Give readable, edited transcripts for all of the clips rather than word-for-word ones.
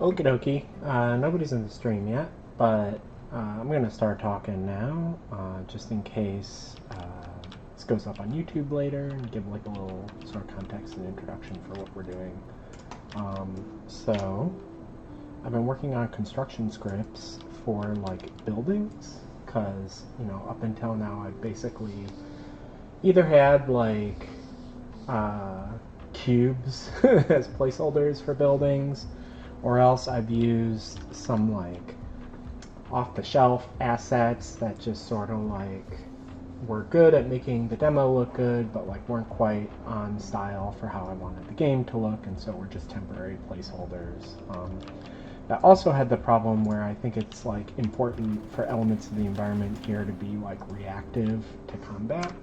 Okie dokie. Nobody's in the stream yet, but I'm going to start talking now, just in case this goes up on YouTube later and give like a little sort of context and introduction for what we're doing. So, I've been working on construction scripts for like buildings, because, up until now I've basically either had like cubes as placeholders for buildings, or else I've used some like off-the-shelf assets that just sort of like were good at making the demo look good, but like weren't quite on style for how I wanted the game to look, and so were just temporary placeholders. That also had the problem where I think it's like important for elements of the environment here to be like reactive to combat.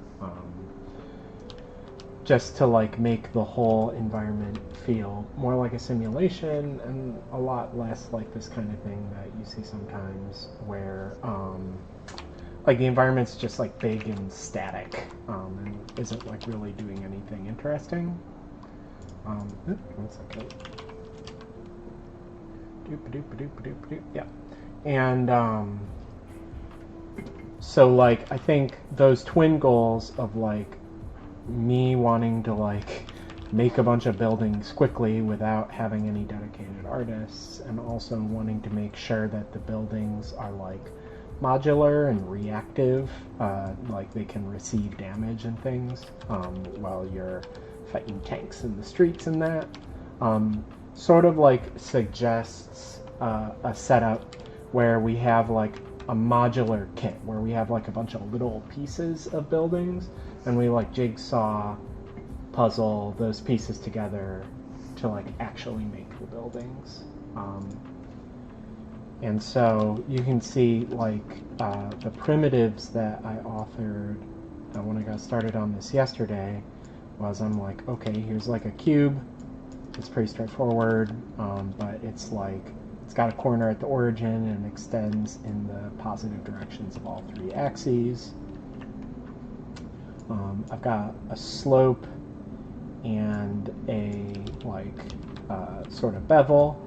Just to like make the whole environment feel more like a simulation and a lot less like this kind of thing that you see sometimes where like the environment's just like big and static, and isn't like really doing anything interesting. One second. Yeah. And so like I think those twin goals of like me wanting to like make a bunch of buildings quickly without having any dedicated artists, and also wanting to make sure that the buildings are like modular and reactive, like they can receive damage and things while you're fighting tanks in the streets, and that sort of like suggests a setup where we have like a modular kit where we have like a bunch of little pieces of buildings, and we like jigsaw puzzle those pieces together to like actually make the buildings. And so you can see like the primitives that I authored when I got started on this yesterday was I'm like, okay, here's like a cube. It's pretty straightforward, but it's like it's got a corner at the origin and extends in the positive directions of all three axes. I've got a slope and a like sort of bevel.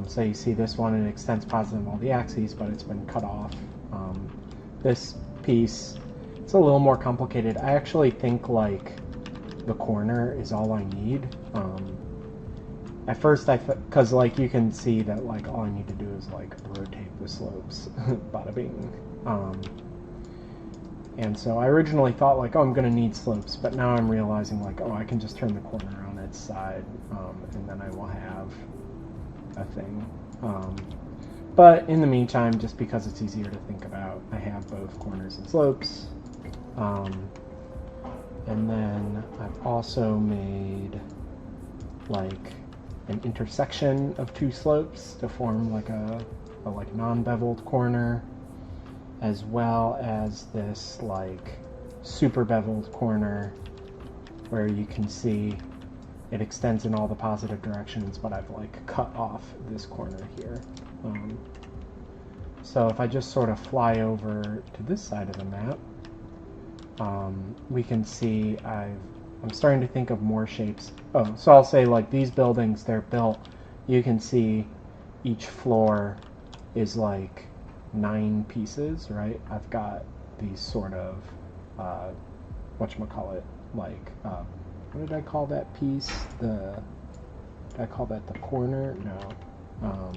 So you see this one, it extends positive on all the axes, but it's been cut off. This piece, it's a little more complicated. I actually think like the corner is all I need. At first because like you can see that like all I need to do is like rotate the slopes, bada bing. And so I originally thought like, oh, I'm gonna need slopes, but now I'm realizing like, oh, I can just turn the corner on its side, and then I will have a thing. But in the meantime, just because it's easier to think about, I have both corners and slopes. And then I've also made like an intersection of two slopes to form like a like non-beveled corner, as well as this like super beveled corner where you can see it extends in all the positive directions, but I've like cut off this corner here. So if I just sort of fly over to this side of the map, we can see I'm starting to think of more shapes. Oh, so I'll say like these buildings, they're built, you can see each floor is like 9 pieces, right? I've got these sort of whatchamacallit, like what did I call that piece? Did I call that the corner? No.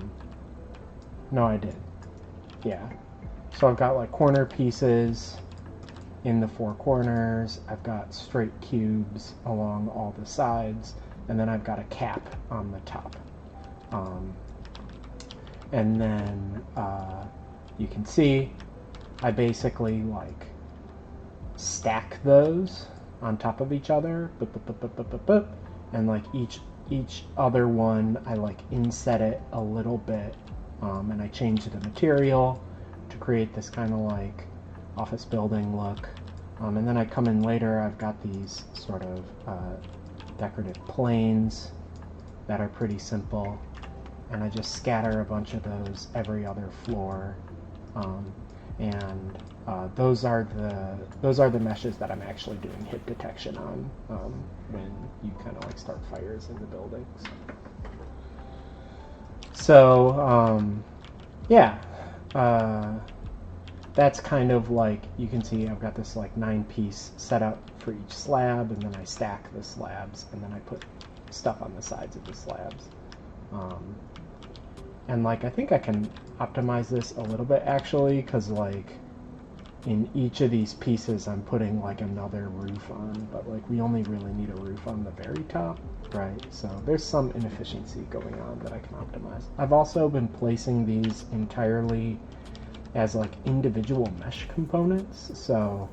No, I did. Yeah. So I've got like corner pieces in the 4 corners. I've got straight cubes along all the sides, and then I've got a cap on the top. And then you can see I basically like stack those on top of each other, and like each other one I like inset it a little bit, and I change the material to create this kind of like office building look. And then I come in later, I've got these sort of decorative planes that are pretty simple, and I just scatter a bunch of those every other floor, and those are the meshes that I'm actually doing hit detection on when you kind of like start fires in the buildings. So, yeah, that's kind of like, you can see I've got this like 9-piece setup for each slab, and then I stack the slabs, and then I put stuff on the sides of the slabs. And like, I think I can optimize this a little bit actually, because like in each of these pieces I'm putting like another roof on, but like we only really need a roof on the very top, right? So there's some inefficiency going on that I can optimize. I've also been placing these entirely as like individual mesh components, so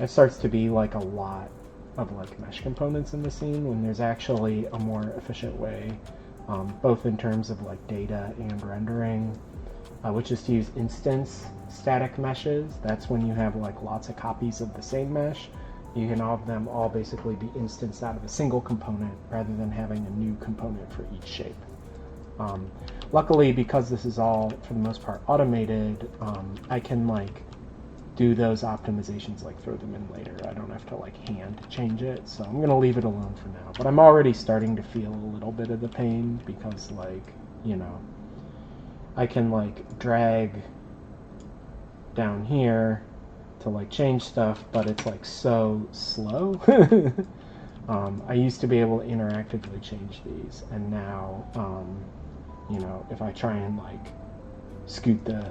it starts to be like a lot of like mesh components in the scene when there's actually a more efficient way, both in terms of like data and rendering, which is to use instance static meshes. That's when you have like lots of copies of the same mesh. You can have them all basically be instanced out of a single component rather than having a new component for each shape. Luckily, because this is all for the most part automated, I can like do those optimizations, like throw them in later. I don't have to like hand change it, so I'm gonna leave it alone for now. But I'm already starting to feel a little bit of the pain because, like, you know, I can like drag down here to like change stuff, but it's like so slow. I used to be able to interactively change these, and now, you know, if I try and like scoot the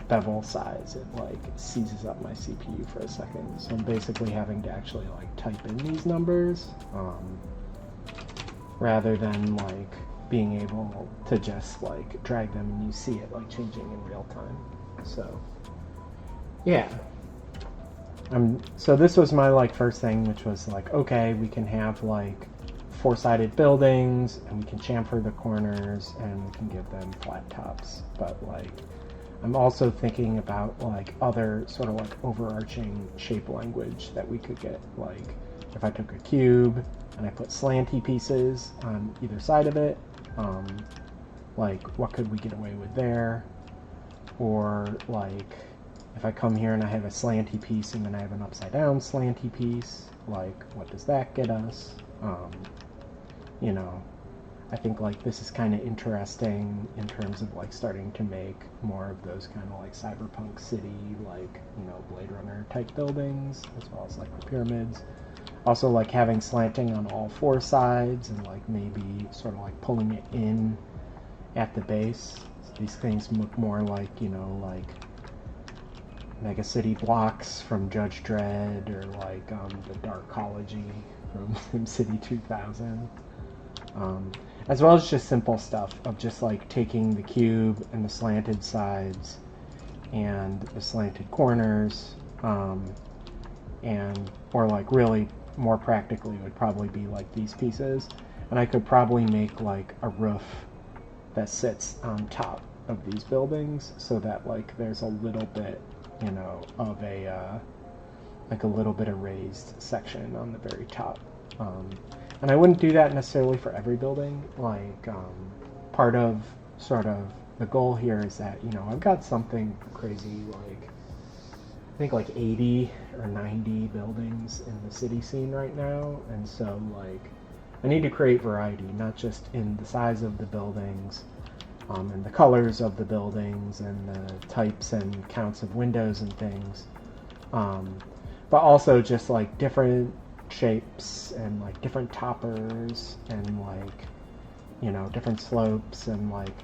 bevel size, it like seizes up my CPU for a second. So I'm basically having to actually like type in these numbers, rather than like being able to just like drag them and you see it like changing in real time. So yeah. So this was my like first thing, which was like, okay, we can have like 4-sided buildings, and we can chamfer the corners, and we can give them flat tops. But like, I'm also thinking about like other sort of like overarching shape language that we could get. Like, if I took a cube and I put slanty pieces on either side of it, like what could we get away with there? Or like, if I come here and I have a slanty piece and then I have an upside down slanty piece, like what does that get us? You know, I think like this is kind of interesting in terms of like starting to make more of those kind of like cyberpunk city, like, you know, Blade Runner type buildings, as well as like the pyramids. Also like having slanting on all 4 sides, and like maybe sort of like pulling it in at the base. So these things look more like, you know, like Mega City blocks from Judge Dredd, or like the Darkology from SimCity 2000. As well as just simple stuff of just like taking the cube and the slanted sides and the slanted corners, and or like really more practically would probably be like these pieces, and I could probably make like a roof that sits on top of these buildings, so that like there's a little bit, you know, of a like a little bit of raised section on the very top. And I wouldn't do that necessarily for every building. Like, part of sort of the goal here is that, you know, I've got something crazy like, I think like 80 or 90 buildings in the city scene right now. And so like, I need to create variety, not just in the size of the buildings, and the colors of the buildings, and the types and counts of windows and things, but also just like different shapes and like different toppers, and like, you know, different slopes, and like,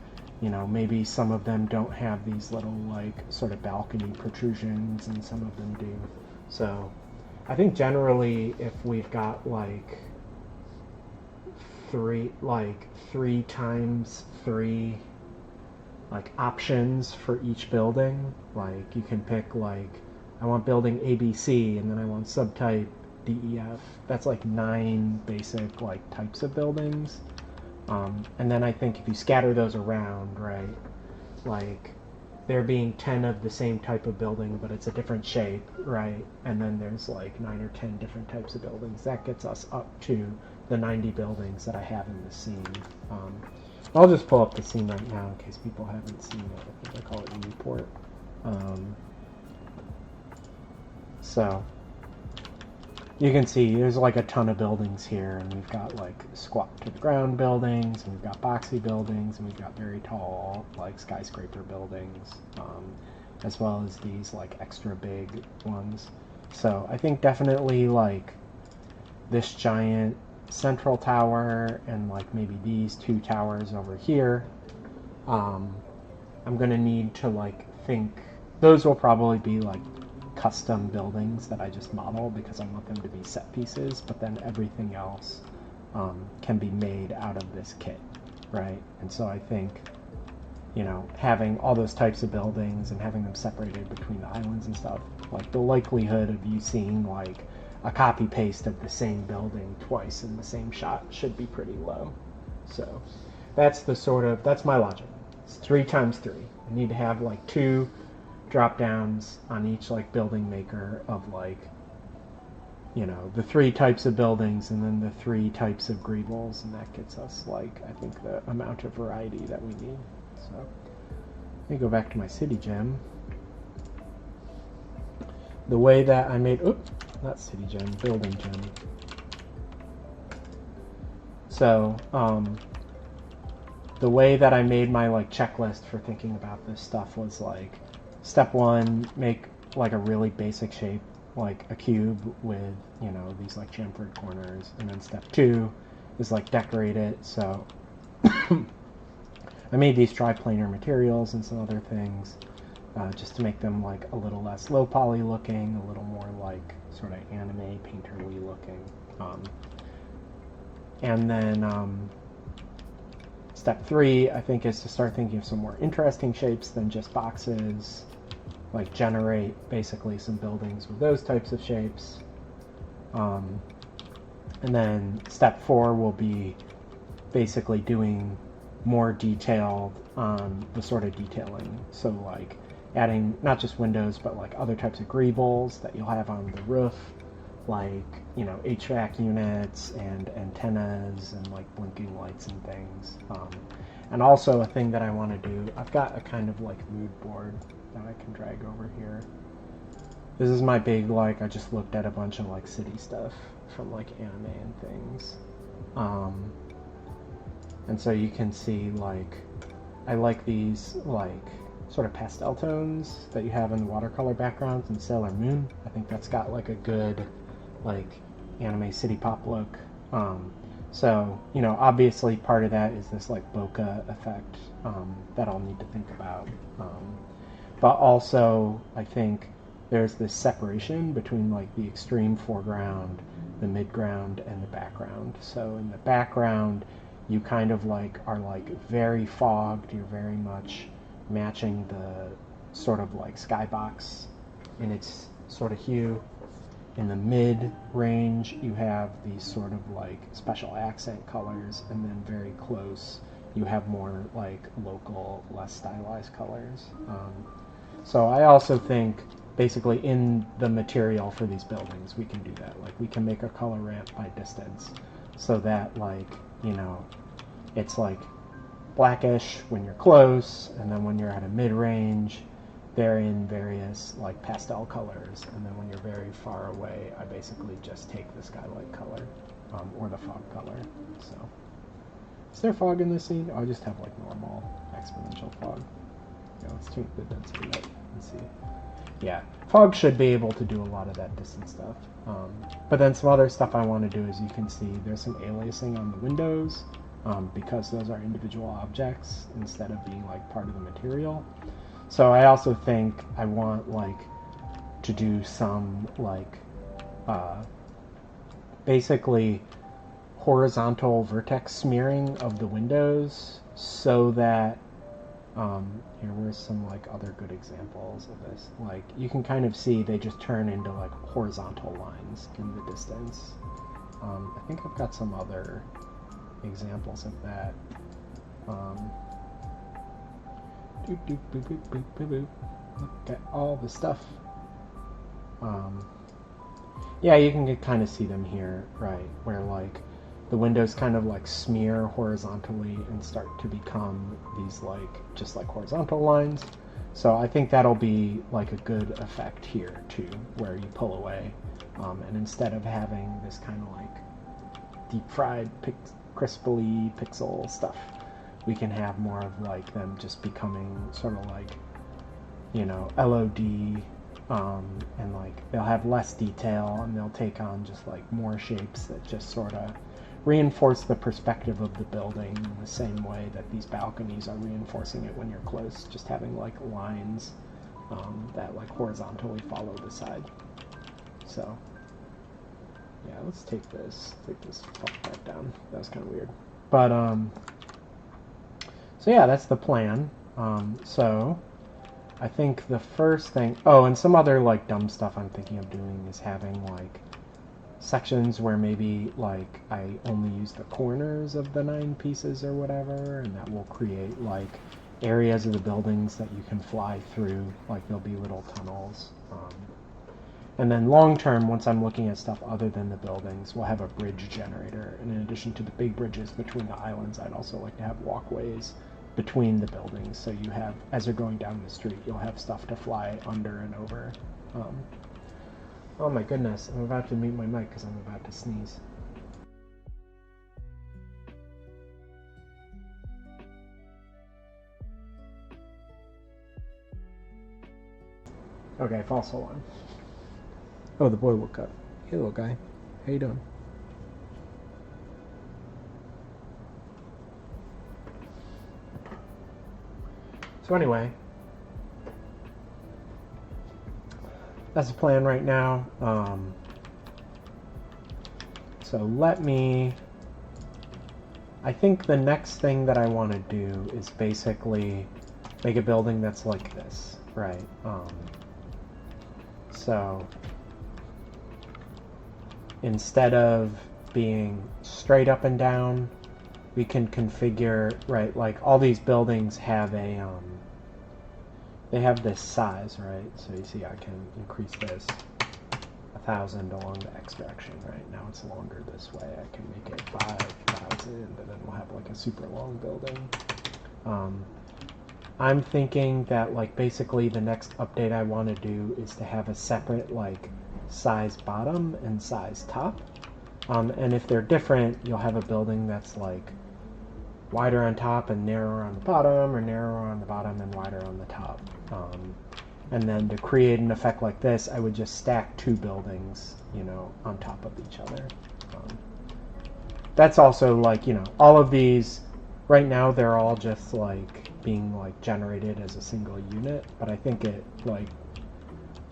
you know, maybe some of them don't have these little like sort of balcony protrusions and some of them do. So I think generally if we've got like 3 times 3 like options for each building, like you can pick like, I want building ABC, and then I want subtype DEF. That's like 9 basic like types of buildings, and then I think if you scatter those around, right, like there being 10 of the same type of building but it's a different shape, right, and then there's like 9 or 10 different types of buildings, that gets us up to the 90 buildings that I have in the scene. I'll just pull up the scene right now in case people haven't seen it. I think I call it Newport. So you can see there's like a ton of buildings here, and we've got like squat to the ground buildings, and we've got boxy buildings, and we've got very tall like skyscraper buildings, as well as these like extra big ones. So I think definitely like this giant central tower and like maybe these two towers over here, I'm gonna need to like think those will probably be like custom buildings that I just model because I want them to be set pieces, but then everything else can be made out of this kit, right? And so I think, you know, having all those types of buildings and having them separated between the islands and stuff, like the likelihood of you seeing like a copy paste of the same building twice in the same shot should be pretty low. So that's my logic. It's 3 times 3. I need to have like 2 drop downs on each like building maker of like, you know, the 3 types of buildings and then the 3 types of greebles, and that gets us like, I think, the amount of variety that we need. So let me go back to my city gem. The way that I made, oops, not city gem, building gem. So the way that I made my like checklist for thinking about this stuff was like, step 1, make like a really basic shape, like a cube with, you know, these like chamfered corners. And then step 2 is like decorate it. So I made these triplanar materials and some other things just to make them like a little less low poly looking, a little more like sort of anime painterly looking. And then step 3, I think, is to start thinking of some more interesting shapes than just boxes. Like generate basically some buildings with those types of shapes. And then step 4 will be basically doing more detailed on the sort of detailing. So like adding not just windows, but like other types of greebles that you'll have on the roof, like, you know, HVAC units and antennas and like blinking lights and things. And also a thing that I want to do, I've got a kind of like mood board that I can drag over here. This is my big, like, I just looked at a bunch of like city stuff from like anime and things. And so you can see like, I like these like sort of pastel tones that you have in the watercolor backgrounds in Sailor Moon. I think that's got like a good like anime city pop look. So, you know, obviously part of that is this like bokeh effect that I'll need to think about. But also, I think there's this separation between like the extreme foreground, the midground, and the background. So in the background, you kind of like are like very fogged. You're very much matching the sort of like skybox in its sort of hue. In the mid-range, you have these sort of like special accent colors, and then very close, you have more like local, less stylized colors. So I also think basically in the material for these buildings, we can do that. Like we can make a color ramp by distance so that like, you know, it's like blackish when you're close, and then when you're at a mid-range, they're in various like pastel colors, and then when you're very far away, I basically just take the skylight color or the fog color. So is there fog in this scene? Oh, I just have like normal exponential fog. Yeah, let's change the density up and see. Yeah, fog should be able to do a lot of that distance stuff. But then some other stuff I want to do is, you can see there's some aliasing on the windows because those are individual objects instead of being like part of the material. So I also think I want like to do some like basically horizontal vertex smearing of the windows so that here, where's some like other good examples of this? Like you can kind of see they just turn into like horizontal lines in the distance. I think I've got some other examples of that. Look at all the stuff. Yeah, you can kind of see them here, right? Where like the windows kind of like smear horizontally and start to become these like just like horizontal lines. So I think that'll be like a good effect here too, where you pull away And instead of having this kind of like deep fried, crisply pixel stuff, we can have more of like them just becoming sort of like, you know, LOD, and like they'll have less detail and they'll take on just like more shapes that just sort of reinforce the perspective of the building in the same way that these balconies are reinforcing it when you're close, just having like lines that like horizontally follow the side. So yeah, let's take this back down. That was kind of weird. But so yeah, that's the plan. So I think the first thing, oh, and some other like dumb stuff I'm thinking of doing is having like sections where maybe like I only use the corners of the 9 pieces or whatever, and that will create like areas of the buildings that you can fly through, like there'll be little tunnels. And then long term, once I'm looking at stuff other than the buildings, we'll have a bridge generator. And in addition to the big bridges between the islands, I'd also like to have walkways between the buildings. So you have, as you're going down the street, you'll have stuff to fly under and over. Oh my goodness, I'm about to mute my mic because I'm about to sneeze. Okay, false alarm. Oh, the boy woke up. Hey, little guy. How you doing? So anyway, that's the plan right now. So I think the next thing that I want to do is basically make a building that's like this, right? So instead of being straight up and down, we can configure, right, like all these buildings have a, they have this size, right? So you see I can increase this 1,000 along the X direction, right? Now it's longer this way. I can make it 5,000, and then we'll have like a super long building. I'm thinking that like basically the next update I want to do is to have a separate like size bottom and size top. And if they're different, you'll have a building that's like wider on top and narrower on the bottom, or narrower on the bottom and wider on the top. And then to create an effect like this, I would just stack 2 buildings, you know, on top of each other. That's also like, you know, all of these, right now they're all just like being like generated as a single unit, but I think it like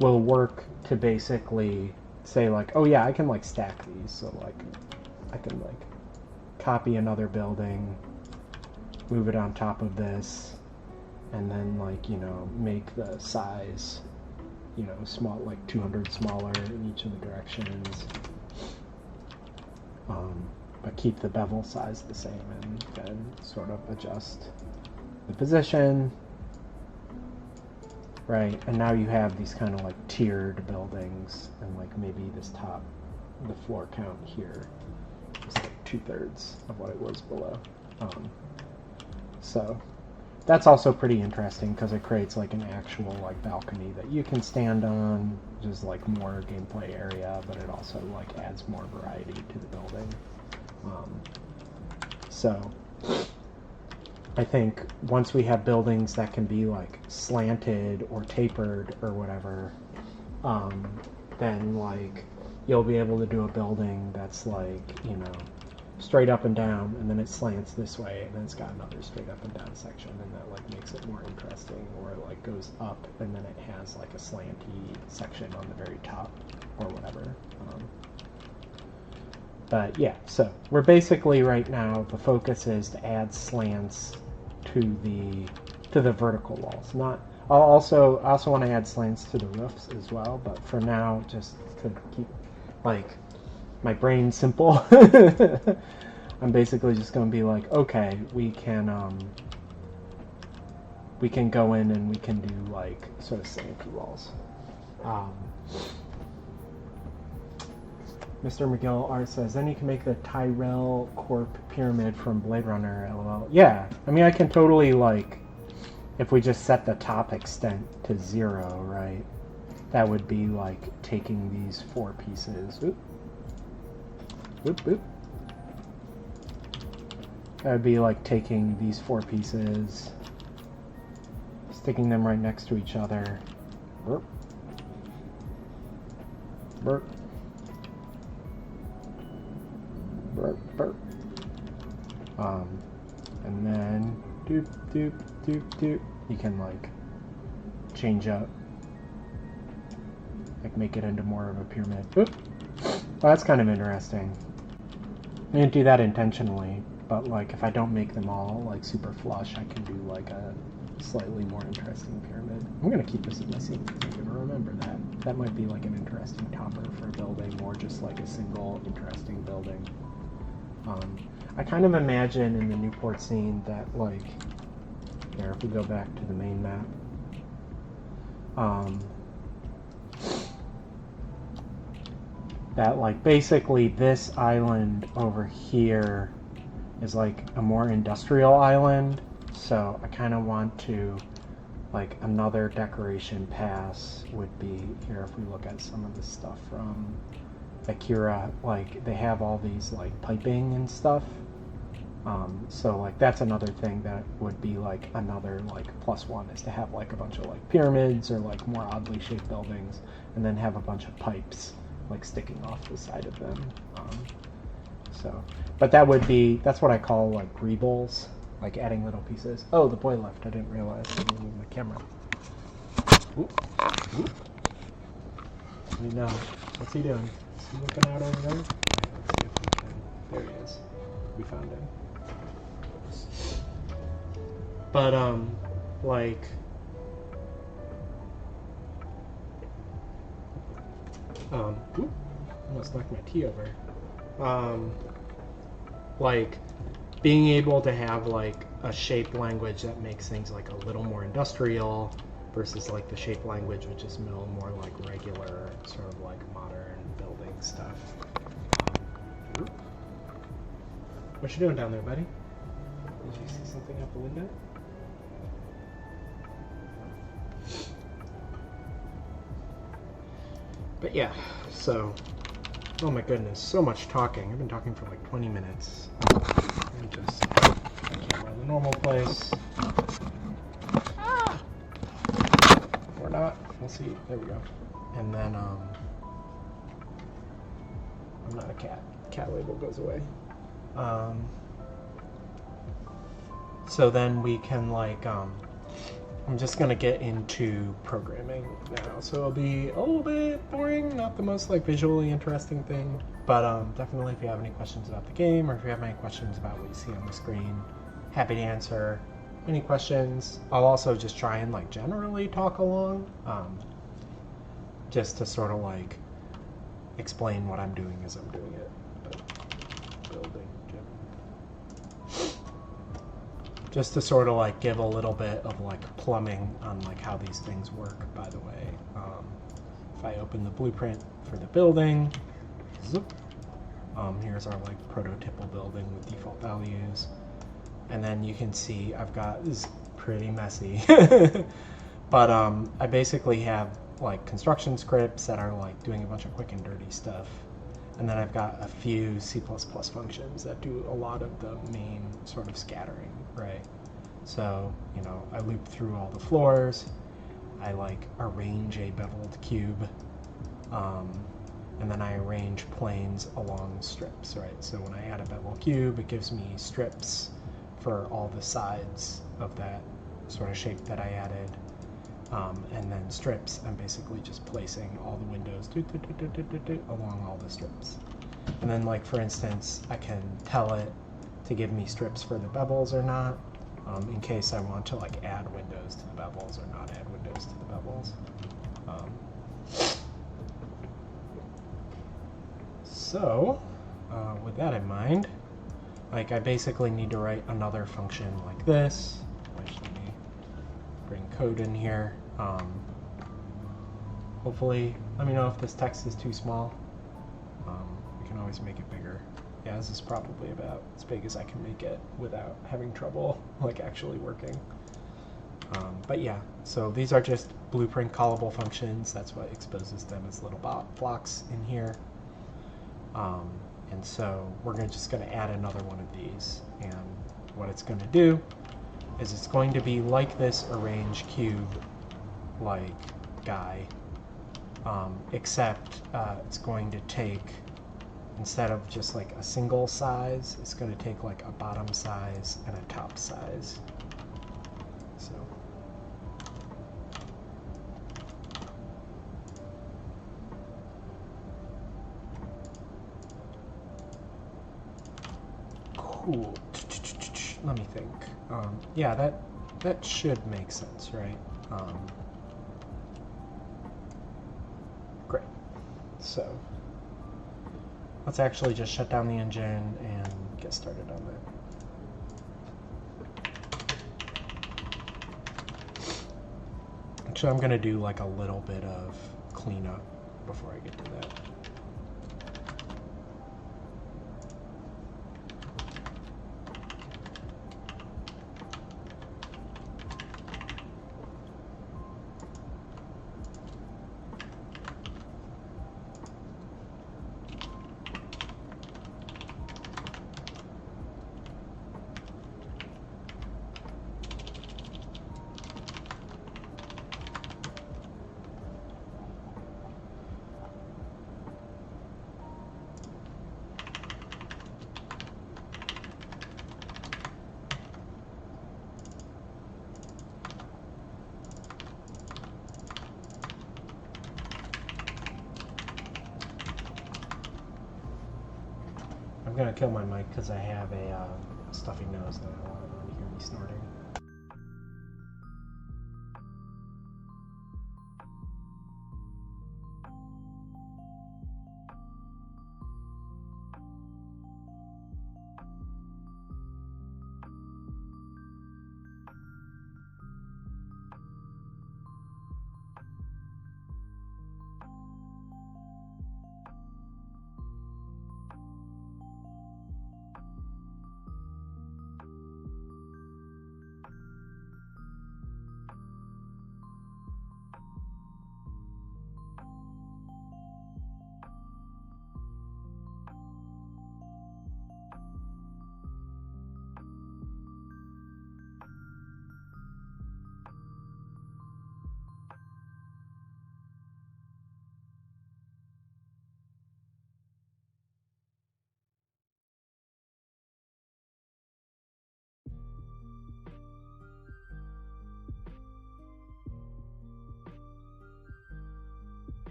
will work to basically say like, oh yeah, I can like stack these. So like I can like copy another building, move it on top of this, and then like, you know, make the size, you know, small, like 200 smaller in each of the directions, but keep the bevel size the same, and then sort of adjust the position, right? And now you have these kind of like tiered buildings, and like maybe this top, the floor count here is like 2/3 of what it was below. So that's also pretty interesting because it creates like an actual like balcony that you can stand on, which is like more gameplay area, but it also like adds more variety to the building. So I think once we have buildings that can be like slanted or tapered or whatever, then like you'll be able to do a building that's like, you know, straight up and down, and then it slants this way, and then it's got another straight up and down section, and that like makes it more interesting. Or it like goes up and then it has like a slanty section on the very top or whatever. But yeah, so we're basically right now, the focus is to add slants to the vertical walls. Not, I also want to add slants to the roofs as well, but for now, just to keep like my brain simple, I'm basically just going to be like, okay, we can go in and we can do like sort of slanty walls. Mr. McGill R says, then you can make the Tyrell Corp pyramid from Blade Runner, lol. Yeah, I mean, I can totally, like, if we just set the top extent to 0, right? that would be like taking these 4 pieces. Oop. Oop, oop. That would be like taking these 4 pieces, sticking them right next to each other. Burp. Burp. Burp, burp. And then doop, doop, doop, doop. You can like change up, like make it into more of a pyramid. Oop. Well, that's kind of interesting. I didn't do that intentionally, but like if I don't make them all like super flush, I can do like a slightly more interesting pyramid. I'm gonna keep this in my scene. I'm gonna remember that. That might be like an interesting topper for a building, or just like a single interesting building. I kind of imagine in the Newport scene that like, here, if we go back to the main map, that like basically this island over here is like a more industrial island, so I kind of want to, like, another decoration pass would be, here if we look at some of the stuff from Akira, like they have all these like piping and stuff, so like that's another thing that would be like another like +1 is to have like a bunch of like pyramids or like more oddly shaped buildings, and then have a bunch of pipes like sticking off the side of them. So, but that would be, that's what I call like rebowls, like adding little pieces. Oh, the boy left. I didn't realize. I didn't move my camera. Oop. Oop. Let me know. What's he doing? Is he looking out over there? Let's see if we can. There he is. We found him. But like, oop, almost knocked my tea over. Like being able to have like a shape language that makes things like a little more industrial versus like the shape language which is more like regular sort of like modern building stuff. What you doing down there, buddy? Did you see something out the window? But yeah, so, oh my goodness, so much talking. I've been talking for like 20 minutes. Let me just put the camera in the normal place. Ah! Or not, we'll see. There we go. And then, I'm not a cat. Cat label goes away. So then we can like, I'm just gonna get into programming now, so it'll be a little bit boring, not the most like visually interesting thing, but definitely if you have any questions about the game, or if you have any questions about what you see on the screen, happy to answer any questions. I'll also just try and like generally talk along, just to sort of like explain what I'm doing as I'm doing it. Building gym. Just to sort of like give a little bit of like plumbing on like how these things work, by the way. If I open the blueprint for the building, zoop, here's our like prototypal building with default values. And then you can see I've got, this is pretty messy, but I basically have like construction scripts that are like doing a bunch of quick and dirty stuff. And then I've got a few C++ functions that do a lot of the main sort of scattering, right? So, you know, I loop through all the floors, I like arrange a beveled cube, and then I arrange planes along strips, right? So when I add a beveled cube, it gives me strips for all the sides of that sort of shape that I added. And then strips, I'm basically just placing all the windows along all the strips. And then like, for instance, I can tell it to give me strips for the bevels or not, in case I want to like add windows to the bevels or not add windows to the bevels. So, with that in mind, like I basically need to write another function like this, which let me bring code in here. Hopefully, let me know if this text is too small. We can always make it bigger. Yeah, this is probably about as big as I can make it without having trouble like actually working. But yeah, so these are just blueprint callable functions. That's what exposes them as little blocks in here. And so we're just going to add another one of these. And what it's going to do is it's going to be like this arrange cube like guy, except it's going to take, instead of just like a single size, it's going to take like a bottom size and a top size. So cool. Let me think. Yeah, that should make sense, right? Great. So let's actually just shut down the engine and get started on that. Actually, I'm going to do like a little bit of cleanup before I get to that. I'm gonna kill my mic because I have a stuffy nose that I don't want everyone to hear me snorting.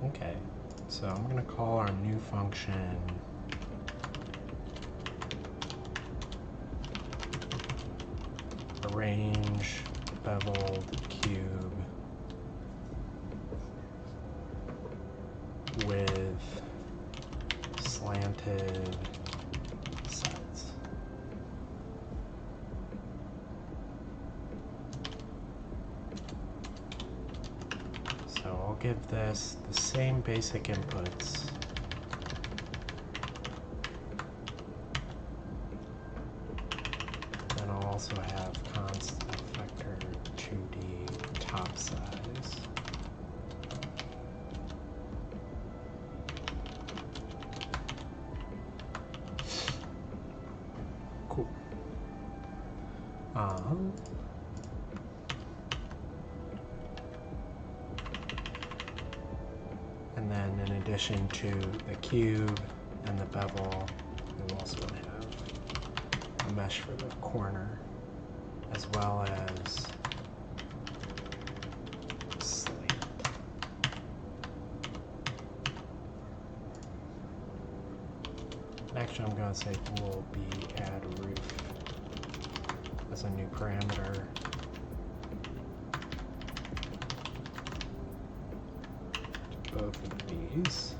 Okay, so I'm going to call our new function arrange beveled cube with slanted sides. So I'll give this the same basic inputs. Then I'll also have const vector 2D top size. Cool. And then in addition to the cube and the bevel, we'll also have a mesh for the corner, as well as slant. Actually, I'm going to say will be add roof as a new parameter. Both of these.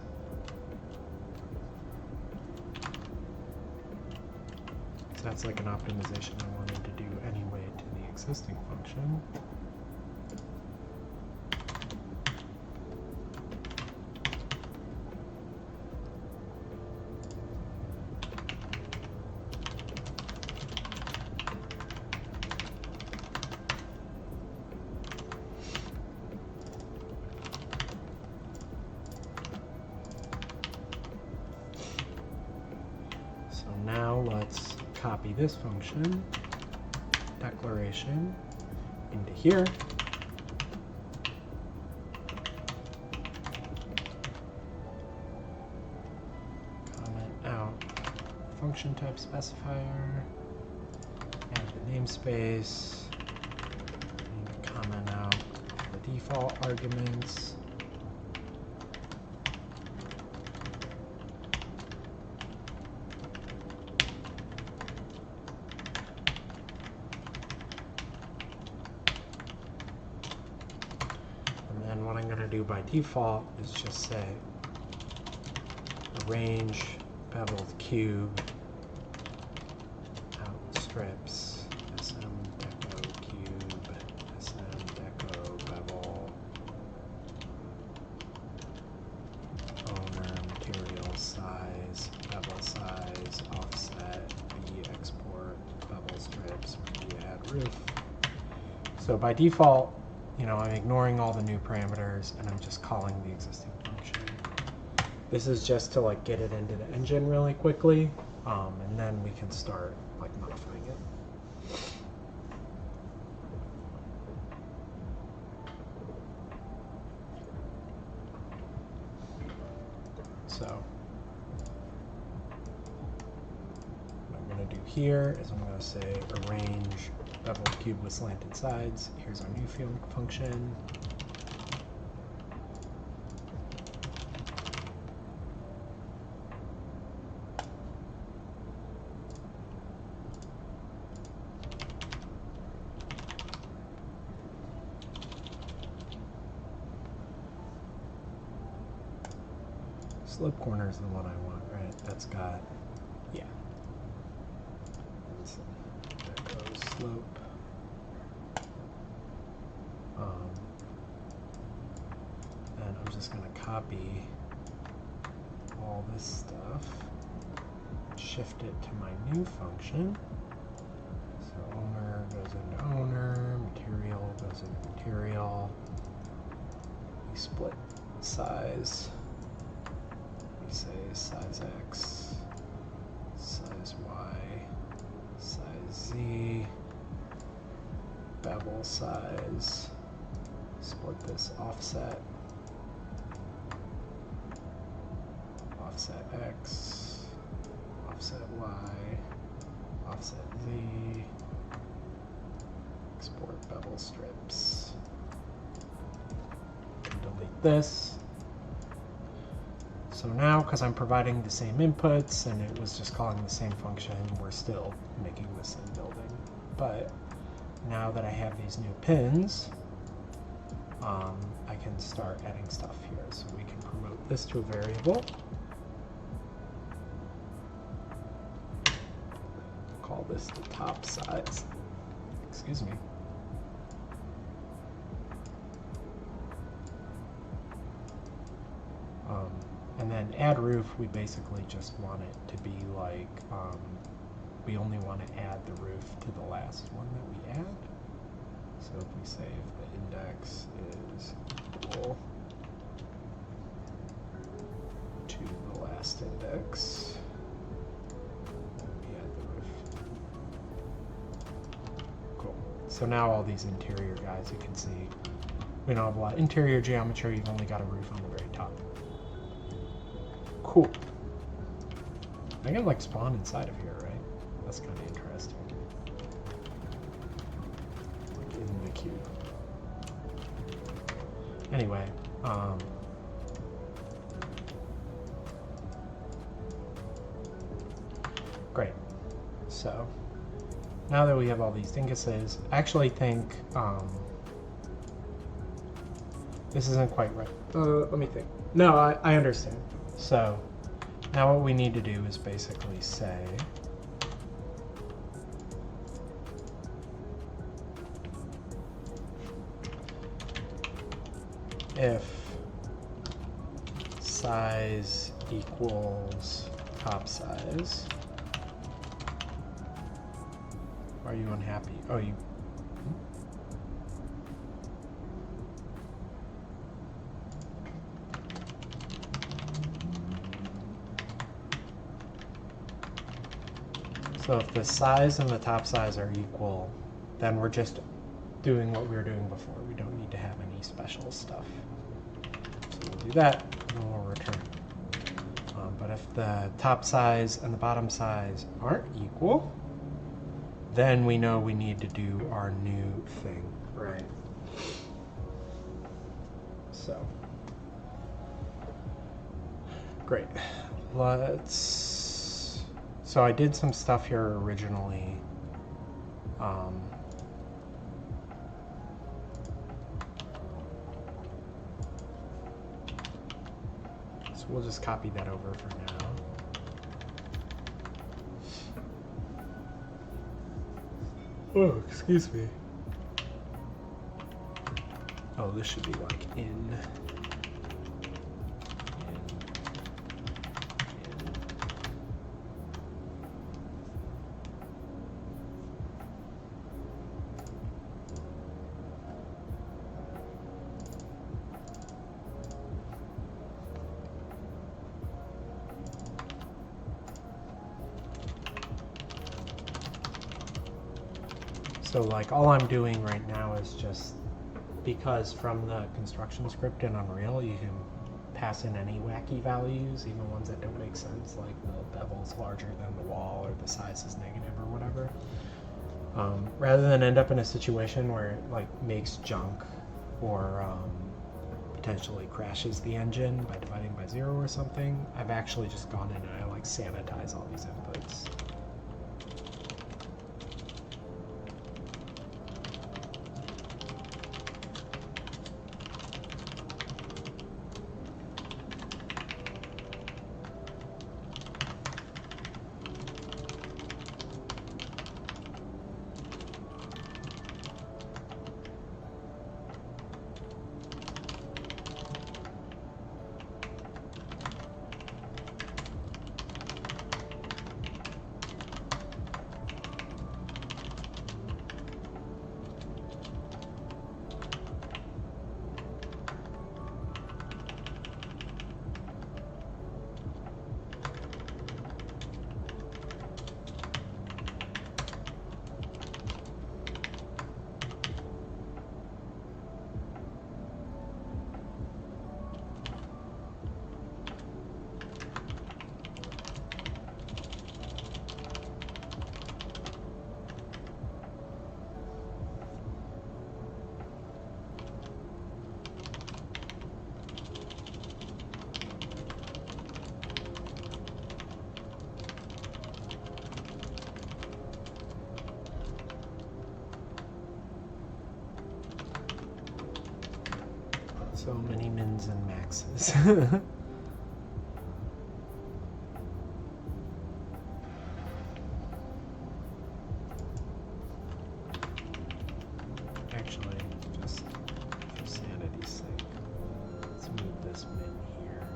So that's like an optimization I wanted to do anyway to the existing function. Now let's copy this function, declaration, into here. Comment out function type specifier, add the namespace, and comment out the default arguments. And what I'm going to do by default is just say arrange beveled cube outstrips sm deco cube sm deco bevel owner material size bevel size offset b export bevel strips b add roof. So by default, you know, I'm ignoring all the new parameters and I'm just calling the existing function. This is just to like get it into the engine really quickly, and then we can start like modifying it. So what I'm going to do here is I'm going to say arrange beveled cube with slanted sides. Here's our new field function. Slope corner is the one I want, right? That's got, yeah. Deco slope. And I'm just going to copy all this stuff, shift it to my new function. So owner goes into owner, material goes into material. We split size. We say size X, size Y, size Z, bevel size. Split this offset. Offset X, offset Y, offset Z, export bevel strips. Delete this. So now, because I'm providing the same inputs and it was just calling the same function, we're still making the same building. But now that I have these new pins, I can start adding stuff here. So we can promote this to a variable. Call this the top size. Excuse me. And then add roof, we basically just want it to be like, we only want to add the roof to the last one that we add. So if we say if the index is equal to the last index, then we add the roof. Cool. So now all these interior guys, you can see, we don't have a lot of interior geometry, you've only got a roof on the very top. Cool. I can like spawn inside of here, right? That's kind of interesting. Like in the cube. Anyway, great. So now that we have all these dinguses, I actually think this isn't quite right. Let me think. No, I understand. So now what we need to do is basically say if size equals top size. Are you unhappy? Oh, you. So if the size and the top size are equal, then we're just doing what we were doing before. We don't need to have any special stuff. So we'll do that, and then we'll return. But if the top size and the bottom size aren't equal, then we know we need to do our new thing. Right. So, great. So I did some stuff here originally. So we'll just copy that over for now. Oh, excuse me. Oh, this should be like in. So like all I'm doing right now is just because from the construction script in Unreal you can pass in any wacky values, even ones that don't make sense, like the bevel's larger than the wall or the size is negative or whatever. Rather than end up in a situation where it like makes junk or potentially crashes the engine by dividing by 0 or something, I've actually just gone in and I like sanitize all these inputs. So many mins and maxes. Actually, just for sanity's sake, let's move this min here.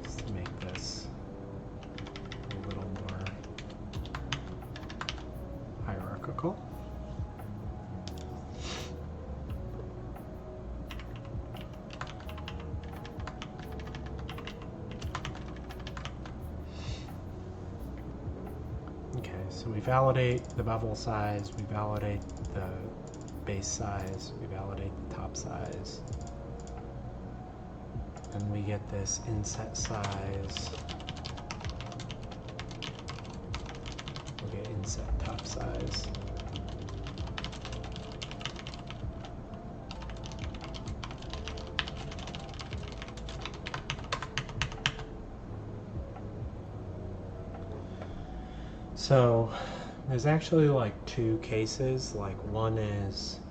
Just to make this a little more hierarchical. So we validate the bevel size, we validate the base size, we validate the top size, and we get this inset size. We'll get inset top size. So there's actually like two cases. Like one is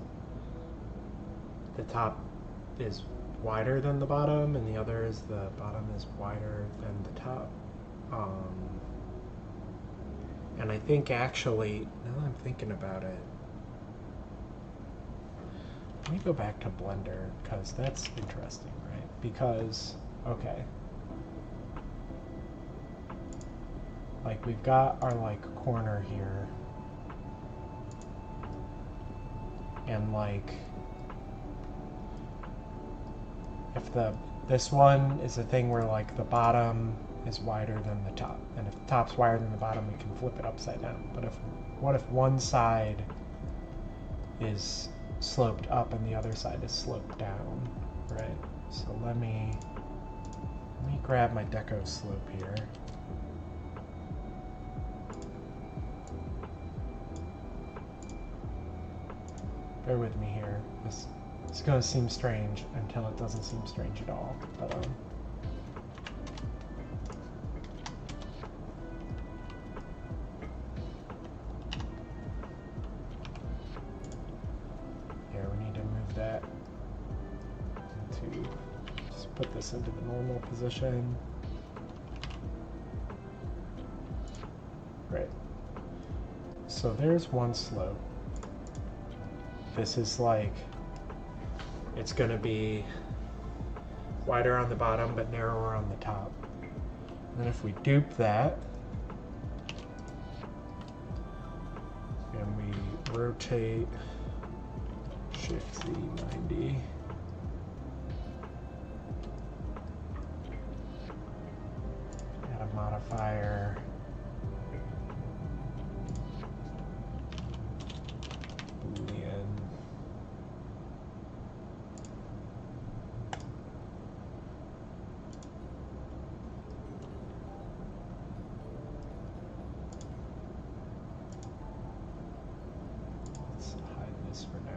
the top is wider than the bottom, and the other is the bottom is wider than the top. And I think actually, now that I'm thinking about it, let me go back to Blender, because that's interesting, right? Because, okay. Like we've got our like corner here, and like if this one is a thing where like the bottom is wider than the top, and if the top's wider than the bottom, we can flip it upside down. But what if one side is sloped up and the other side is sloped down, right? So let me grab my deco slope here. Bear with me here. This is going to seem strange until it doesn't seem strange at all. But here we need to move that into, just put this into the normal position. Great. So there's one slope. This is like, it's going to be wider on the bottom but narrower on the top. And then if we dupe that, and we rotate Shift Z 90, add a modifier, for now.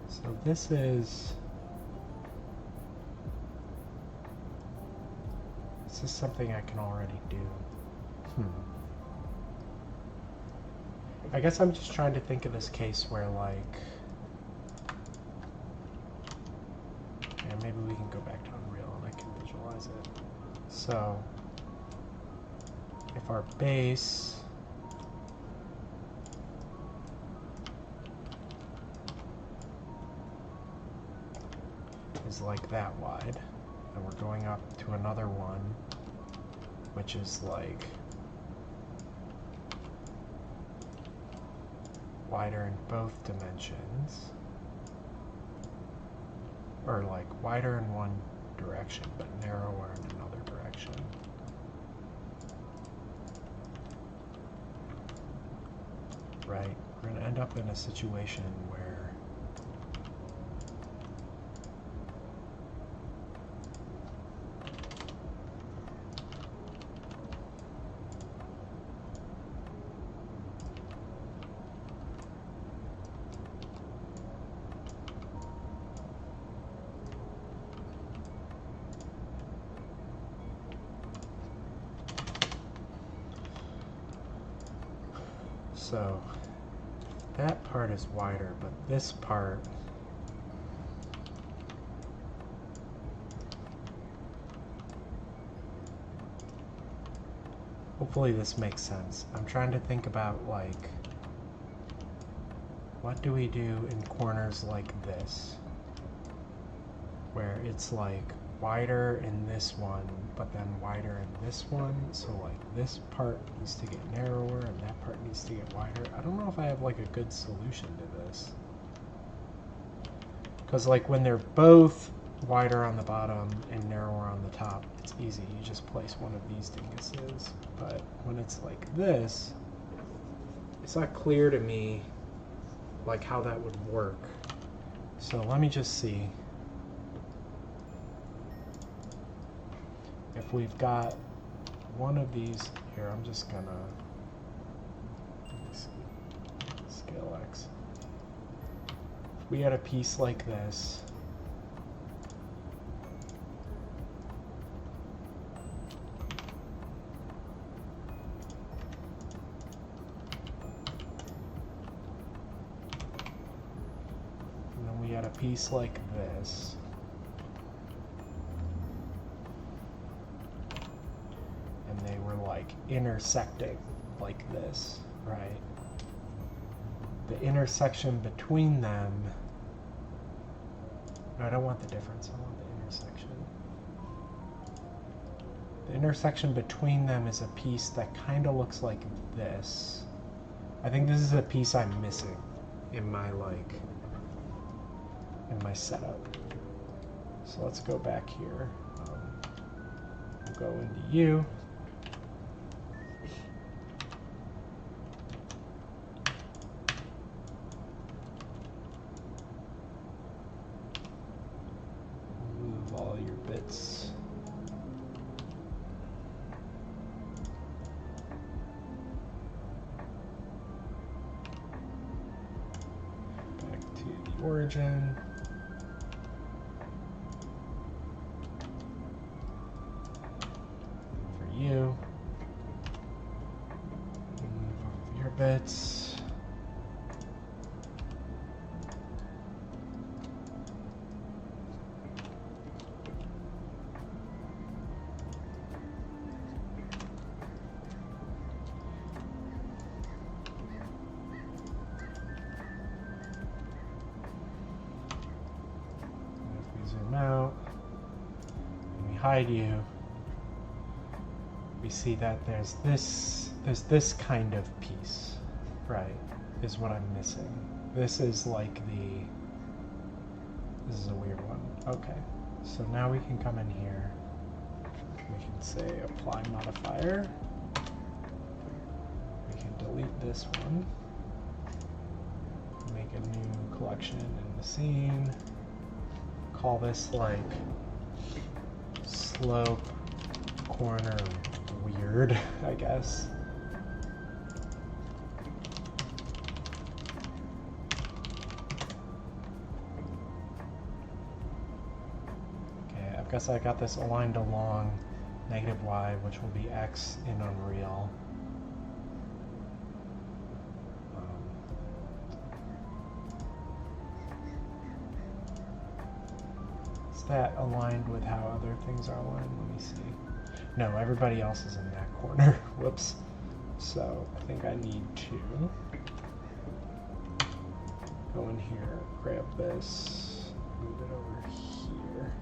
So this is something I can already do. I guess I'm just trying to think of this case where like, yeah, maybe we can go back to Unreal and I can visualize it. So if our base is like that wide, and we're going up to another one, which is like wider in both dimensions, or like wider in one direction but narrower in another direction. Right, we're going to end up in a situation where so that part is wider, but this part hopefully this makes sense. I'm trying to think about like what do we do in corners like this where it's like wider in this one but then wider in this one, so like this part needs to get narrower and that part needs to get wider. I don't know if I have like a good solution to this, because like when they're both wider on the bottom and narrower on the top, it's easy, you just place one of these dinguses. But when it's like this, it's not clear to me like how that would work. So let me just see if we've got one of these here. I'm just gonna scale X. If we had a piece like this, and then we had a piece like this, and they were like intersecting like this, right? The intersection between them, no, I don't want the difference, I want the intersection. The intersection between them is a piece that kind of looks like this. I think this is a piece I'm missing in my in my setup. So let's go back here. We'll go into U. Move all your bits. Back to the origin. You move off your bits. And if we zoom out and we hide you, we see that there's this kind of piece, right, is what I'm missing. This is like this is a weird one. Okay, so now we can come in here. We can say apply modifier. We can delete this one. Make a new collection in the scene. Call this like slope corner weird, I guess. Okay, I guess I got this aligned along -y, which will be X in Unreal. Is that aligned with how other things are aligned? Let me see. No, everybody else is in that corner. Whoops. So I think I need to go in here, grab this, move it over here.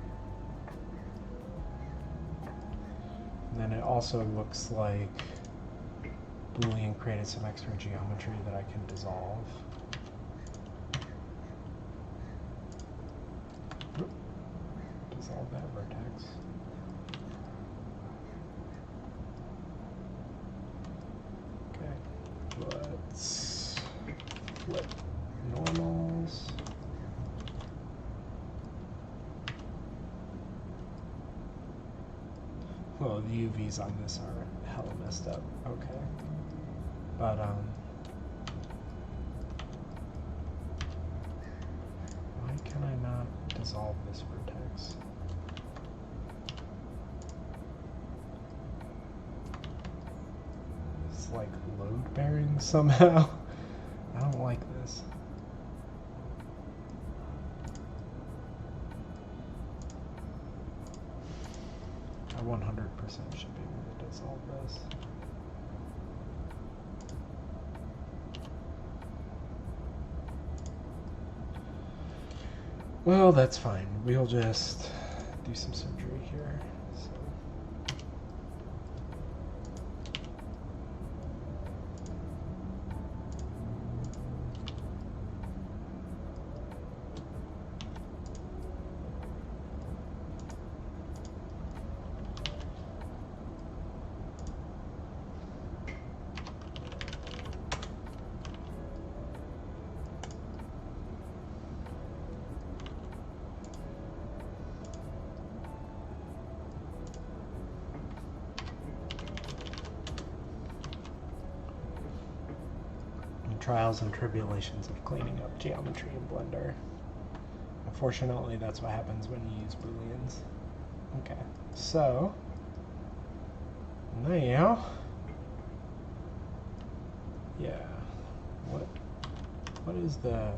And then it also looks like Boolean created some extra geometry that I can dissolve. Dissolve that vertex. Okay, let's flip normals. Well, the UVs on this are hella messed up. Okay. But, why can I not dissolve this vertex? It's like load bearing somehow. I don't like this. I 100% should be able to dissolve this. Well, that's fine. We'll just do some surgery here. So. Trials and tribulations of cleaning up geometry in Blender. Unfortunately, that's what happens when you use Booleans. Okay, so now, yeah, what is the?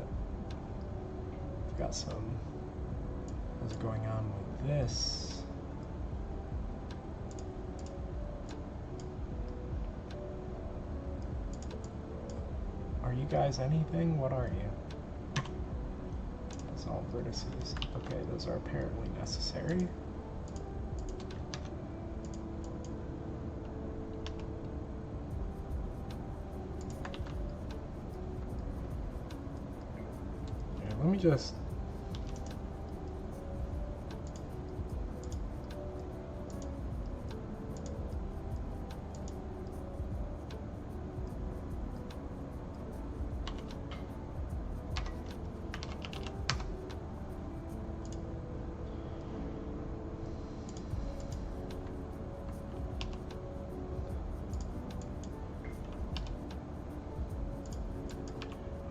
I've got some. What's going on with this? Are you guys anything? What are you? Dissolve vertices. Okay, those are apparently necessary. Yeah, let me just...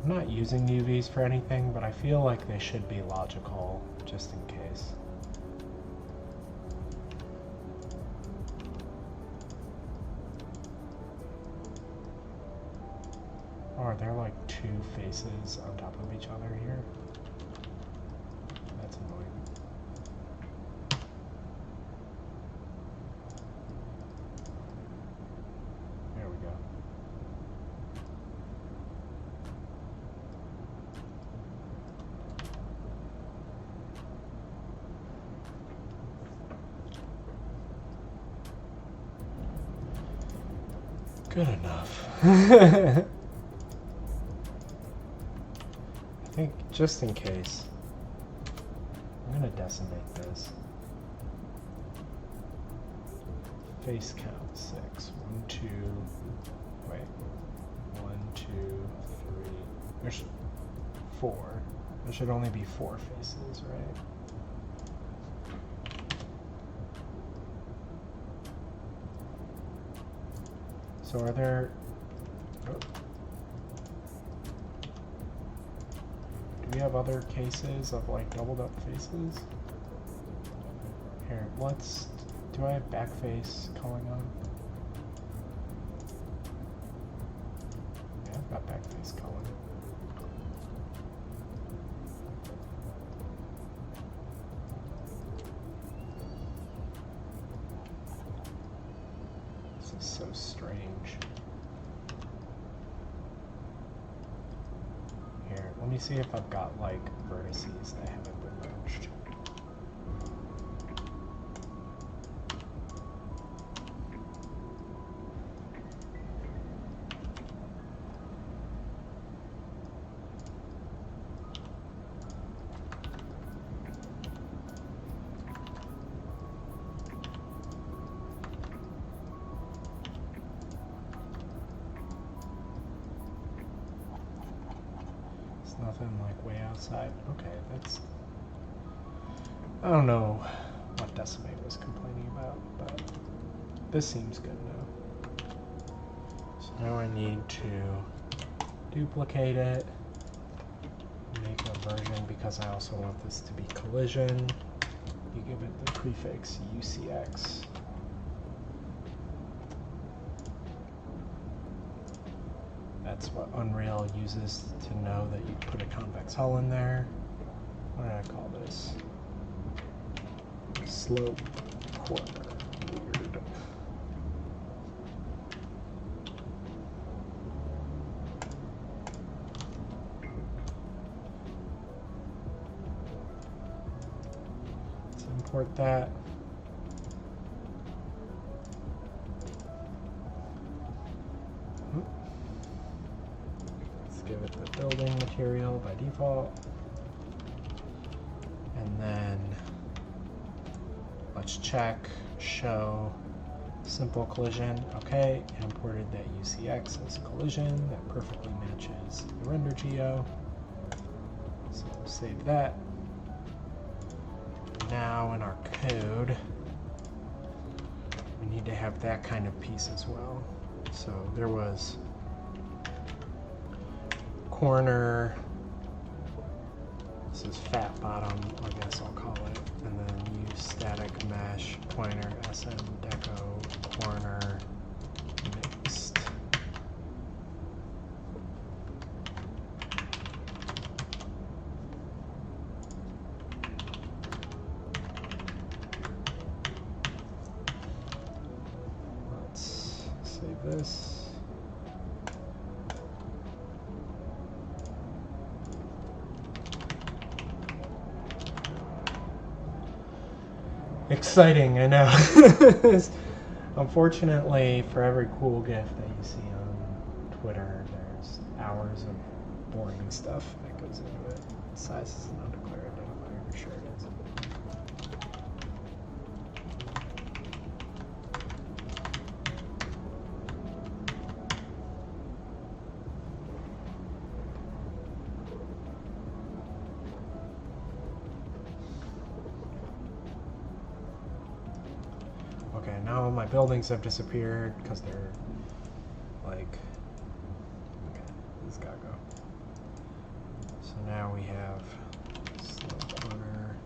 I'm not using UVs for anything, but I feel like they should be logical, just in case. Oh, are there like two faces on top of each other here? That's annoying. There we go. Good enough. I think, just in case, I'm gonna decimate this. Face count 6. 1, 2, wait. 1, 2, 3. There's 4. There should only be 4 faces, right? So are there... Oh. Do we have other cases of like doubled up faces? Here, let's... Do I have back face calling on? Yeah, I've got back face calling. This is so strange. Here, let me see if I've got like vertices that haven't been merged. nothing like way outside. Okay, that's... I don't know what Decimate was complaining about, but this seems good now. So now I need to duplicate it, make a version because I also want this to be collision. You give it the prefix UCX. That's what Unreal uses to know that you put a convex hull in there. What did I call this? Slope corner. Weird. Let's import that. Give it the building material by default, and then let's check show simple collision. Okay, imported that UCX as collision. That perfectly matches the render geo. So we'll save that. Now in our code, we need to have that kind of piece as well. So there was corner, this is fat bottom, I guess I'll call it, and then use static mesh pointer sm deco corner mixed. Let's save this. Exciting, I know. Unfortunately, for every cool GIF that you see on Twitter, there's hours of boring stuff that goes into it. Size is an undeclared identifier, sure it is. Okay, now my buildings have disappeared because they're like, okay, this gotta go. So now we have slope corner.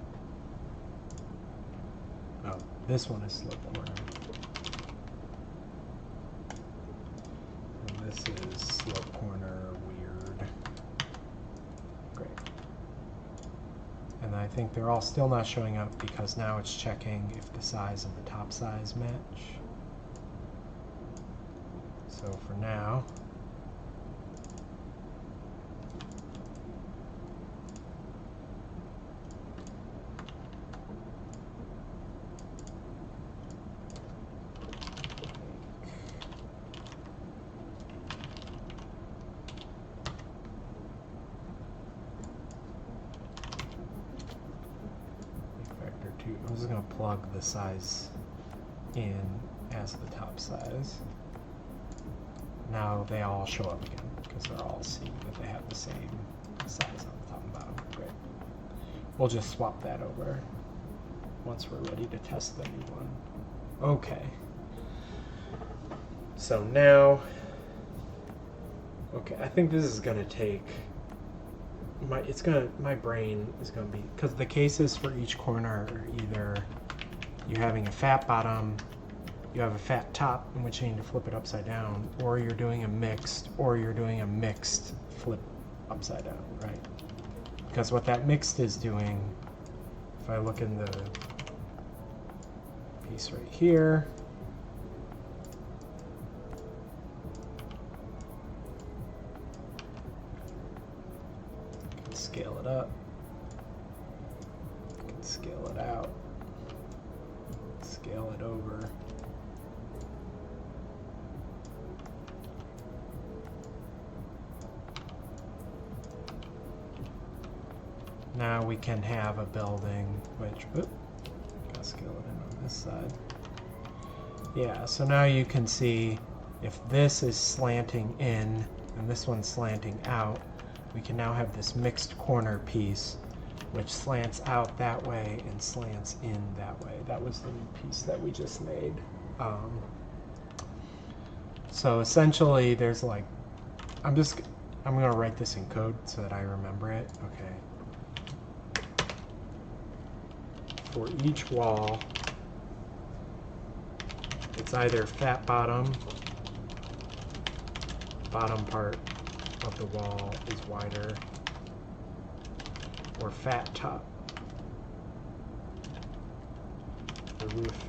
Oh, this one is slope corner. And this is slope corner weird. Great. And I think they're all still not showing up because now it's checking if the size and the top size match. So for now, I'm just going to plug the size in as the top size. Now they all show up again because they're all seeing that they have the same size on the top and bottom. Great. We'll just swap that over once we're ready to test the new one. Okay. So now, okay, I think this is going to take my brain is going to be, because the cases for each corner are either you're having a fat bottom, you have a fat top in which you need to flip it upside down, or you're doing a mixed flip upside down, right? Because what that mixed is doing, if I look in the piece right here, scale it up, you can scale it out, scale it over. Now we can have a building which, gotta scale it in on this side. Yeah, so now you can see if this is slanting in and this one's slanting out, we can now have this mixed corner piece which slants out that way and slants in that way. That was the new piece that we just made. So essentially there's like, I'm gonna write this in code so that I remember it. Okay. For each wall, it's either fat bottom part of the wall is wider, or fat top. The roof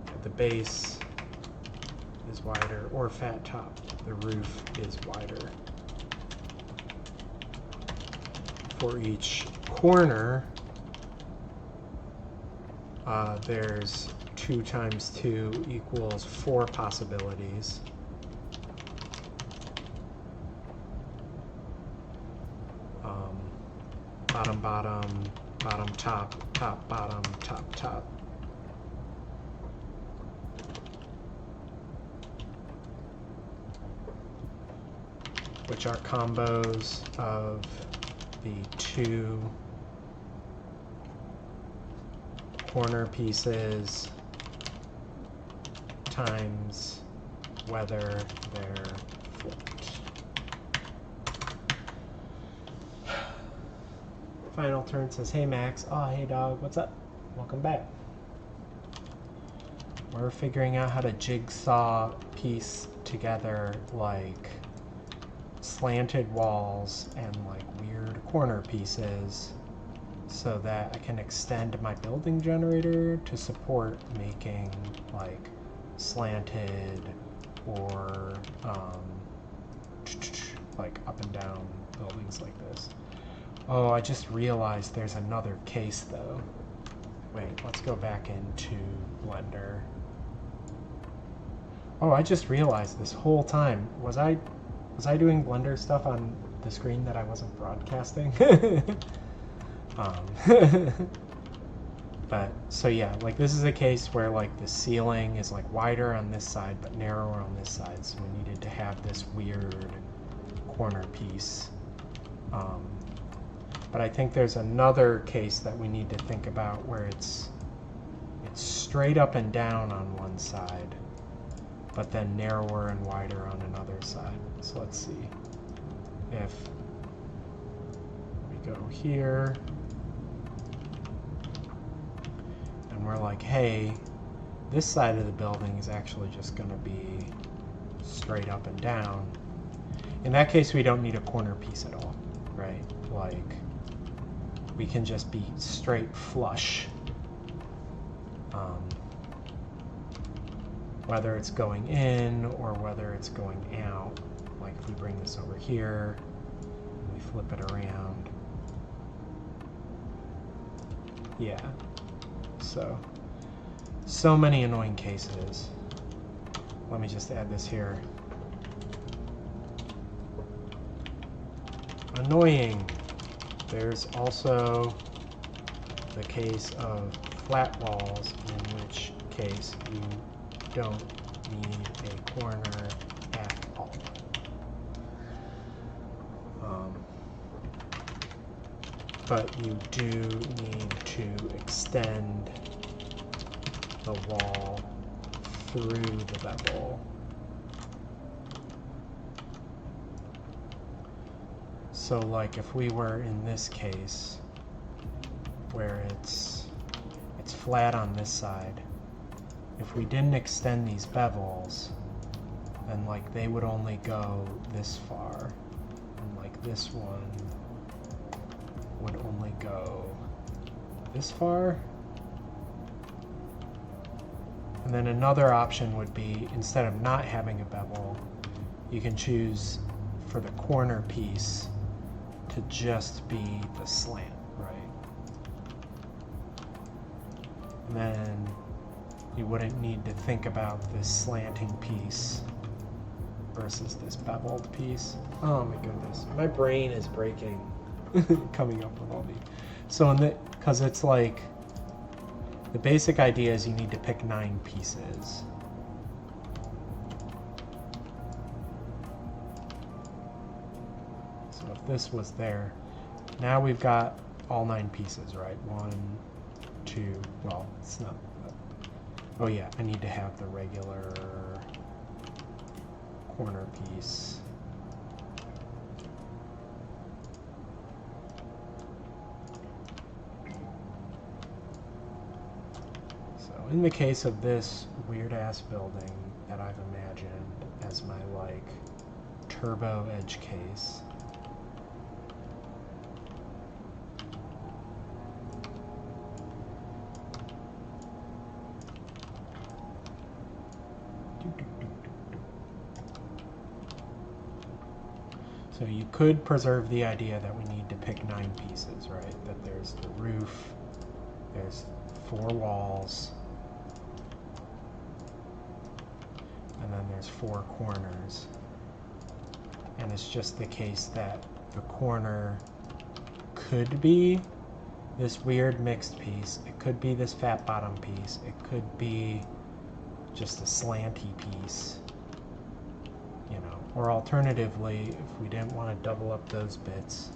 at the base is wider, or fat top. The roof is wider. For each corner, there's 2 times 2 equals 4 possibilities. Bottom, bottom, bottom, top, top, bottom, top, top. Which are combos of the 2 corner pieces times whether they're flipped. Final Turn says, hey Max. Oh, hey dog, what's up? Welcome back. We're figuring out how to jigsaw piece together like slanted walls and like weird corner pieces so that I can extend my building generator to support making like slanted or like up and down buildings like this. Oh, I just realized there's another case though. Wait, let's go back into Blender. Oh, I just realized this whole time. Was I doing Blender stuff on the screen that I wasn't broadcasting? But, so yeah, like this is a case where like the ceiling is like wider on this side but narrower on this side, so we needed to have this weird corner piece. But I think there's another case that we need to think about where it's straight up and down on one side, but then narrower and wider on another side. So let's see. If we go here, and we're like, hey, this side of the building is actually just going to be straight up and down. In that case, we don't need a corner piece at all, right? Like, we can just be straight flush. Whether it's going in or whether it's going out. Like if we bring this over here, we flip it around. Yeah. So many annoying cases. Let me just add this here. Annoying. There's also the case of flat walls, in which case you don't need a corner at all. But you do need to extend the wall through the bevel. So like if we were in this case where it's flat on this side, if we didn't extend these bevels, then like they would only go this far, and like this one would only go this far. And then another option would be, instead of not having a bevel, you can choose for the corner piece to just be the slant, right? And then you wouldn't need to think about this slanting piece versus this beveled piece. Oh my goodness, my brain is breaking coming up with all these. So because it's like, the basic idea is you need to pick 9 pieces. So if this was there, now we've got all 9 pieces, right? 1, 2, well, it's not, oh yeah, I need to have the regular corner piece. So in the case of this weird-ass building that I've imagined as my, like, turbo edge case, so you could preserve the idea that we need to pick 9 pieces, right? That there's the roof, there's 4 walls, and then there's 4 corners. And it's just the case that the corner could be this weird mixed piece, it could be this fat bottom piece, it could be just a slanty piece, you know. Or alternatively, if we didn't want to double up those bits,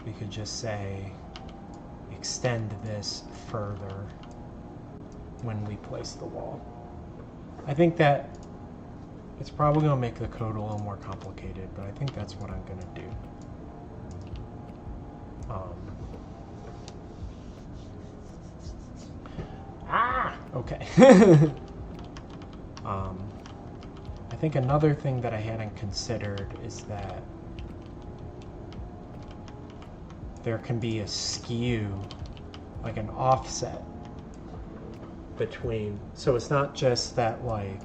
we could just say extend this further when we place the wall. I think that it's probably going to make the code a little more complicated, but I think that's what I'm going to do. Okay. I think another thing that I hadn't considered is that there can be a skew, like an offset between, so it's not just that, like,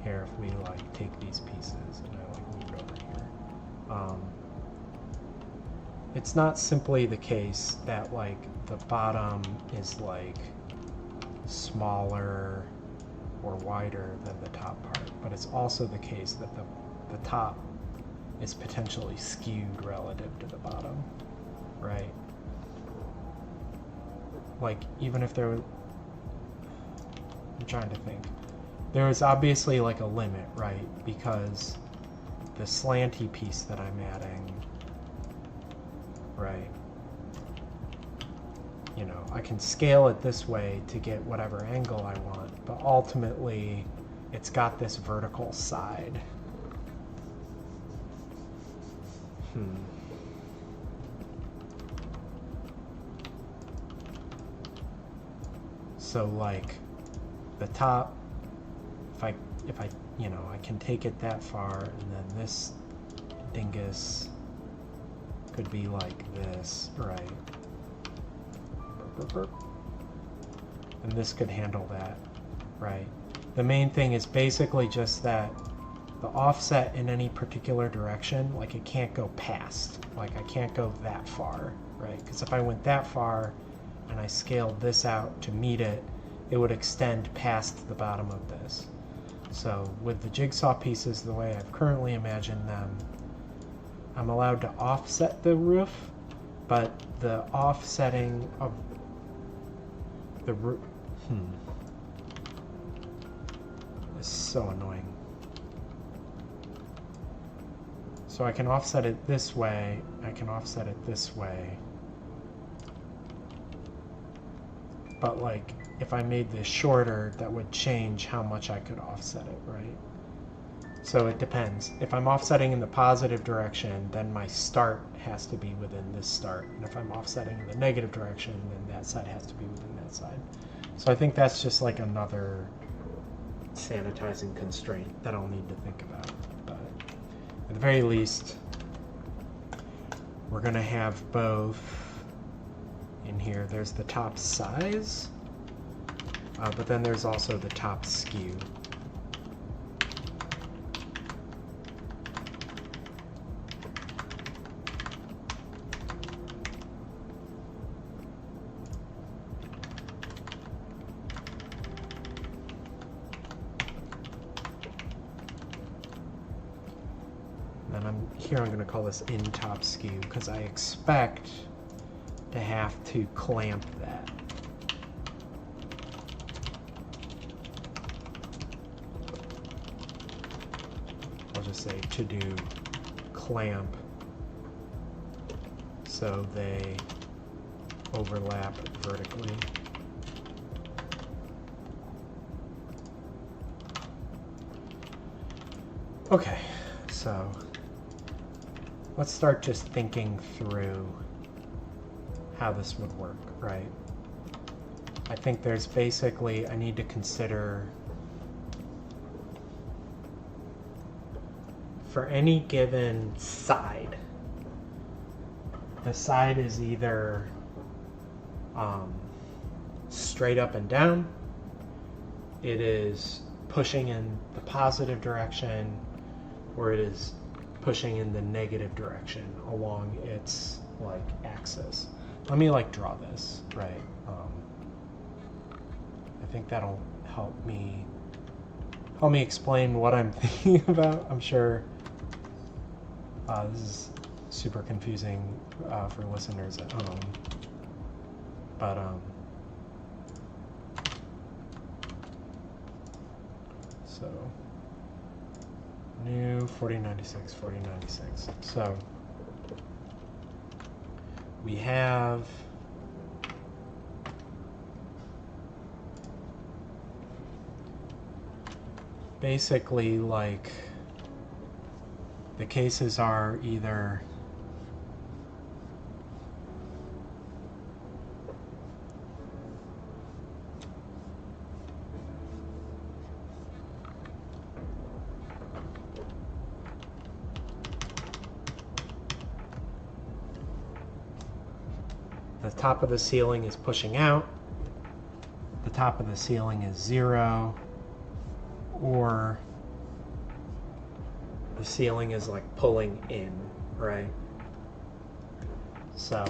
here, if we like take these pieces and I like move it over here, it's not simply the case that like the bottom is like smaller or wider than the top part, but it's also the case that the top is potentially skewed relative to the bottom, right? Like, even if there, I'm trying to think, there is obviously like a limit, right? Because the slanty piece that I'm adding, right, you know, I can scale it this way to get whatever angle I want, but ultimately it's got this vertical side. So like the top, if I, you know, I can take it that far, and then this dingus could be like this, right? And this could handle that, right? The main thing is basically just that the offset in any particular direction, like it can't go past, like I can't go that far, right? Because if I went that far and I scaled this out to meet it, it would extend past the bottom of this. So with the jigsaw pieces, the way I've currently imagined them, I'm allowed to offset the roof, but the offsetting of the roof is so annoying. So I can offset it this way, I can offset it this way, but like if I made this shorter, that would change how much I could offset it, right? So it depends. If I'm offsetting in the positive direction, then my start has to be within this start. And if I'm offsetting in the negative direction, then that side has to be within that side. So I think that's just like another sanitizing constraint that I'll need to think about. But at the very least, we're gonna have both in here. There's the top size, but then there's also the top skew. And I'm going to call this in top skew because I expect to have to clamp that. I'll just say to do clamp so they overlap vertically. Okay, so let's start just thinking through how this would work, right? I think there's basically, I need to consider for any given side, the side is either straight up and down, it is pushing in the positive direction, or it is pushing in the negative direction along its like axis. Let me like draw this, right? I think that'll help me explain what I'm thinking about. I'm sure this is super confusing for listeners at home, but so new 4096, 4096. So we have basically like the cases are either the top of the ceiling is pushing out, the top of the ceiling is 0, or the ceiling is like pulling in, right? So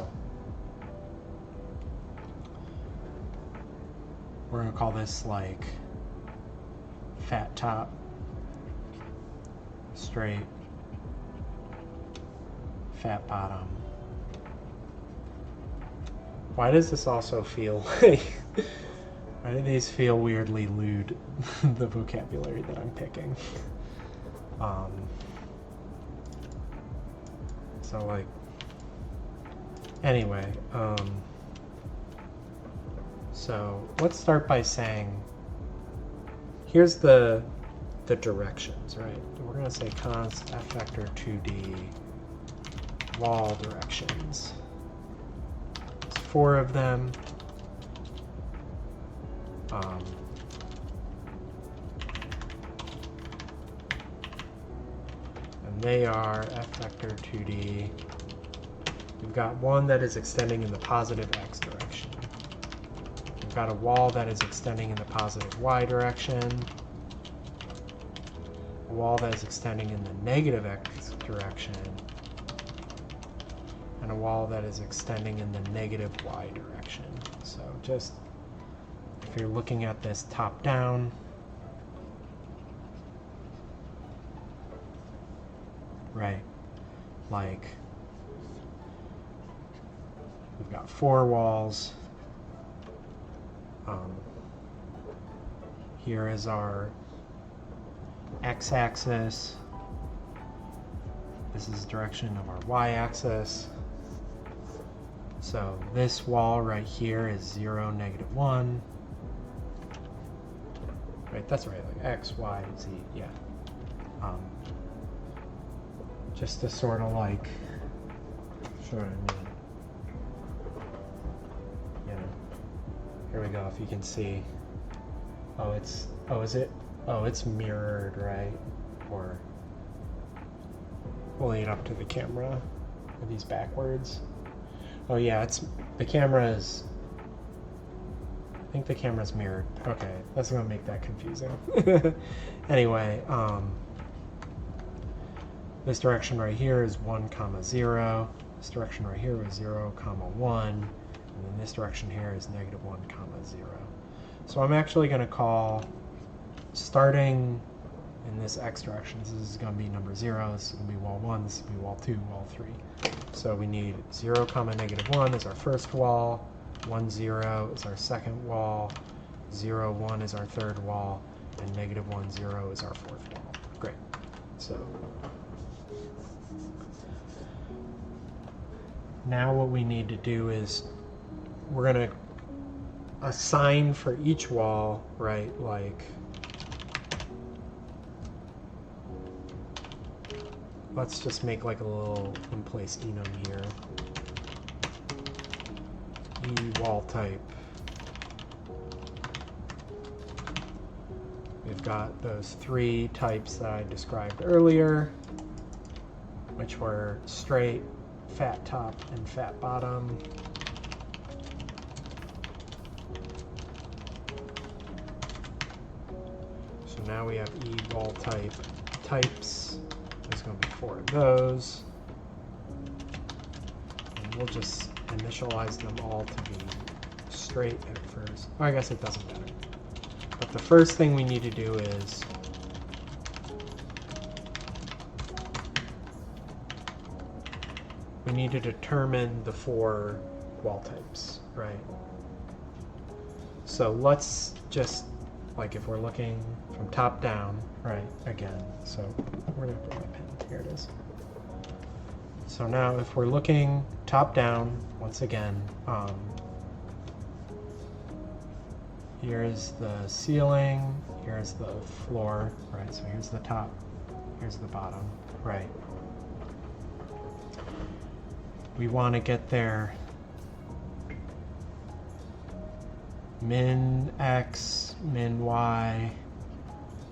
we're gonna call this like fat top, straight, fat bottom. Why does this also feel like, why do these feel weirdly lewd, the vocabulary that I'm picking? So like, anyway, so let's start by saying, here's the directions, right? We're gonna say const f vector 2D wall directions. There's 4 of them. And they are f vector 2D. We've got one that is extending in the positive x direction. We've got a wall that is extending in the positive y direction. A wall that is extending in the negative x direction. And a wall that is extending in the negative y direction. So just, if you're looking at this top down, right, like we've got 4 walls. Here is our x-axis. This is the direction of our y-axis. So this wall right here is 0, -1. Right, that's right, like x, y, z, yeah. Just to sort of like show what I mean. You know, here we go, if you can see. Oh, it's, oh, is it? Oh, it's mirrored, right? Or pulling it up to the camera. Are these backwards? Oh yeah, it's, the camera is, I think the camera's mirrored. Okay, that's gonna make that confusing. Anyway, this direction right here is 1, 0. This direction right here is 0, 1. And then this direction here is -1, 0. So I'm actually gonna call, starting in this x direction, this is gonna be number 0, this is gonna be wall 1, this is gonna be wall 2, wall 3. So we need 0, -1 is our first wall, 1, 0 is our second wall, 0, 1 is our third wall, and -1, 0 is our fourth wall. Great. So now what we need to do is we're going to assign for each wall, right, like, let's just make like a little in-place enum here. E wall type. We've got those 3 types that I described earlier, which were straight, fat top, and fat bottom. So now we have E wall type types. There's going to be 4 of those. And we'll just initialize them all to be straight at first. Oh, I guess it doesn't matter. But the first thing we need to do is we need to determine the 4 wall types, right? So let's just, like, if we're looking from top down, right, again, so where did I put my pen? Here it is. So now if we're looking top down, once again, here's the ceiling, here's the floor, right? So here's the top, here's the bottom, right? We want to get their min x, min y,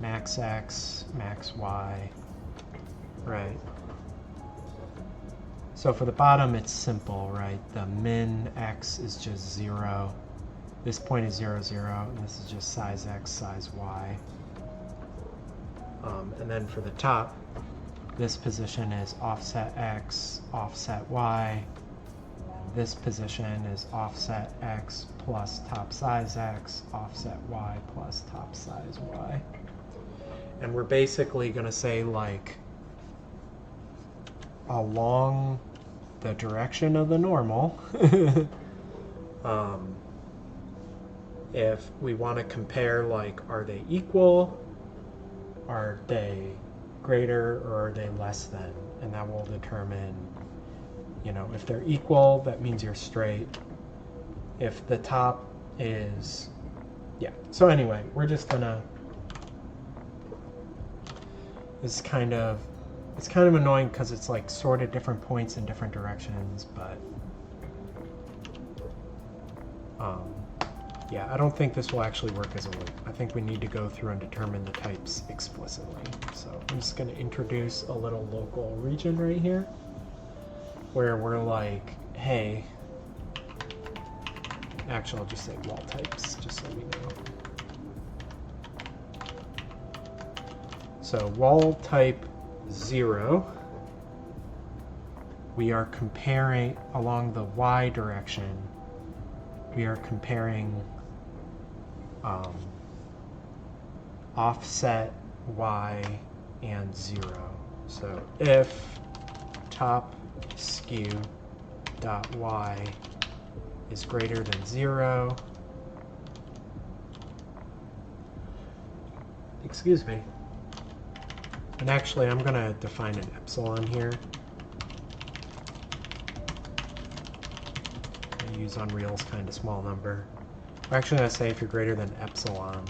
max x, max y, right? So for the bottom, it's simple, right? The min x is just 0. This point is 0, 0, and this is just size x, size y. And then for the top, this position is offset x, offset y. This position is offset x plus top size x, offset y plus top size y. And we're basically going to say, like, along the direction of the normal, if we want to compare, like, are they equal, are they greater, or are they less than? And that will determine, you know, if they're equal, that means you're straight. If the top is, yeah. So anyway, we're just gonna, it's kind of annoying because it's like sort of different points in different directions, but yeah, I don't think this will actually work as a loop. I think we need to go through and determine the types explicitly. So I'm just going to introduce a little local region right here where we're like, hey, actually I'll just say wall types just so we know. So wall type 0, we are comparing along the y direction, we are comparing offset y and 0. So if top skew dot y is greater than 0, excuse me, and actually I'm going to define an epsilon here. I use Unreal's kind of small number. I'm actually going to say if you're greater than epsilon.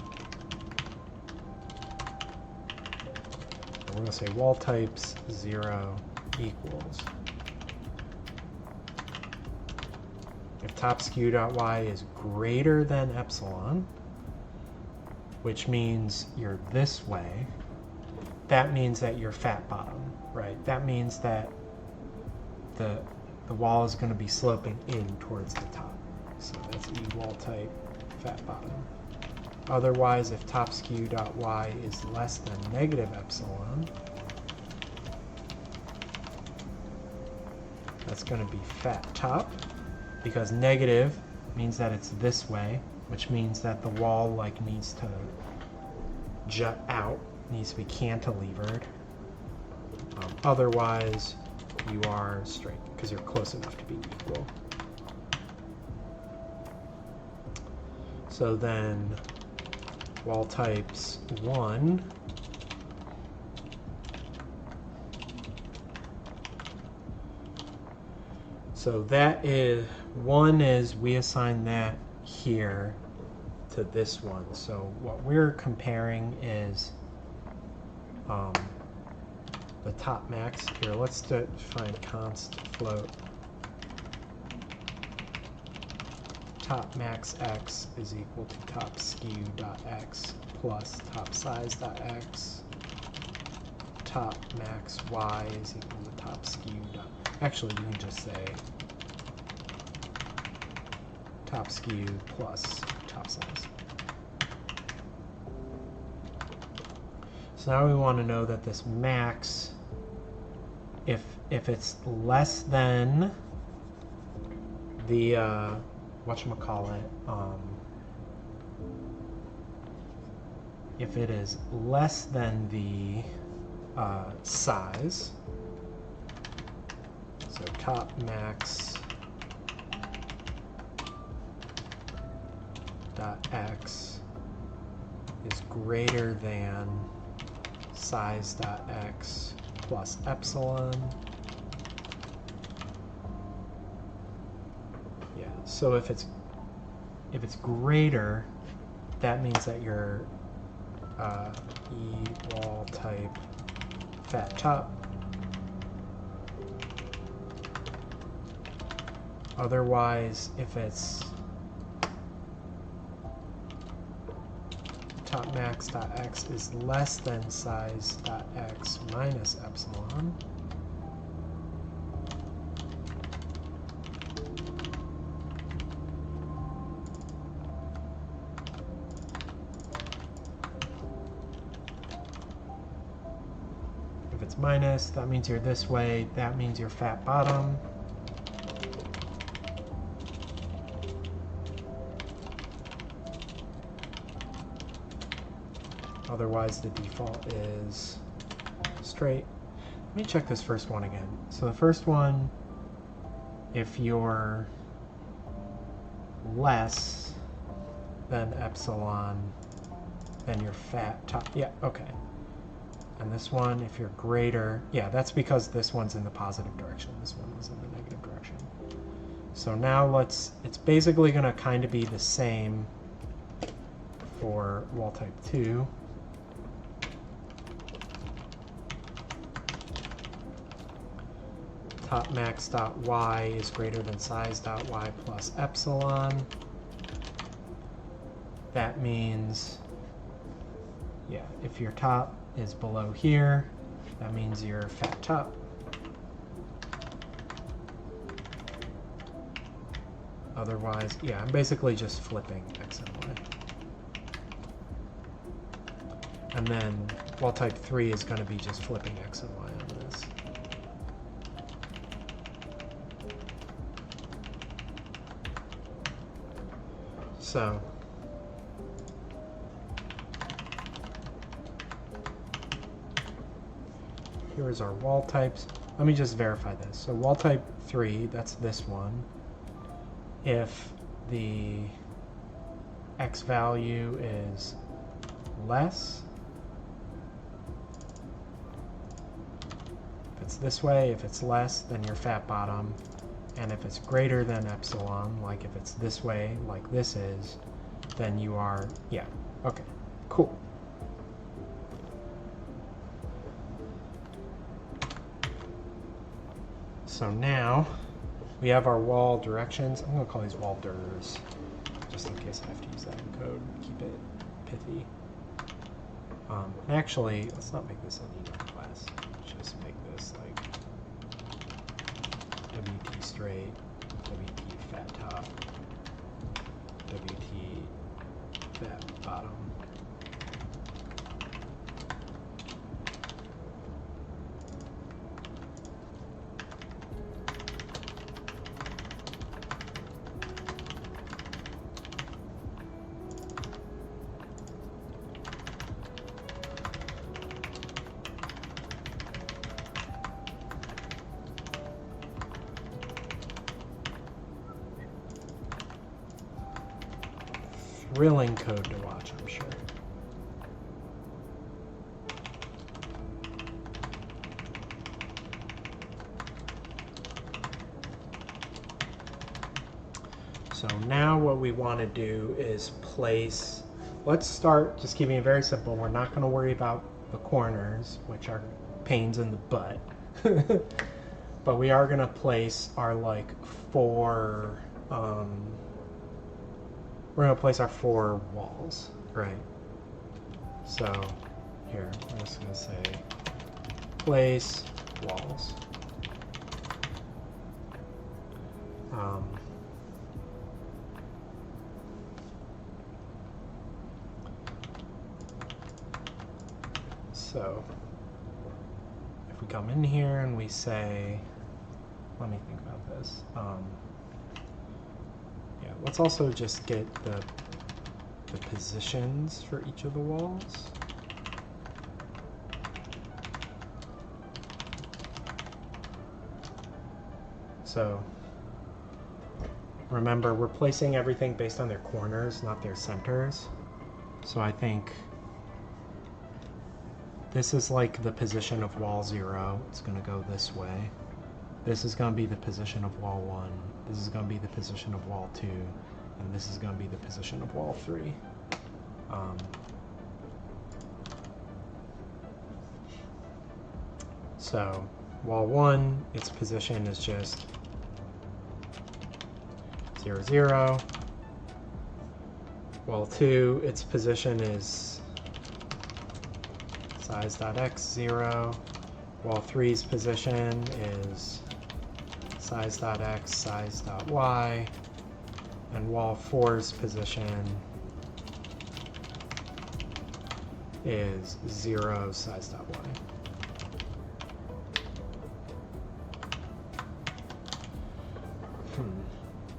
And we're going to say wall types 0 equals. If top skew.y is greater than epsilon, which means you're this way, that means that you're fat bottom, right? That means that the wall is going to be sloping in towards the top. So that's E wall type fat bottom. Otherwise, if top skew.y is less than negative epsilon, that's going to be fat top, because negative means that it's this way, which means that the wall like needs to jut out, needs to be cantilevered. Otherwise, you are straight because you're close enough to be equal. So then wall types 1 So that is, one is we assign that here to this one. So what we're comparing is the top max. Here, let's define const float. Top max x is equal to top skew dot x plus top size dot x. Top max y is equal to top skew dot. Actually, you can just say top skew plus top size. So now we want to know that this max, if it's less than the whatchamacallit, if it is less than the size, so top max dot x is greater than size dot x plus epsilon. Yeah, so if it's greater, that means that your wall type fat top. Otherwise, if it's top max dot x is less than size dot x minus epsilon, if it's minus, that means you're this way, that means you're fat bottom. Otherwise, the default is straight. Let me check this first one again. So the first one, if you're less than epsilon, then you're fat top. Yeah, okay. And this one, if you're greater, yeah, that's because this one's in the positive direction. This one was in the negative direction. So now it's basically going to kind of be the same for wall type 2. Top max dot y is greater than size dot y plus epsilon. That means, yeah, if your top is below here, that means you're fat top. Otherwise, yeah, I'm basically just flipping x and y. And then wall type 3 is going to be just flipping x and y on this. So here's our wall types. Let me just verify this. So wall type 3, that's this one. If the x value is less, if it's this way, if it's less, then you're fat bottom. And if it's greater than epsilon, like if it's this way, like this is, then you are, yeah, okay, cool. So now we have our wall directions. I'm going to call these wall durs, just in case I have to use that in code, keep it pithy. Actually, let's not make this an email class. Let's just make this like WT straight, WT fat top, WT fat bottom. Thrilling code to watch, I'm sure. now what we want to do is place, let's start just keeping it very simple. We're not going to worry about the corners, which are pains in the butt. But we are going to place our like four, we're going to place our 4 walls, right? So here, I'm just going to say place walls. So if we come in here and we say, let me think about this. Yeah, let's also just get the positions for each of the walls. So remember, we're placing everything based on their corners, not their centers. So I think this is like the position of wall 0. It's going to go this way. This is going to be the position of wall 1. This is going to be the position of wall 2. And this is going to be the position of wall 3. So wall 1, its position is just 0, 0. Wall 2, its position is size.x 0. Wall 3's position is size.x, size.y. And wall 4's position is 0, size.y.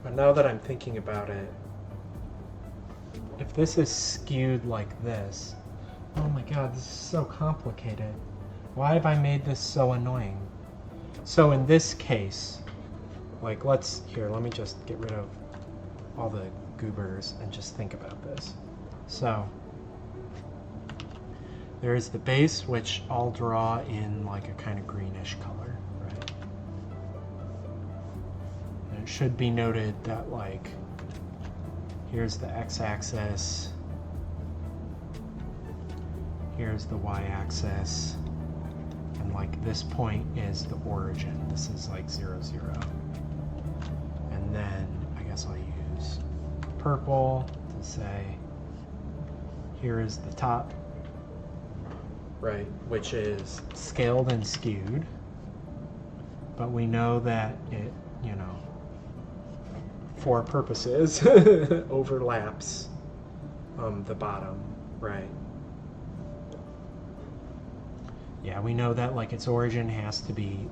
But now that I'm thinking about it, if this is skewed like this, oh my god, this is so complicated. Why have I made this so annoying? So in this case, like let me just get rid of all the goobers and just think about this. So there is the base, which I'll draw in like a kind of greenish color, right? And it should be noted that like here's the x-axis, here's the y-axis, and like this point is the origin. This is like 0, 0. And then I guess I'll use purple to say here is the top, right, which is scaled and skewed, but we know that it, you know, for purposes overlaps the bottom, right? Yeah, we know that like its origin has to be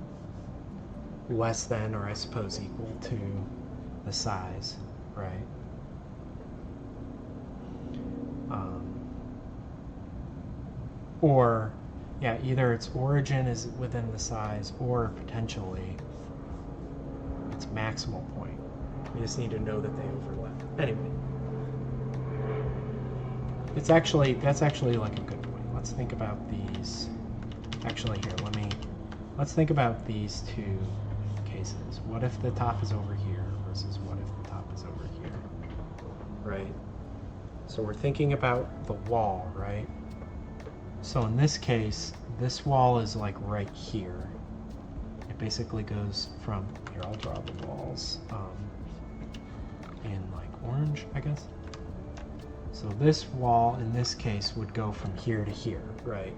less than, or I suppose equal to, the size, right? Or, yeah, either its origin is within the size, or potentially its maximal point. We just need to know that they overlap. Anyway, that's actually like a good point. Let's think about these. Actually, here, let's think about these two cases. What if the top is over here versus what if the top is over here, right? So we're thinking about the wall, right? So in this case, this wall is like right here. It basically goes from, here, I'll draw the walls in like orange, I guess. So this wall in this case would go from here to here, right?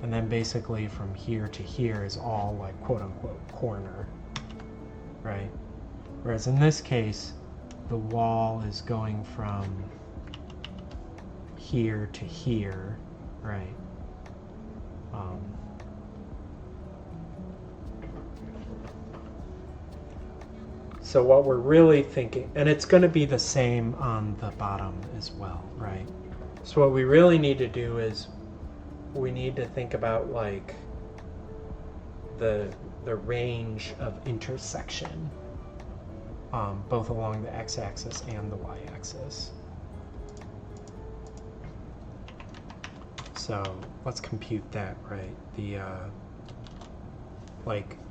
And then basically from here to here is all like quote unquote corner, right? Whereas in this case, the wall is going from here to here, right? So what we're really thinking, and it's going to be the same on the bottom as well, right? So what we really need to do is we need to think about like the range of intersection, both along the x-axis and the y-axis. So let's compute that, right?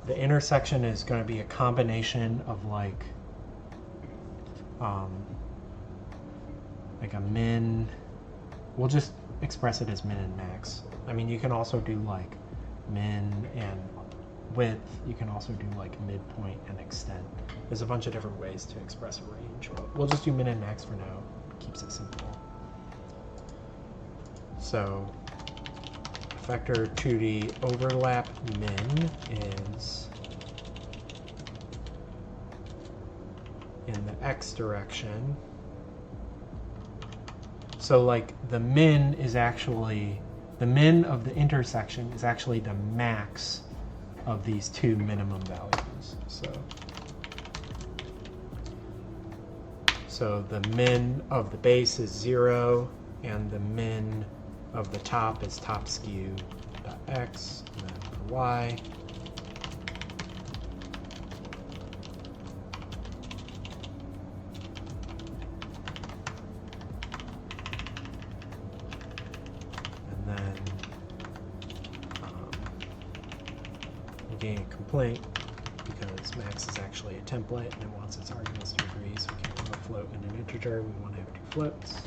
The intersection is going to be a combination of like like a min. We'll just express it as min and max. I mean, you can also do like min and width. You can also do like midpoint and extent. There's a bunch of different ways to express a range, but we'll just do min and max for now. Keeps it simple. So vector 2D overlap min is in the x direction. So like the min is actually, the min of the intersection is actually the max of these two minimum values. So the min of the base is 0, and the min of the top is top skew dot x, and then for y. And then we gain a complaint because max is actually a template and it wants its arguments to agree, so we can't have a float and an integer, we want to have two floats.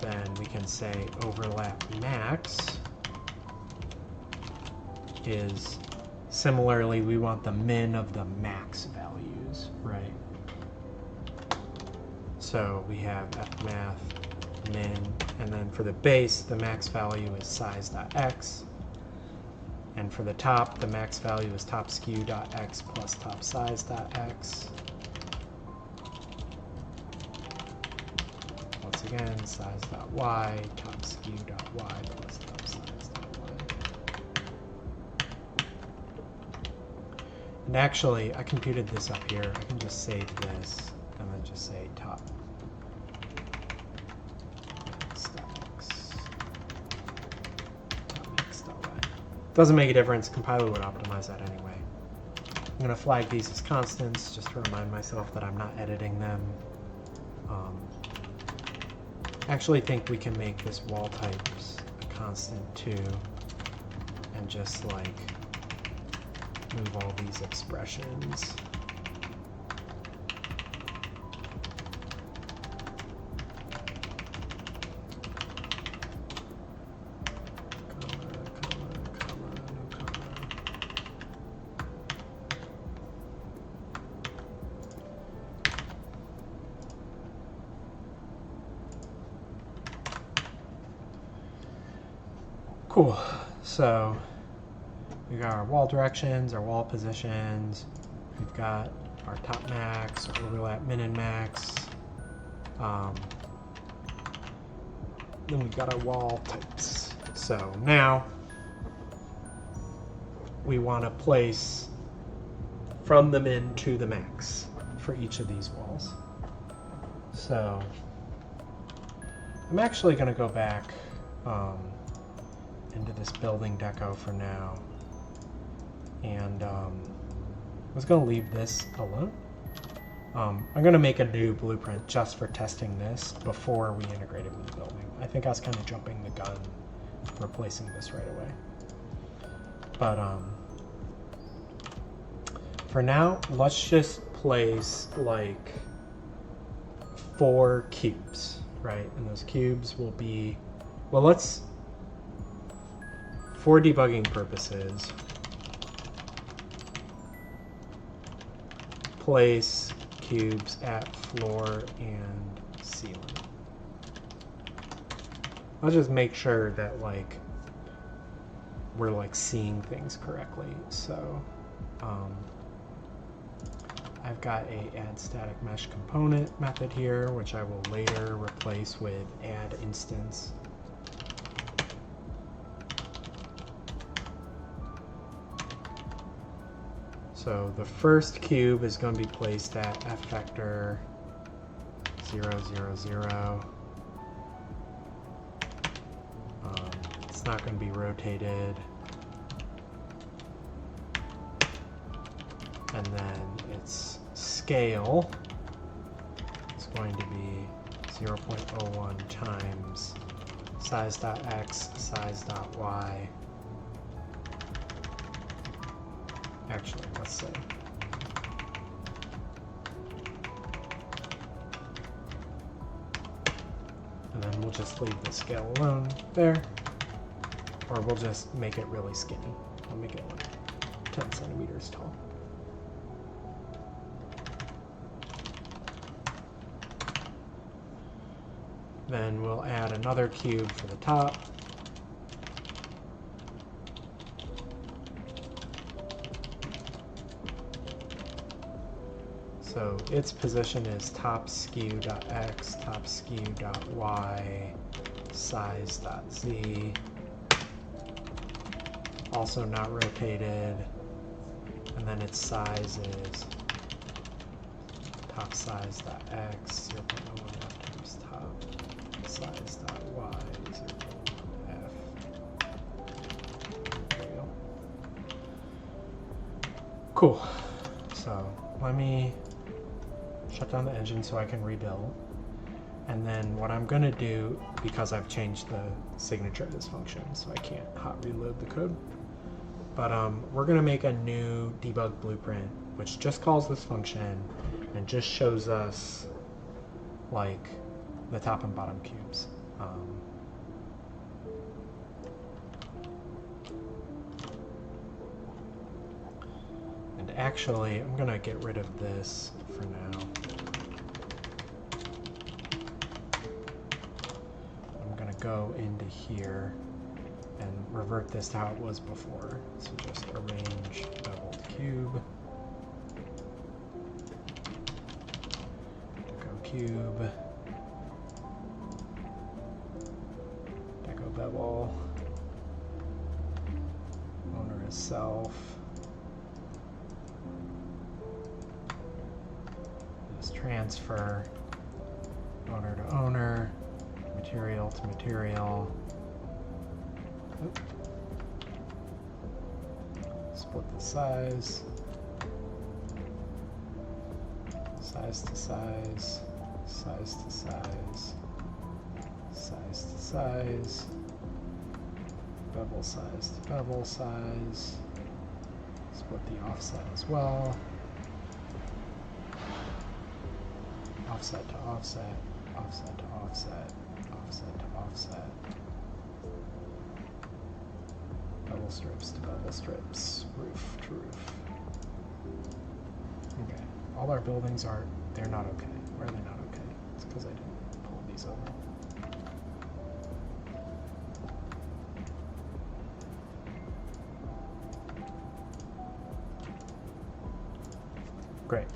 Then we can say overlap max is, similarly, we want the min of the max values, right? So we have fmath min, and then for the base, the max value is size.x. And for the top, the max value is top skew.x plus top size.x. Once again, size.y, top skew.y plus top size.y. And actually, I computed this up here. I can just save this and then just say top x.y. Doesn't make a difference. Compiler would optimize that anyway. I'm going to flag these as constants just to remind myself that I'm not editing them. I actually think we can make this wall types a constant too, and just like move all these expressions. Cool. So we got our wall directions, our wall positions. We've got our top max, our overlap min and max. Then we've got our wall types. So now we want to place from the min to the max for each of these walls. So I'm actually going to go back into this building deco for now, and I was going to leave this alone. I'm going to make a new blueprint just for testing this before we integrate it with the building. I think I was kind of jumping the gun replacing this right away. But for now, let's just place like 4 cubes, right? And those cubes will be, well, let's, for debugging purposes, place cubes at floor and ceiling. I'll just make sure that like we're like seeing things correctly. So I've got a add static mesh component method here, which I will later replace with add instance. So the first cube is going to be placed at f vector 0, 0, 0. It's not going to be rotated. And then its scale is going to be 0.01 times size.x, size.y. Actually, let's say And then we'll just leave the scale alone there. Or we'll just make it really skinny. I'll make it like 10 centimeters tall. Then we'll add another cube for the top. So its position is top skew.x, top skew.y, size.z. Also not rotated. And then its size is top size.x, 0.01 times top size.y, 0.1f. There we go. Cool. So let me shut down the engine so I can rebuild. And then what I'm going to do, because I've changed the signature of this function, so I can't hot reload the code, but we're going to make a new debug blueprint, which just calls this function and just shows us like the top and bottom cubes. And actually, I'm going to get rid of this for now. I'm going to go into here and revert this to how it was before. So just arrange beveled cube, deco cube, deco bevel, owner is self, this transfer, owner to owner, material to material. Split the size, size to size, size to size, size to size, bevel size to bevel size, split the offset as well, offset to offset, offset to offset, offset to offset. Bevel strips to bevel strips, roof to roof. Okay, all our buildings are, they're not okay. Why are they not okay? It's because I didn't pull these over. Great.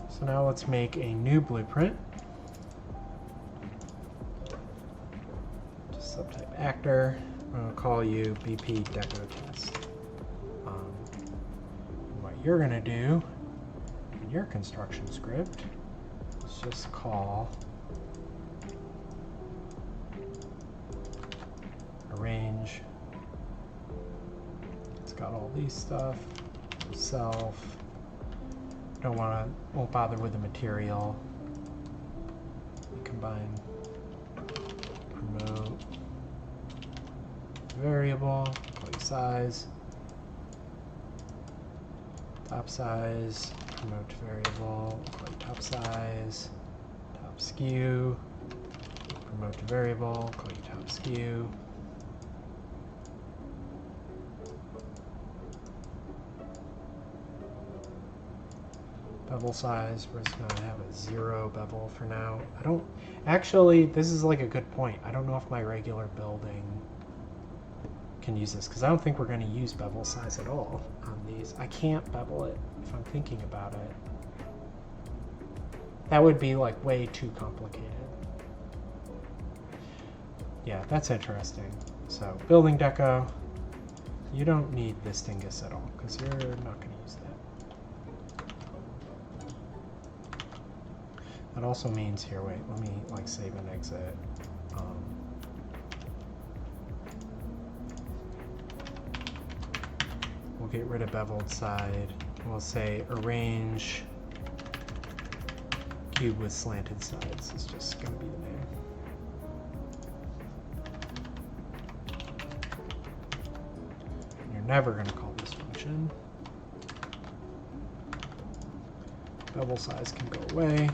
So now let's make a new blueprint. Just subtype actor. I'm going to call you BP Deco Test. What you're going to do in your construction script is just call arrange. It's got all these stuff. Self. Won't bother with the material. Combine. Promote. Variable, call you size, top size, promote to variable, call you top size, top skew, promote to variable, call you top skew. Bevel size, we're just going to have a 0 bevel for now. Actually, this is like a good point. I don't know if my regular building can use this, because I don't think we're going to use bevel size at all on these. I can't bevel it if I'm thinking about it. That would be like way too complicated. Yeah, that's interesting. So building deco, you don't need this dingus at all because you're not going to use that. That also means here, wait, let me like save and exit. We'll get rid of beveled side. We'll say arrange cube with slanted sides is just going to be the name. You're never going to call this function. Bevel size can go away.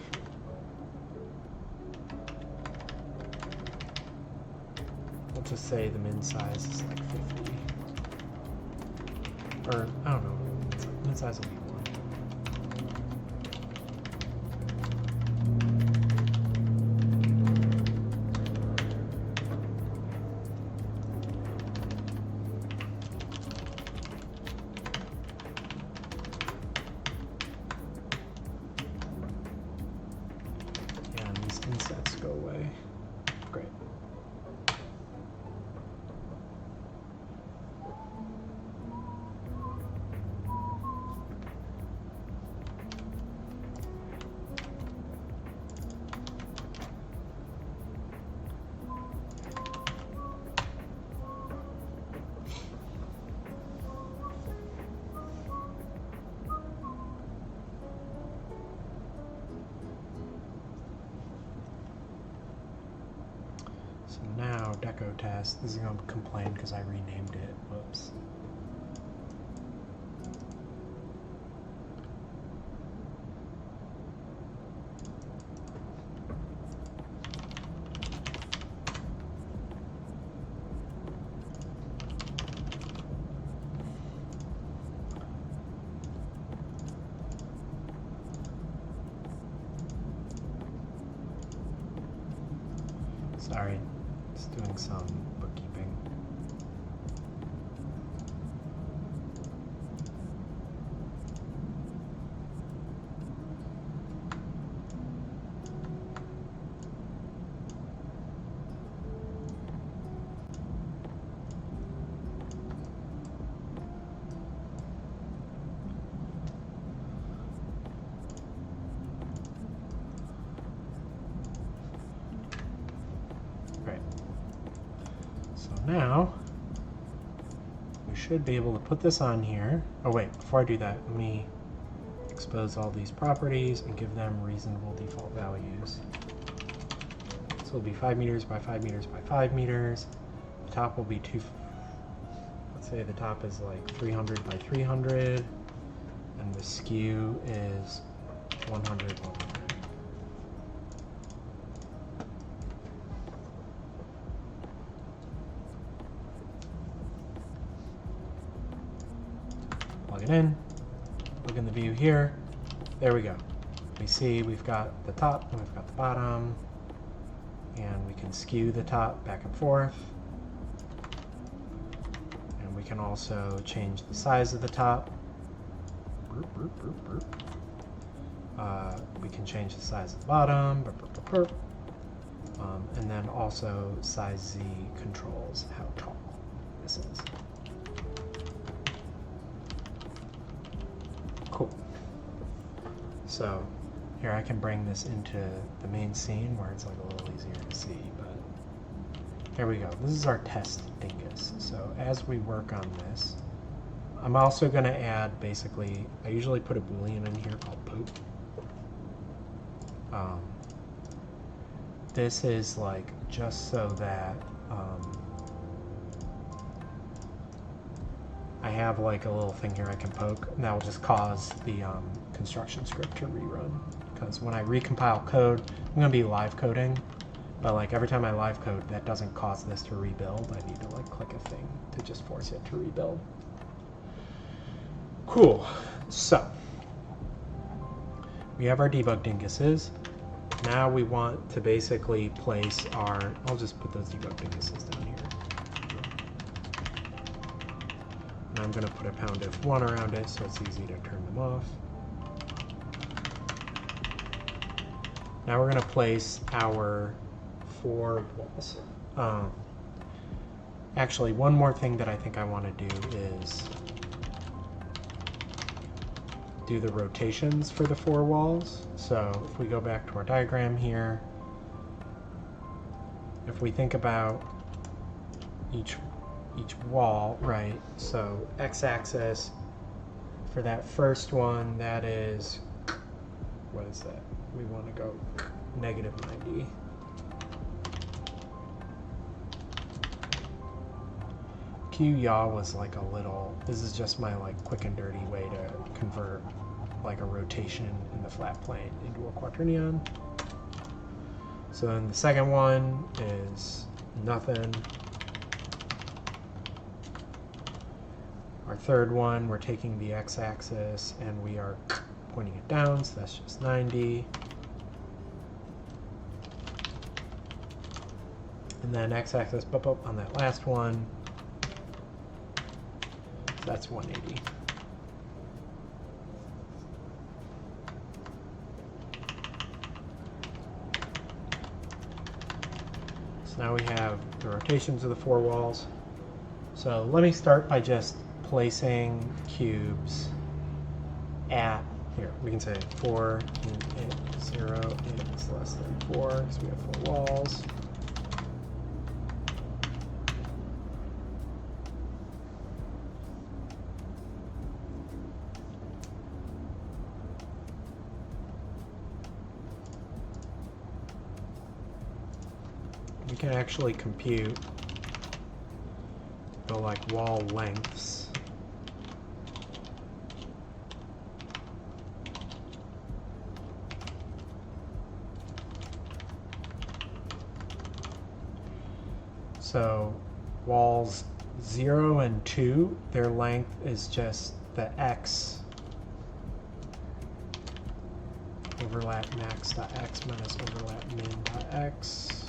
let's just say the min size is like 50. Or, I don't know, min size will be 1. Insets go away. Great. So now deco test, this is going to complain because I renamed it, whoops. Sorry. Just doing some bookkeeping. Now, we should be able to put this on here. Oh wait, before I do that, let me expose all these properties and give them reasonable default values. So it'll be 5 meters by 5 meters by 5 meters. The top will be let's say the top is like 300 by 300, and the skew is 100 by 100. Plug it in, look in the view here, there we go. We see we've got the top and we've got the bottom, and we can skew the top back and forth, and we can also change the size of the top. We can change the size of the bottom, and then also size Z controls how tall this is. Cool. So here I can bring this into the main scene where it's like a little easier to see, but here we go. This is our test dingus. So as we work on this, I'm also going to add basically, I usually put a boolean in here called poop. This is like just so that I have like a little thing here I can poke, and that will just cause the construction script to rerun. Because when I recompile code, I'm going to be live coding, but like every time I live code, that doesn't cause this to rebuild. I need to like click a thing to just force it to rebuild. Cool. So we have our debug dinguses. Now we want to basically place our, I'll just put those debug dinguses down here. And I'm going to put a £f1 around it so it's easy to turn them off. Now we're going to place our 4 walls. Actually, one more thing that I think I want to do is do the rotations for the 4 walls. So if we go back to our diagram here, if we think about each wall, right? So x-axis for that first one, that is, what is that? We want to go -90. Q-yaw was like a little, this is just my like quick and dirty way to convert like a rotation in the flat plane into a quaternion. So then the second one is nothing. Our third one, we're taking the x-axis and we are pointing it down, so that's just 90. And then x-axis up on that last one, so that's 180. So now we have the rotations of the four walls. So let me start by just placing cubes at, here, we can say 4 and 0 is less than 4, because we have 4 walls. We can actually compute the wall lengths. So walls 0 and 2, their length is just the x overlap max.x minus overlap min.x.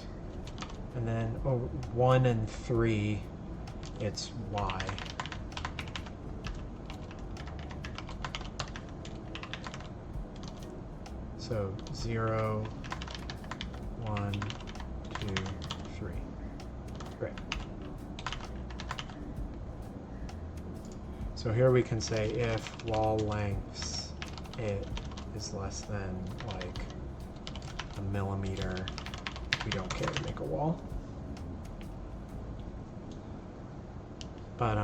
And then 1 and 3, it's y. So 0, 1, 2, 3. Great. So here we can say if wall lengths it is less than like a millimeter, we don't care to make a wall. But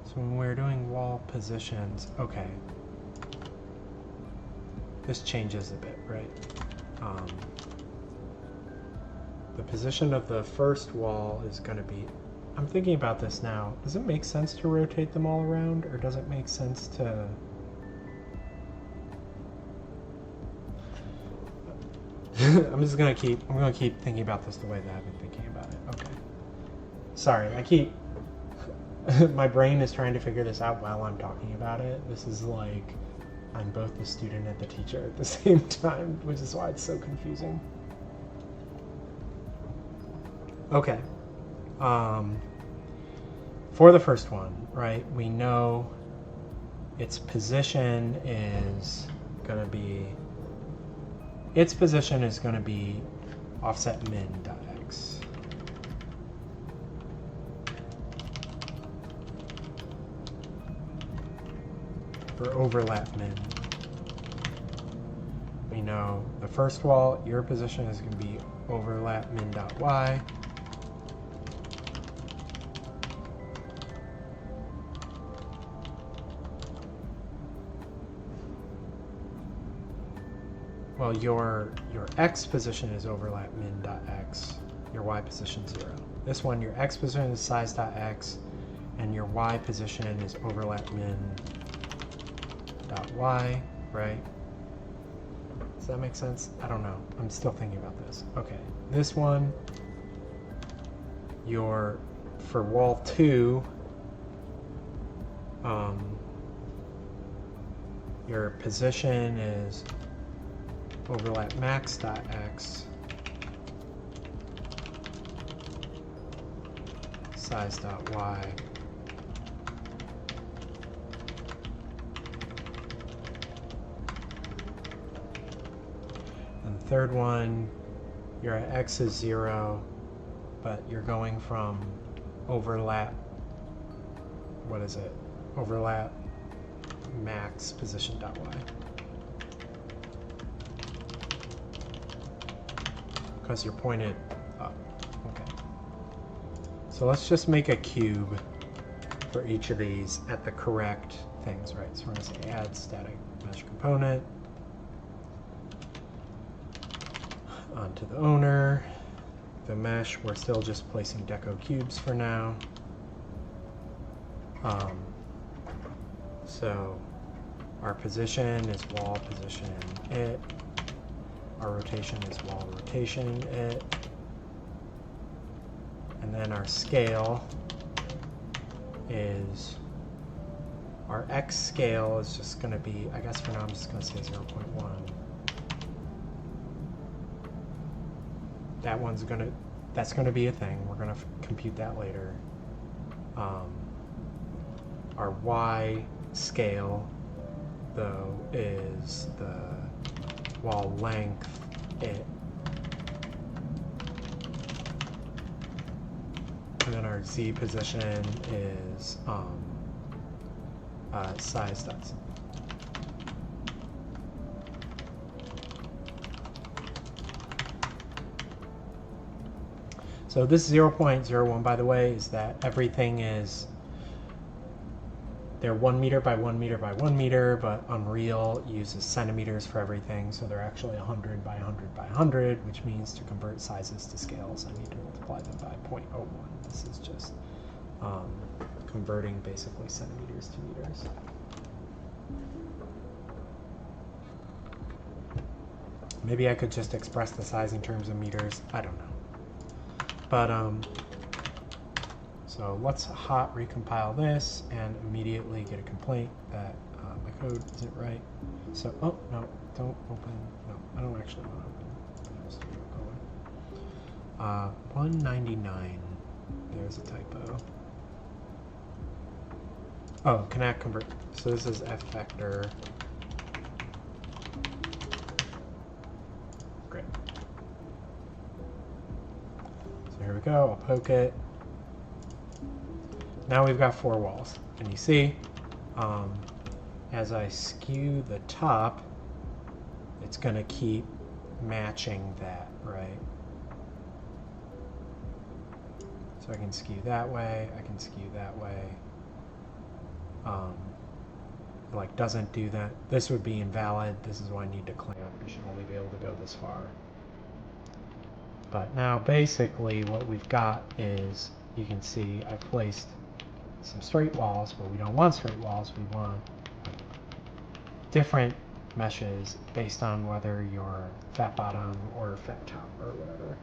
so when we're doing wall positions, okay, this changes a bit, right? The position of the first wall is going to be, I'm thinking about this now, does it make sense to rotate them all around, or does it make sense to I'm gonna keep thinking about this the way that I've been thinking about it. Okay. Sorry, my brain is trying to figure this out while I'm talking about it. This is like I'm both the student and the teacher at the same time, which is why it's so confusing. Okay. For the first one, right, we know its position is going to be offset min.x. For overlap min, we know the first wall, your position is going to be overlap min.y. Well, your x position is overlap min.x, your y position 0. This one, your x position is size.x, and your y position is overlap min.y, right? Does that make sense? I don't know. I'm still thinking about this. Okay, this one, for wall 2, your position is overlap max.x size.y. And the third one, your x is 0, but you're going from overlap, overlap max position.y. Because you're pointed up. Okay. So let's just make a cube for each of these at the correct things, right? So we're going to say add static mesh component onto the owner. The mesh, we're still just placing deco cubes for now. So our position is wall position it. our rotation is wall rotation it. And then our scale is, our X scale is just going to be, I guess for now I'm just going to say 0.1. That one's going to, that's going to be a thing. We're going to compute that later. Our Y scale, though, is the wall length it. And then our Z position is size dots. So this 0.01, by the way, is that everything is, they're 1 meter by 1 meter by 1 meter, but Unreal uses centimeters for everything, so they're actually 100 by 100 by 100, which means to convert sizes to scales, I need to multiply them by 0.01. This is just converting basically centimeters to meters. Maybe I could just express the size in terms of meters. I don't know. But so let's hot recompile this and immediately get a complaint that my code isn't right. So, oh, no, don't open, no, I don't actually want to open. 199, there's a typo. Oh, cannot convert, so this is F vector. Great. So here we go, I'll poke it. Now we've got 4 walls, and you see, as I skew the top, it's going to keep matching that, right? So I can skew that way, I can skew that way. It like doesn't do that. This would be invalid. This is why I need to clamp. We should only be able to go this far. But now basically what we've got is, you can see I placed some straight walls, but we don't want straight walls. We want different meshes based on whether you're fat bottom or fat top or whatever.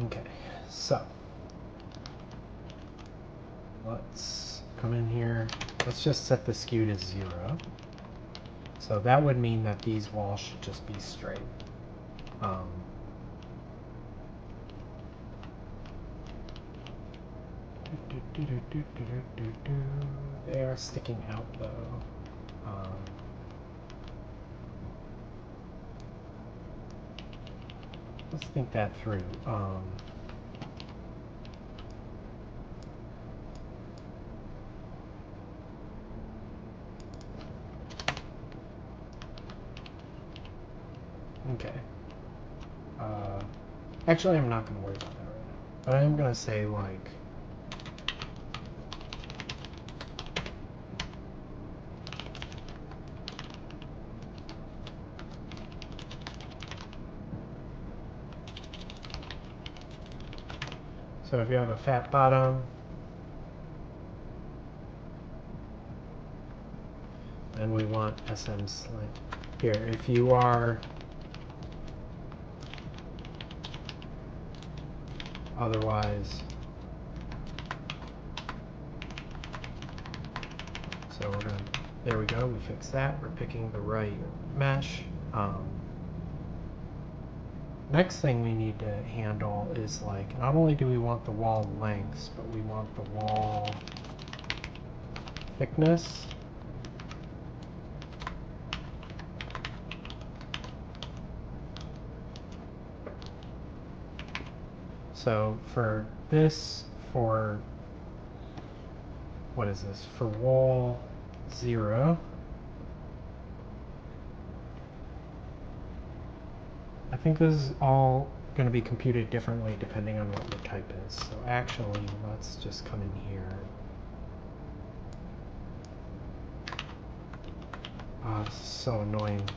Okay, so let's come in here. Let's just set the skew to 0. So that would mean that these walls should just be straight. They are sticking out though. Let's think that through. Okay. Actually, I'm not going to worry about that right now. But I'm going to say, like, so if you have a fat bottom, then we want SM slant. Here, if you are otherwise, so we're going to, there we go, we fixed that. We're picking the right mesh. Next thing we need to handle is, like, not only do we want the wall lengths, but we want the wall thickness. So for this, for, what is this? For wall 0, I think this is all going to be computed differently depending on what your type is. So actually, let's just come in here. This is so annoying.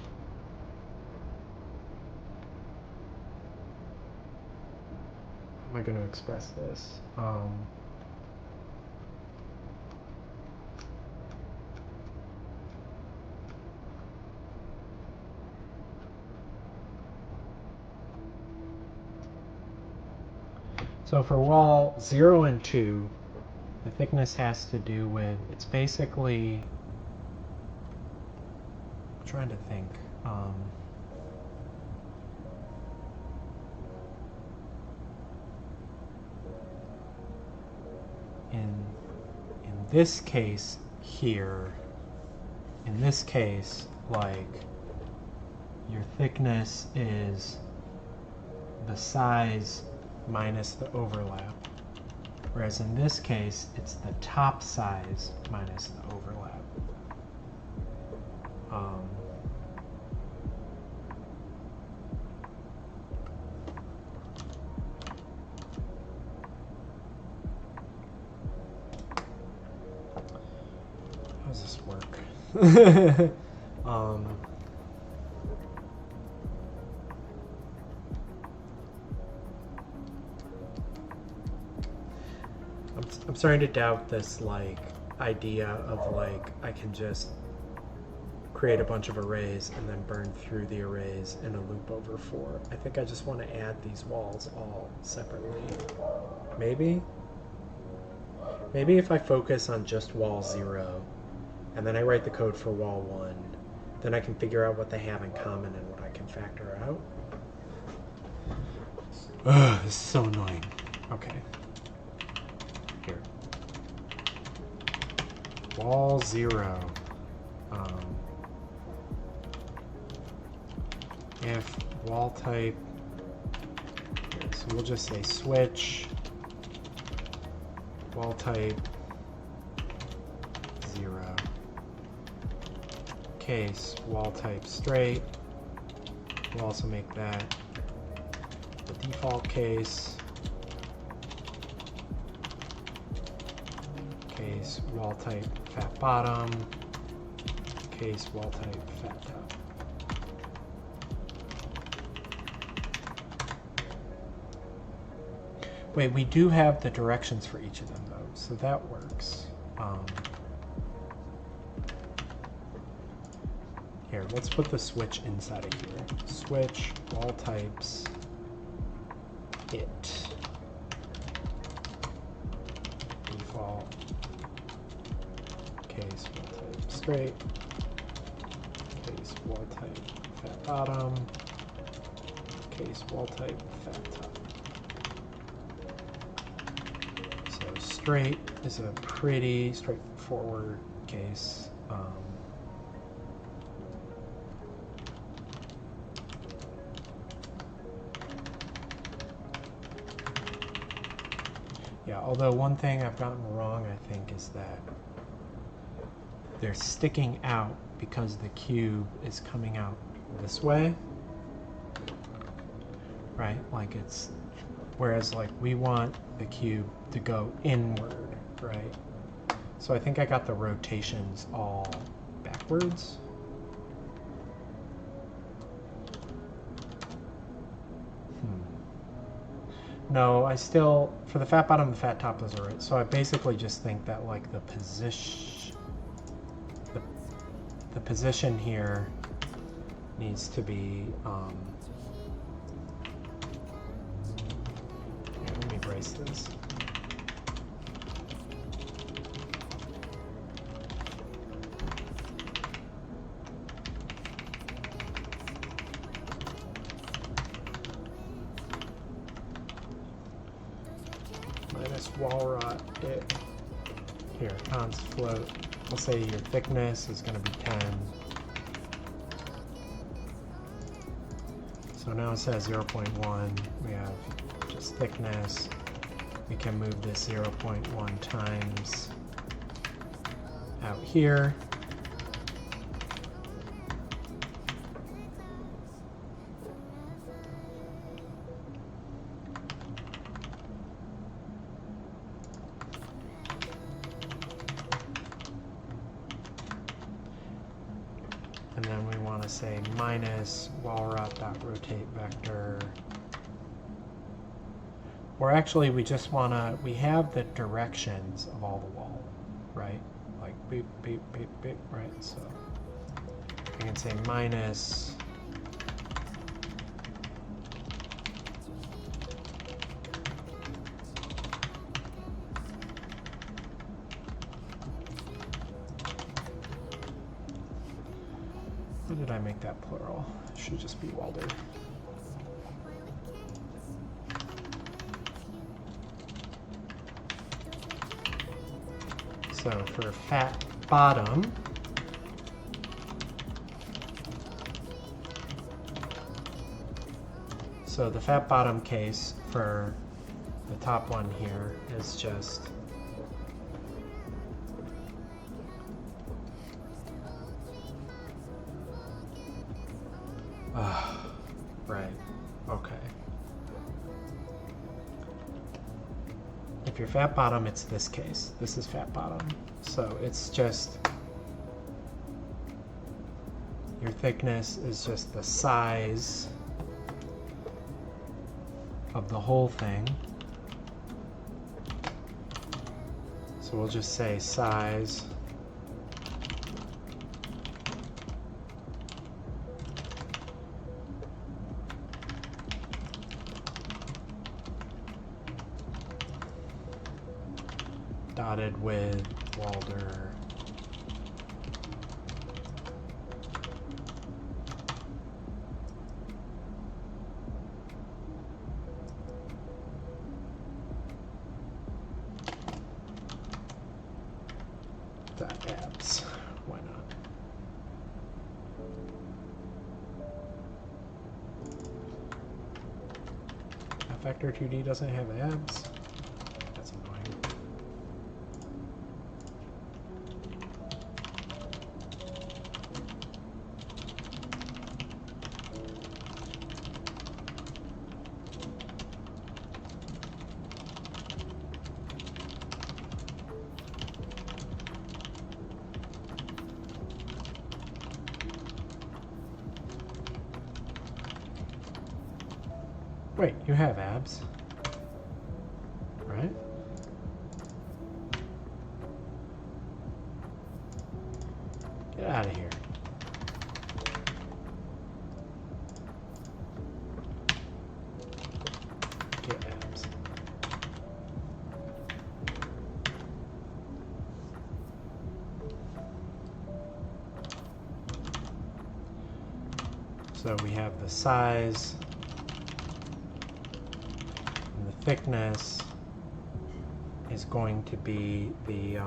am I going to express this? So for wall 0 and 2, the thickness has to do with, it's basically, I'm trying to think. In this case here, in this case, like, your thickness is the size minus the overlap. Whereas in this case, it's the top size minus the overlap. How does this work? I'm starting to doubt this like idea of like I can just create a bunch of arrays and then burn through the arrays in a loop over 4. I think I just want to add these walls all separately. Maybe if I focus on just wall 0 and then I write the code for wall 1, then I can figure out what they have in common and what I can factor out. Ugh, this is so annoying. Okay. Here. Wall 0. If wall type, here, so we'll just say switch, wall type 0, case, wall type straight, we'll also make that the default case, case, wall type fat bottom, case, wall type fat top. Wait, we do have the directions for each of them though, so that works. Here, let's put the switch inside of here. Switch, wall types, it. Default, case, wall type straight, case, wall type fat bottom, case, wall type fat top. Straight is a pretty straightforward case. Yeah, although one thing I've gotten wrong, I think, is that they're sticking out because the cube is coming out this way, right? Like it's, whereas like we want the cube to go inward, right? So I think I got the rotations all backwards. No, I still, for the fat bottom and the fat top, those are right. So I basically just think that like the position here needs to be, let me erase this. Wall rot it. Here, const float. We'll say your thickness is going to be 10. So now it says 0.1. We have just thickness. We can move this 0.1 times out here. And then we want to say minus wall rot dot rotate vector. Or actually, we just want to, we have the directions of all the wall, right? Like beep, beep, beep, beep, right? So I can say minus Why did I make that plural? It should just be Walder. So for fat bottom, so the fat bottom case for the top one here is just right, okay. If you're fat bottom, it's this case. This is fat bottom. So it's just, your thickness is just the size of the whole thing. So we'll just say size dotted with Walder abs. Why not? Vector 2D doesn't have abs. That's annoying. Wait, you have abs, right? Get out of here. Get abs. So we have the size, thickness is going to be the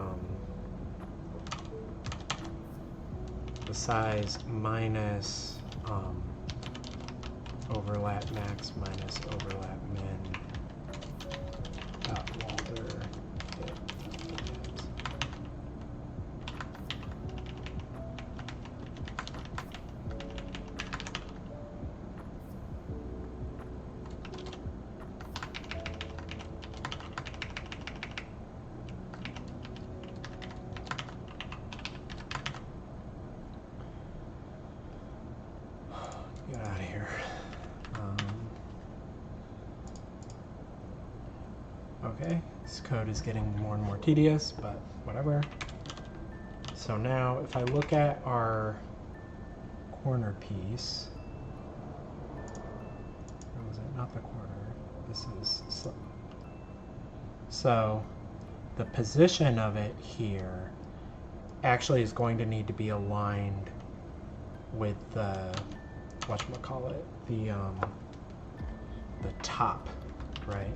size minus overlap max minus overlap min dot Walder. Get out of here. Okay, this code is getting more and more tedious, but whatever. So now if I look at our corner piece, or was it not the corner? This is, so the position of it here actually is going to need to be aligned with the whatchamacallit, the top, right?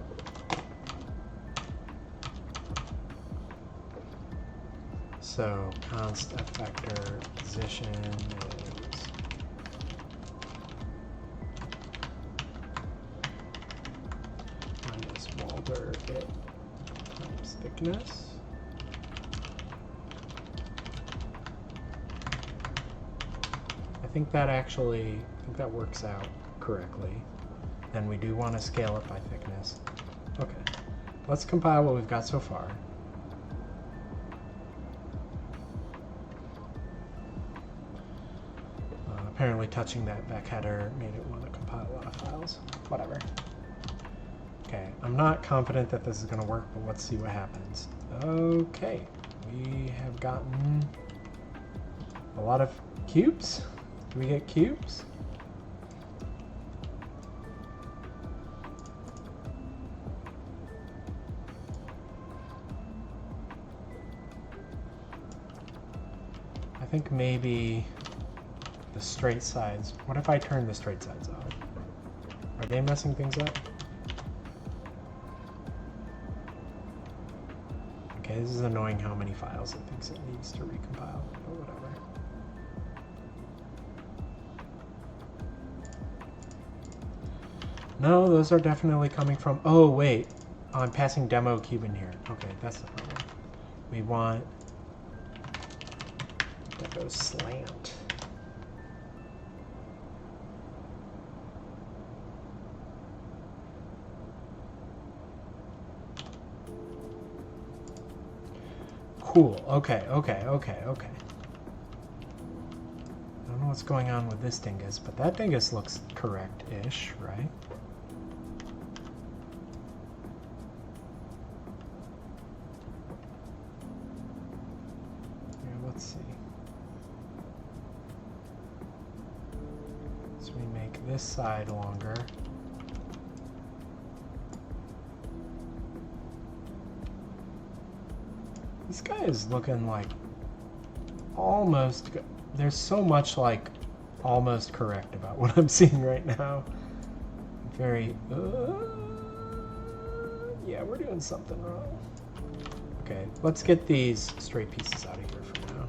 So const vector position is minus Walder bit times thickness. I think that works out correctly. Then we do want to scale it by thickness. Okay, let's compile what we've got so far. Apparently touching that back header made it want to compile a lot of files. Whatever. Okay, I'm not confident that this is going to work, but let's see what happens. Okay, we have gotten a lot of cubes. Do we get cubes? I think maybe the straight sides. What if I turn the straight sides off? Are they messing things up? Okay, this is annoying how many files it thinks it needs to recompile, but whatever. No, those are definitely coming from... Oh, wait. Oh, I'm passing demo cube in here. Okay, that's the problem. We want to go slant. Cool. Okay. I don't know what's going on with this dingus, but that dingus looks correct-ish, right? Yeah, let's see. So we make this side longer. This guy is looking like almost... There's so much like almost correct about what I'm seeing right now. Very... yeah, we're doing something wrong. Okay, let's get these straight pieces out of here for now.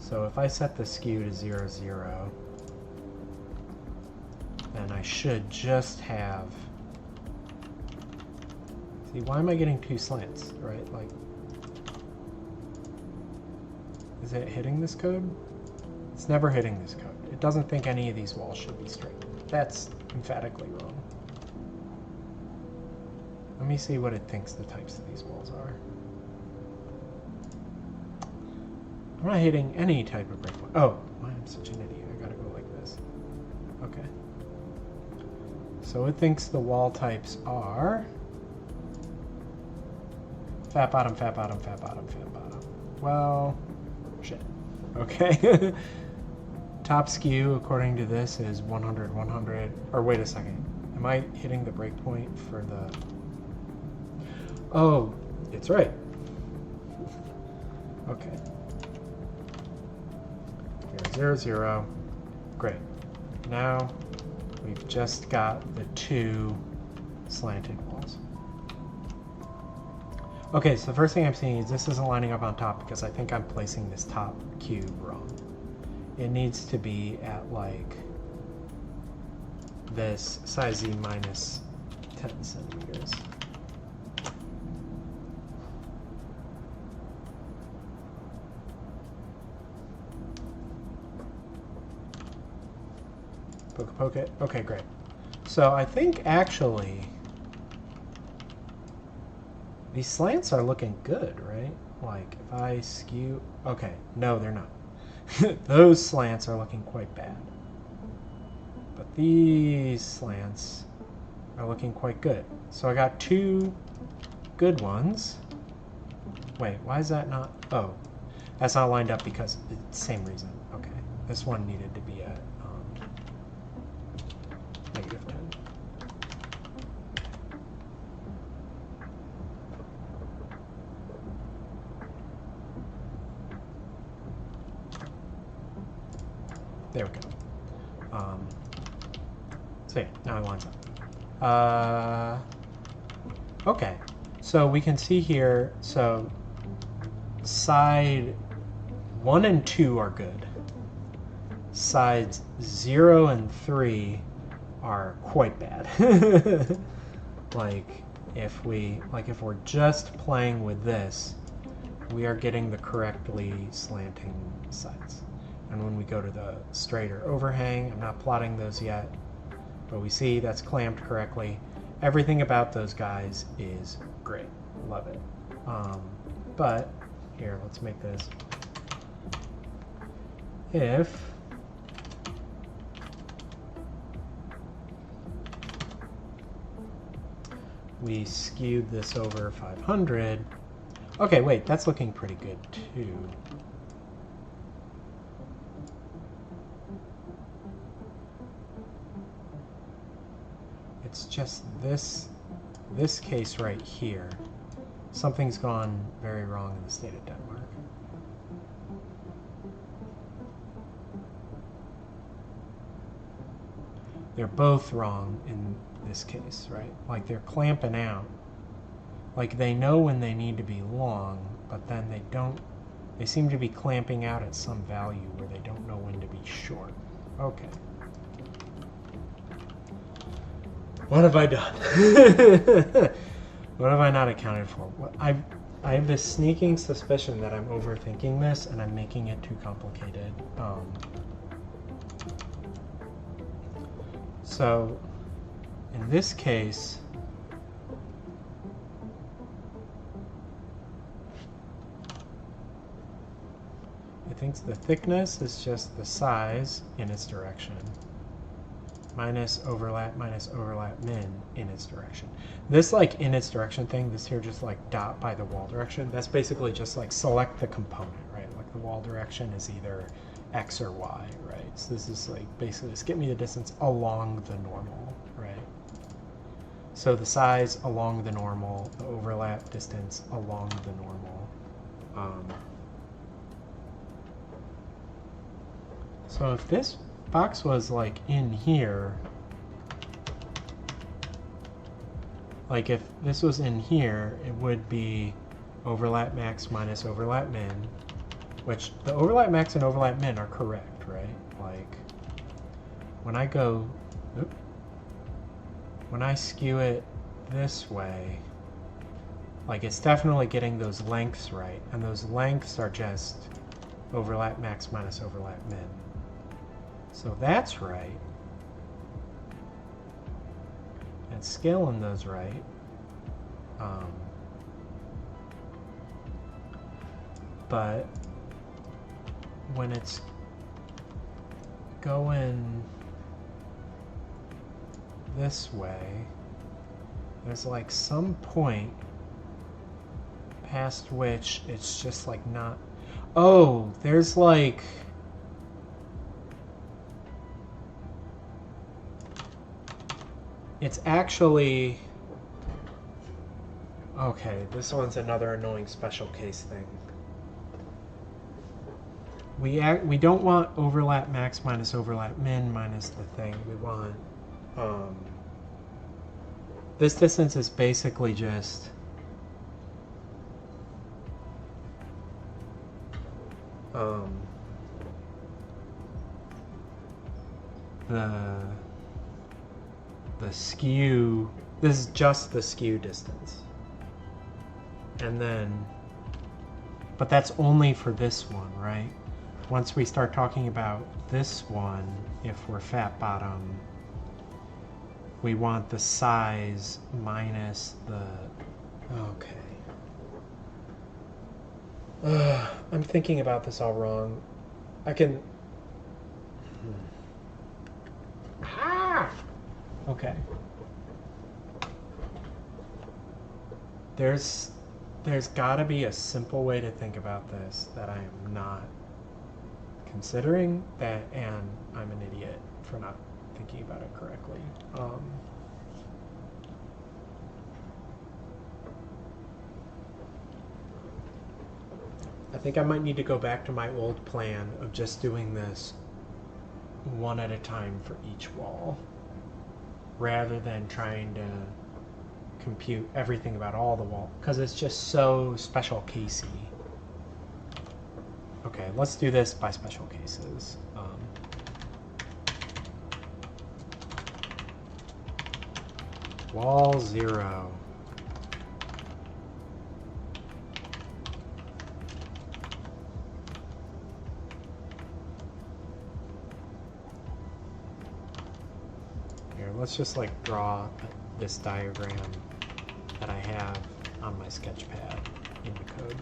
So if I set the skew to 0, 0, then I should just have... See, why am I getting two slants, right? Like, is it hitting this code? It's never hitting this code. It doesn't think any of these walls should be straight. That's emphatically wrong. Let me see what it thinks the types of these walls are. I'm not hitting any type of breakpoint. Oh, I'm such an idiot. I gotta go like this. Okay. So it thinks the wall types are fat bottom, fat bottom, fat bottom, fat bottom. Well, shit. Okay. Top skew, according to this, is 100, 100. Or wait a second. Am I hitting the breakpoint for the... Oh, it's right. Okay. 0, 0. Great. Now we've just got the two slanted walls. Okay, so the first thing I'm seeing is this isn't lining up on top because I think I'm placing this top cube wrong. It needs to be at like this size Z minus 10 centimeters. Poke it. Okay, great. So I think actually these slants are looking good, right? Like if I skew... Okay, no, they're not. Those slants are looking quite bad. But these slants are looking quite good. So I got two good ones. Wait, why is that not... Oh, that's not lined up because it's the same reason. Okay, this one needed to be at negative 10. There we go. So yeah, now it lines up. Okay, so we can see here, so side 1 and 2 are good. Sides 0 and 3 are quite bad. if we're just playing with this, we are getting the correctly slanting sides. And when we go to the straighter overhang, I'm not plotting those yet, but we see that's clamped correctly. Everything about those guys is great. Love it. But here, let's make this if we skewed this over 500, okay, wait, that's looking pretty good too. It's just this case right here. Something's gone very wrong in the state of Denmark. They're both wrong in this case, right? Like they're clamping out. Like they know when they need to be long, but then they don't. They seem to be clamping out at some value where they don't know when to be short. Okay. What have I done? What have I not accounted for? I have this sneaking suspicion that I'm overthinking this and I'm making it too complicated. So, in this case, I think the thickness is just the size in its direction minus overlap min in its direction. This like in its direction thing, this here just like dot by the wall direction, that's basically just like select the component, right? Like the wall direction is either X or Y, right? So this is like basically just get me the distance along the normal, right? So the size along the normal, the overlap distance along the normal. So if this box was like in here, like if this was in here, it would be overlap max minus overlap min, which the overlap max and overlap min are correct, right? Like when I go, when I skew it this way, like it's definitely getting those lengths right, and those lengths are just overlap max minus overlap min. So that's right. And scaling those right. But when it's going this way, there's like some point past which it's just like not. Oh, there's like. It's actually. Okay, this one's another annoying special case thing. We don't want overlap max minus overlap min minus the thing. We want this distance is basically just the skew. This is just the skew distance, and then, but that's only for this one, right? Once we start talking about this one, if we're fat bottom, we want the size minus the. Okay. I'm thinking about this all wrong. I can. Okay. There's gotta be a simple way to think about this that I am not considering, that, and I'm an idiot for not thinking about it correctly. I think I might need to go back to my old plan of just doing this one at a time for each wall, rather than trying to compute everything about all the wall, because it's just so special casey. Okay, let's do this by special cases. Wall 0. Here, let's just like draw this diagram that I have on my sketch pad in the code.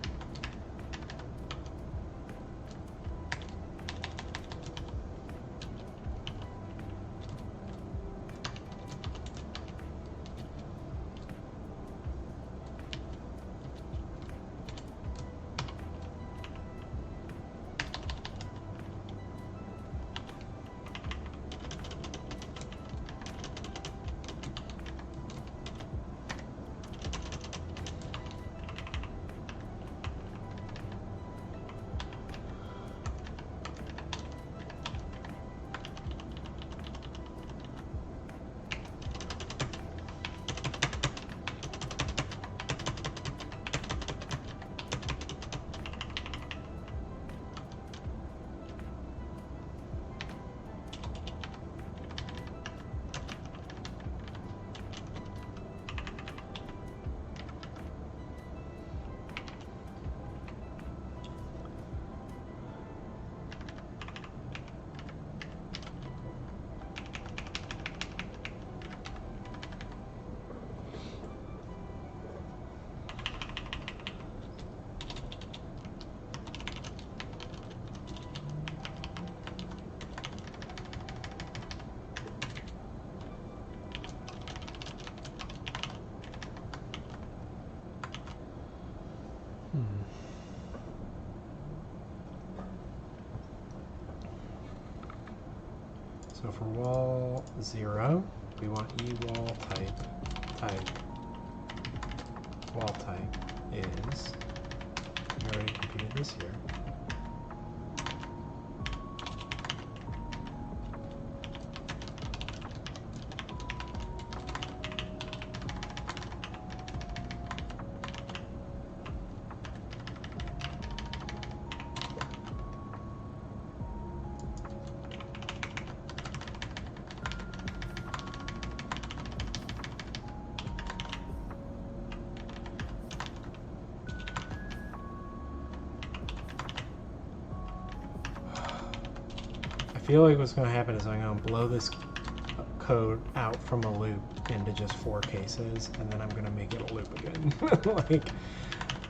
So for wall 0, we want wall type wall type is, we already computed this here. I feel like what's going to happen is I'm going to blow this code out from a loop into just 4 cases, and then I'm going to make it a loop again. Like,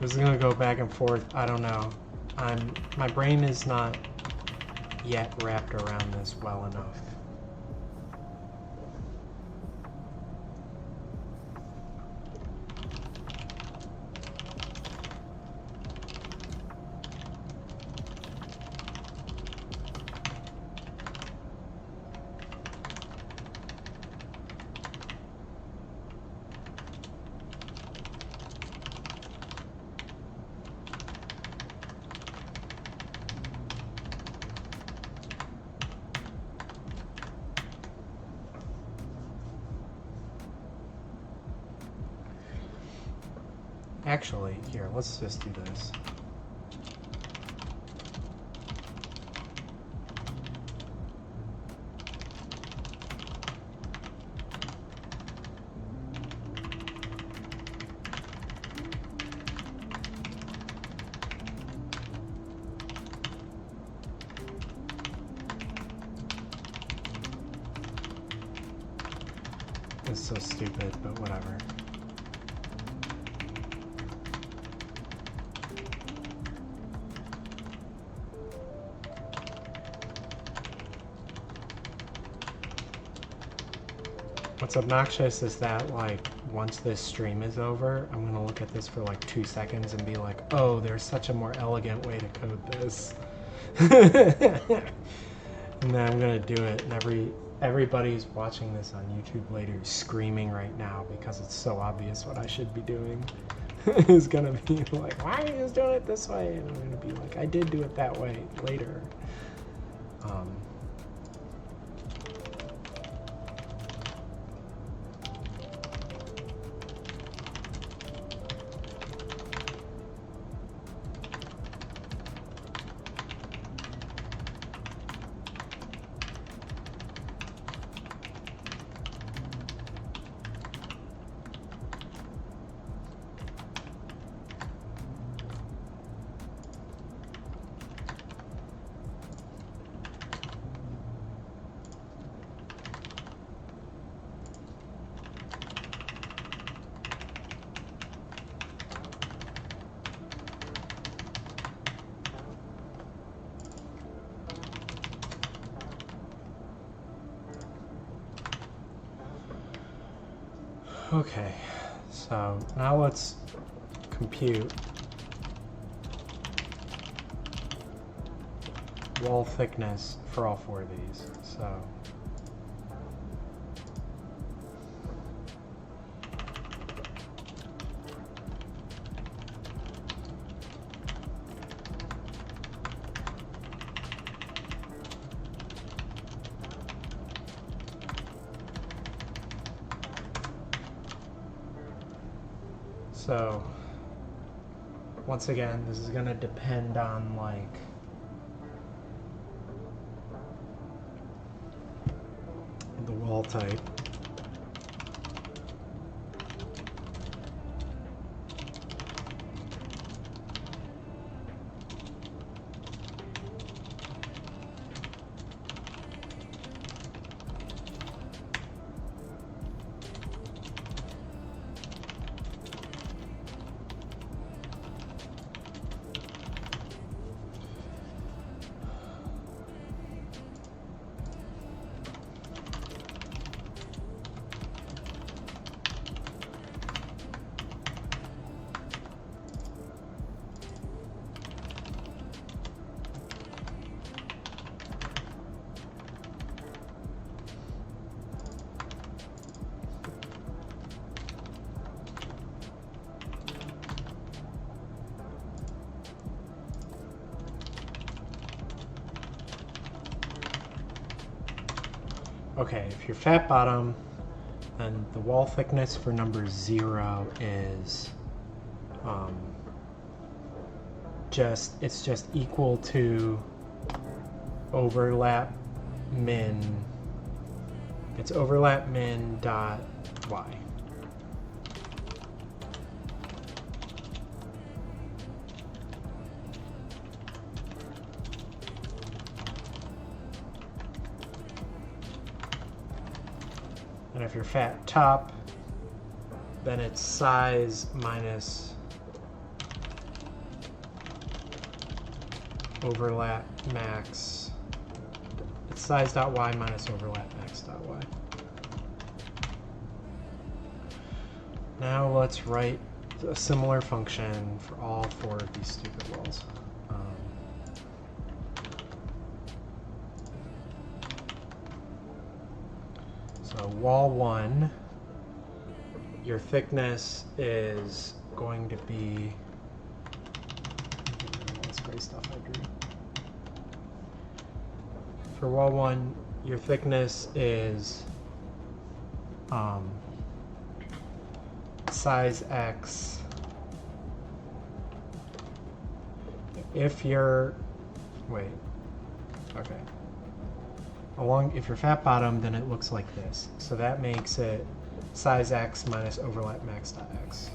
this is going to go back and forth. I don't know. My brain is not yet wrapped around this well enough. Actually, here, let's just do this. It's so stupid, but whatever. What's obnoxious is that, like, once this stream is over, I'm gonna look at this for like 2 seconds and be like, oh, there's such a more elegant way to code this. And then I'm gonna do it, and everybody's watching this on YouTube later screaming right now because it's so obvious what I should be doing. Is gonna be like, why are you just doing it this way? And I'm gonna be like, I did do it that way later. Okay, so now let's compute wall thickness for all 4 of these. So once again, this is going to depend on, like, the wall type. okay, if you're fat bottom, then the wall thickness for number 0 is it's just equal to overlap min. It's overlap min dot y. And if you're fat top, then it's size minus overlap max. It's size dot y minus overlap max dot y. Now let's write a similar function for all 4 of these stupid walls. So wall 1, your thickness is going to be, that's great stuff I drew. For wall 1, your thickness is size x. If you're, wait, okay. If you're fat bottom, then it looks like this. So that makes it size x minus overlap max dot x.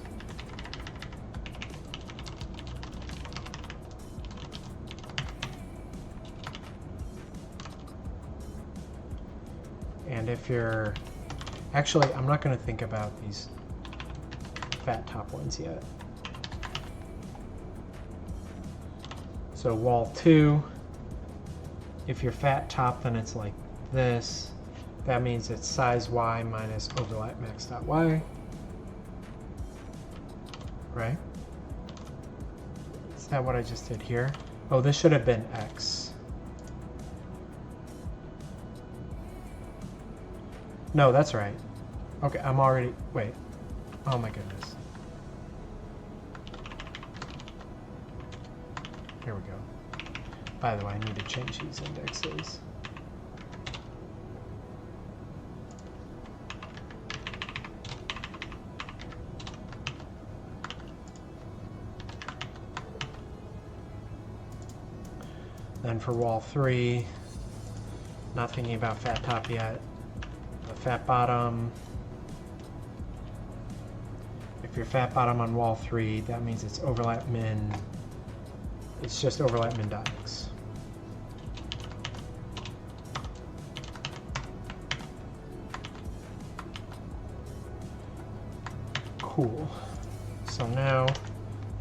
And if you're, actually, I'm not going to think about these fat top ones yet. So wall 2, if you're fat top, then it's like this. That means it's size y minus overlap max dot y. Right? Is that what I just did here? Oh, this should have been x. No, that's right. Okay, I'm already, wait. Oh my goodness. Here we go. By the way, I need to change these indexes. Then for wall 3, not thinking about fat top yet. The fat bottom. If you're fat bottom on wall 3, that means it's overlap min. It's just overlap min dot x. Cool. So now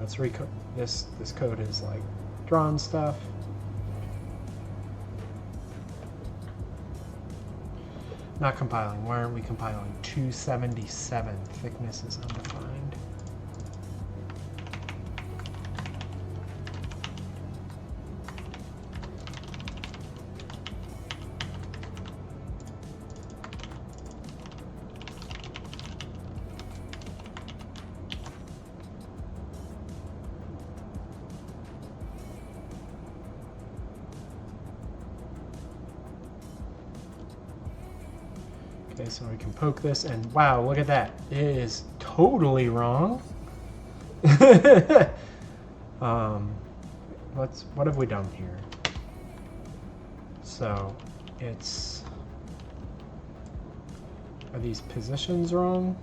let's recode this. This code is like drawn stuff. Not compiling. Why aren't we compiling? 277. Thickness is undefined. Okay, so we can poke this, and wow, look at that. It is totally wrong. What have we done here? So it's, are these positions wrong?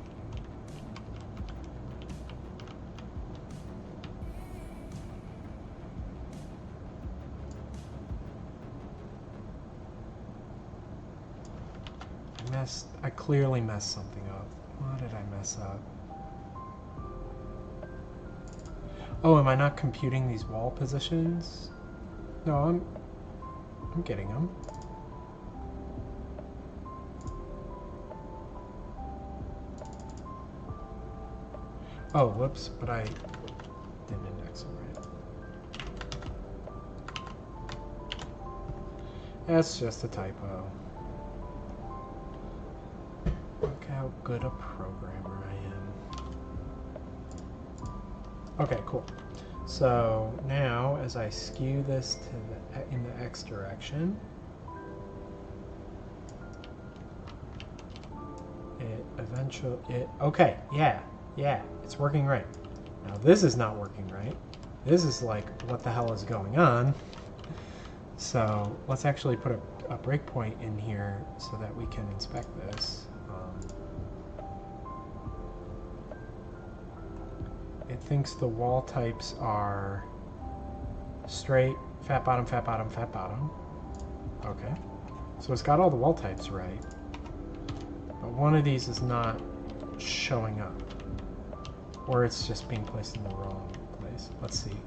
I clearly messed something up. What did I mess up? Oh, am I not computing these wall positions? No, I'm getting them. Oh, whoops, but I didn't index them right. That's just a typo. Look how good a programmer I am. Okay, cool. So now, as I skew this to in the x direction, Okay, yeah, it's working right. Now this is not working right. This is like, what the hell is going on? So let's actually put a breakpoint in here so that we can inspect this. It thinks the wall types are straight, fat bottom, fat bottom, fat bottom. Okay. So it's got all the wall types right. But one of these is not showing up. Or it's just being placed in the wrong place. Let's see.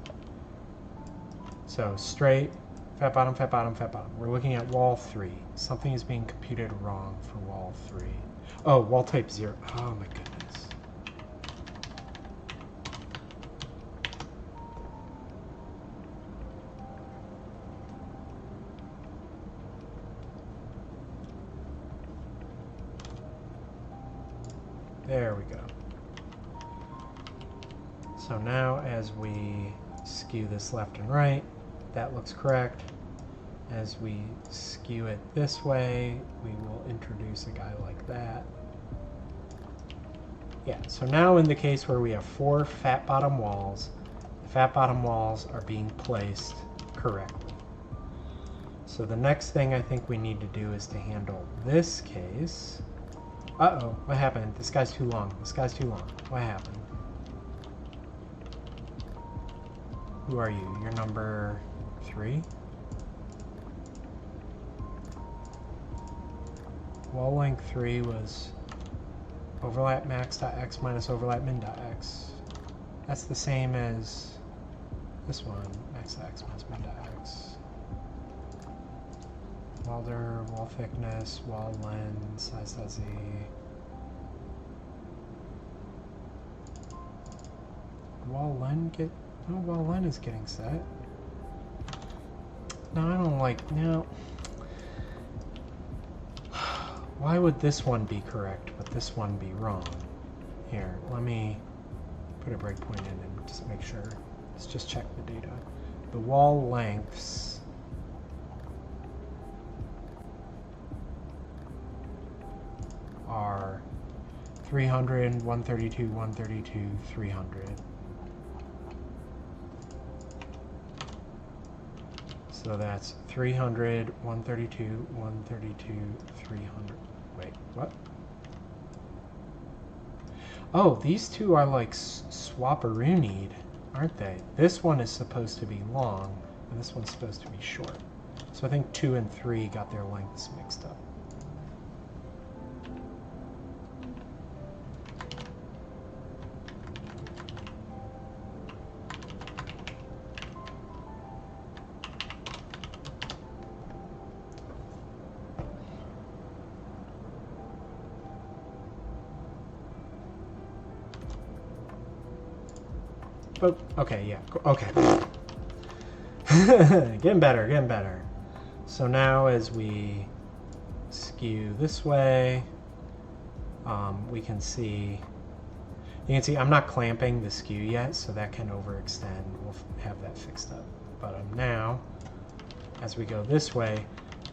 So straight, fat bottom, fat bottom, fat bottom. We're looking at wall 3. Something is being computed wrong for wall 3. Oh, wall type 0. Oh my goodness. There we go. So now as we skew this left and right, that looks correct. As we skew it this way, we will introduce a guy like that. Yeah, so now in the case where we have 4 fat bottom walls, the fat bottom walls are being placed correctly. So the next thing I think we need to do is to handle this case. Uh-oh, what happened? This guy's too long. This guy's too long. What happened? Who are you? You're number 3? Wall length 3 was overlap max.x minus overlap min.x. That's the same as this one, max.x minus min.x. Welder, wall thickness, wall length, size.z. Wall length get... No, wall length is getting set. No, I don't like... No. Why would this one be correct, but this one be wrong? Here, let me put a breakpoint in and just make sure. Let's just check the data. The wall lengths are 300, 132, 132, 300. So that's 300, 132, 132, 300. Wait, what? Oh, these two are like swapperoonied, aren't they? This one is supposed to be long, and this one's supposed to be short. So I think 2 and 3 got their lengths mixed up. Oh, okay, yeah, okay. Getting better, getting better. So now as we skew this way, we can see, you can see I'm not clamping the skew yet, so that can overextend. We'll have that fixed up. But now, as we go this way,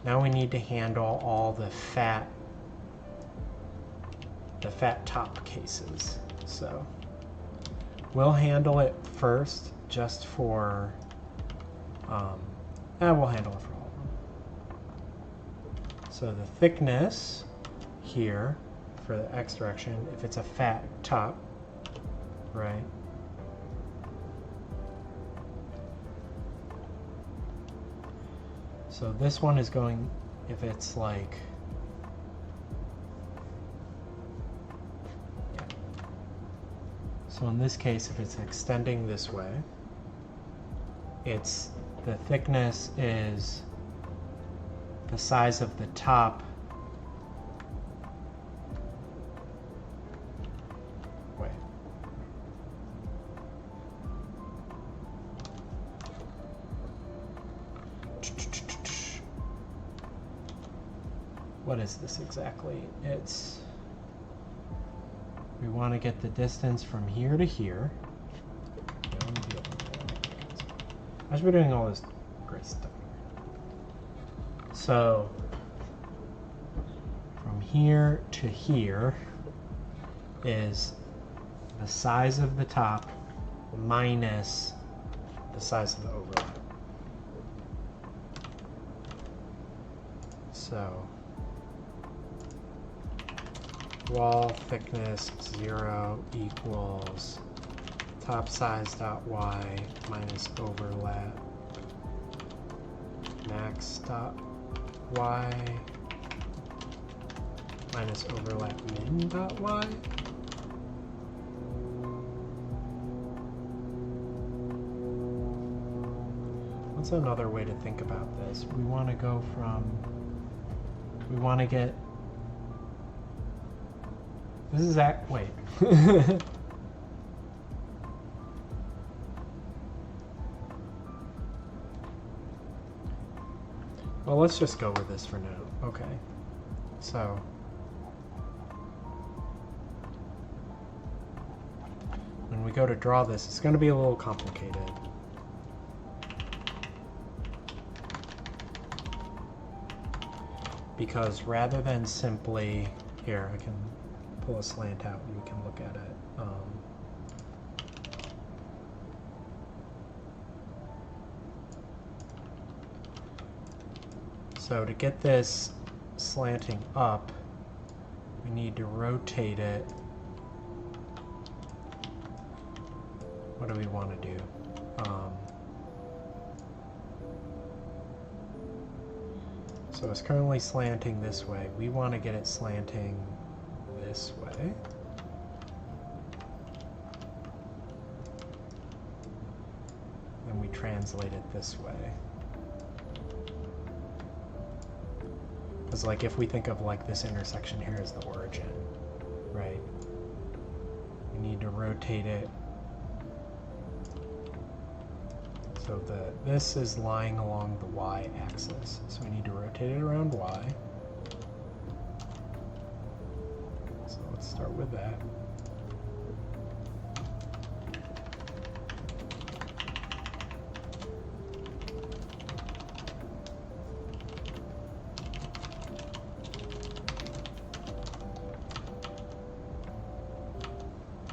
now we need to handle all the fat top cases. So we'll handle it first just for, we'll handle it for all of them. So the thickness here for the X direction, if it's a fat top, right? So this one is going, if it's like, so in this case, if it's extending this way, it's, the thickness is the size of the top. Wait. What is this exactly? It's, we want to get the distance from here to here. I should be doing all this great stuff here. So from here to here, is the size of the top minus the size of the overlap. So wall thickness 0 equals top size dot y minus overlap max dot y minus overlap min dot y. What's another way to think about this? We want to go from, we want to get, this is at, wait. Well, let's just go with this for now. Okay. So, when we go to draw this, it's going to be a little complicated. Because rather than simply, here, I can pull a slant out and we can look at it. So to get this slanting up, we need to rotate it. What do we want to do? So it's currently slanting this way. We want to get it slanting this way. Then we translate it this way. Because like if we think of like this intersection here as the origin, right? We need to rotate it so this is lying along the y-axis. So we need to rotate it around y. So let's start with that.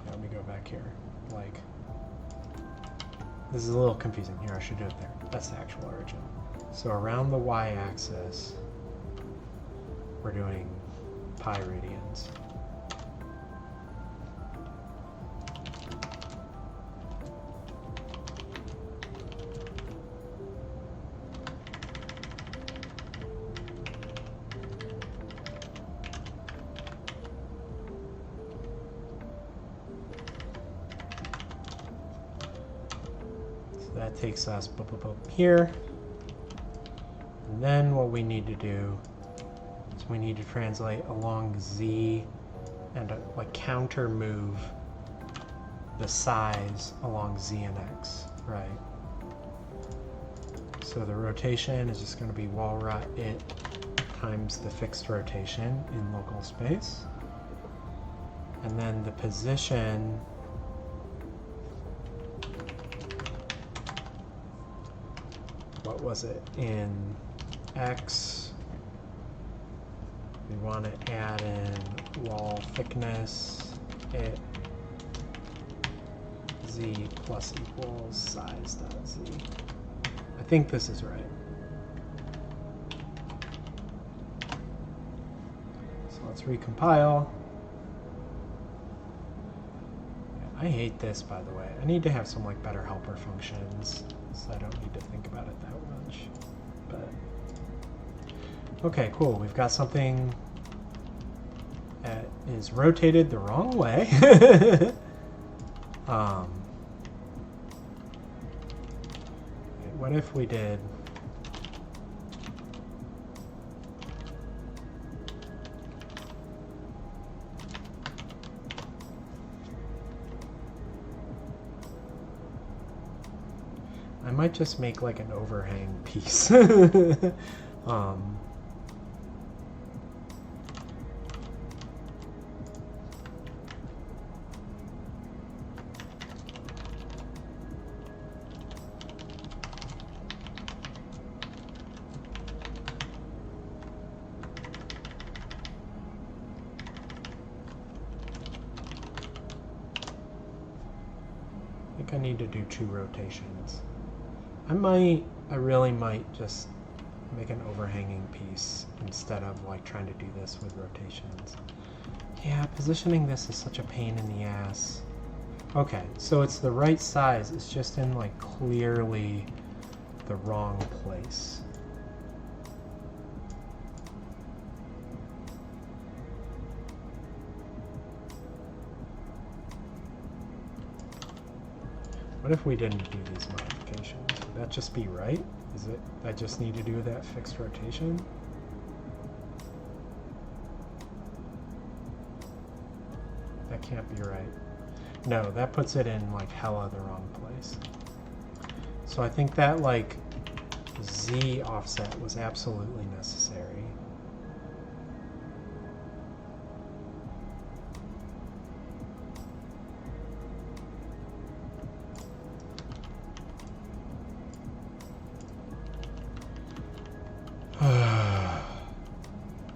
Let me go back here. Like, this is a little confusing. Here, I should do it there. That's the actual origin. So around the y-axis, we're doing pi radians. That takes us here. And then what we need to do is we need to translate along z and like counter move the size along z and x, right? So the rotation is just going to be wall rot it times the fixed rotation in local space. And then the position what was it in x, we want to add in wall thickness it z plus equals size dot z. I think this is right. So let's recompile. I hate this, by the way. I need to have some like better helper functions, so I don't need to think about it that much. But okay, cool. We've got something that is rotated the wrong way. What if we did? I might just make like an overhang piece. think I need to do 2 rotations. I really might just make an overhanging piece instead of like trying to do this with rotations. Yeah, positioning this is such a pain in the ass. Okay, so it's the right size, it's just in like clearly the wrong place. What if we didn't do these modifications? Would that just be right? Is it, I just need to do that fixed rotation? That can't be right. No, that puts it in like hella the wrong place. So I think that like Z offset was absolutely necessary.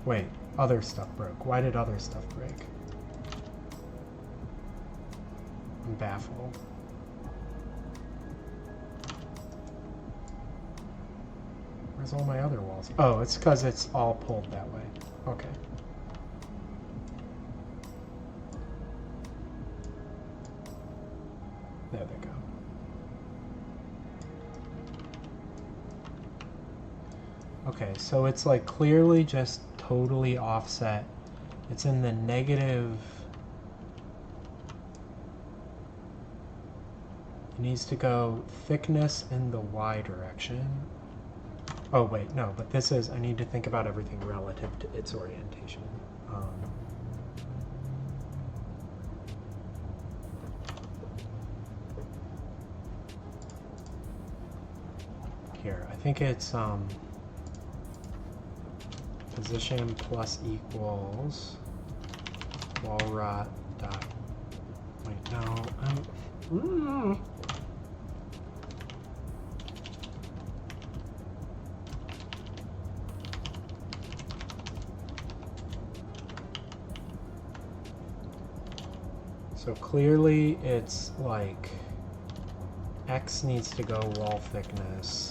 Wait, other stuff broke. Why did other stuff break? I'm baffled. Where's all my other walls? Oh, it's because it's all pulled that way. Okay. There they go. Okay, so it's like clearly just totally offset. It's in the negative. It needs to go thickness in the Y direction. Oh wait, no, but this is, I need to think about everything relative to its orientation. Here, I think it's position plus equals wall rot dot. Wait, no, So clearly it's like X needs to go wall thickness,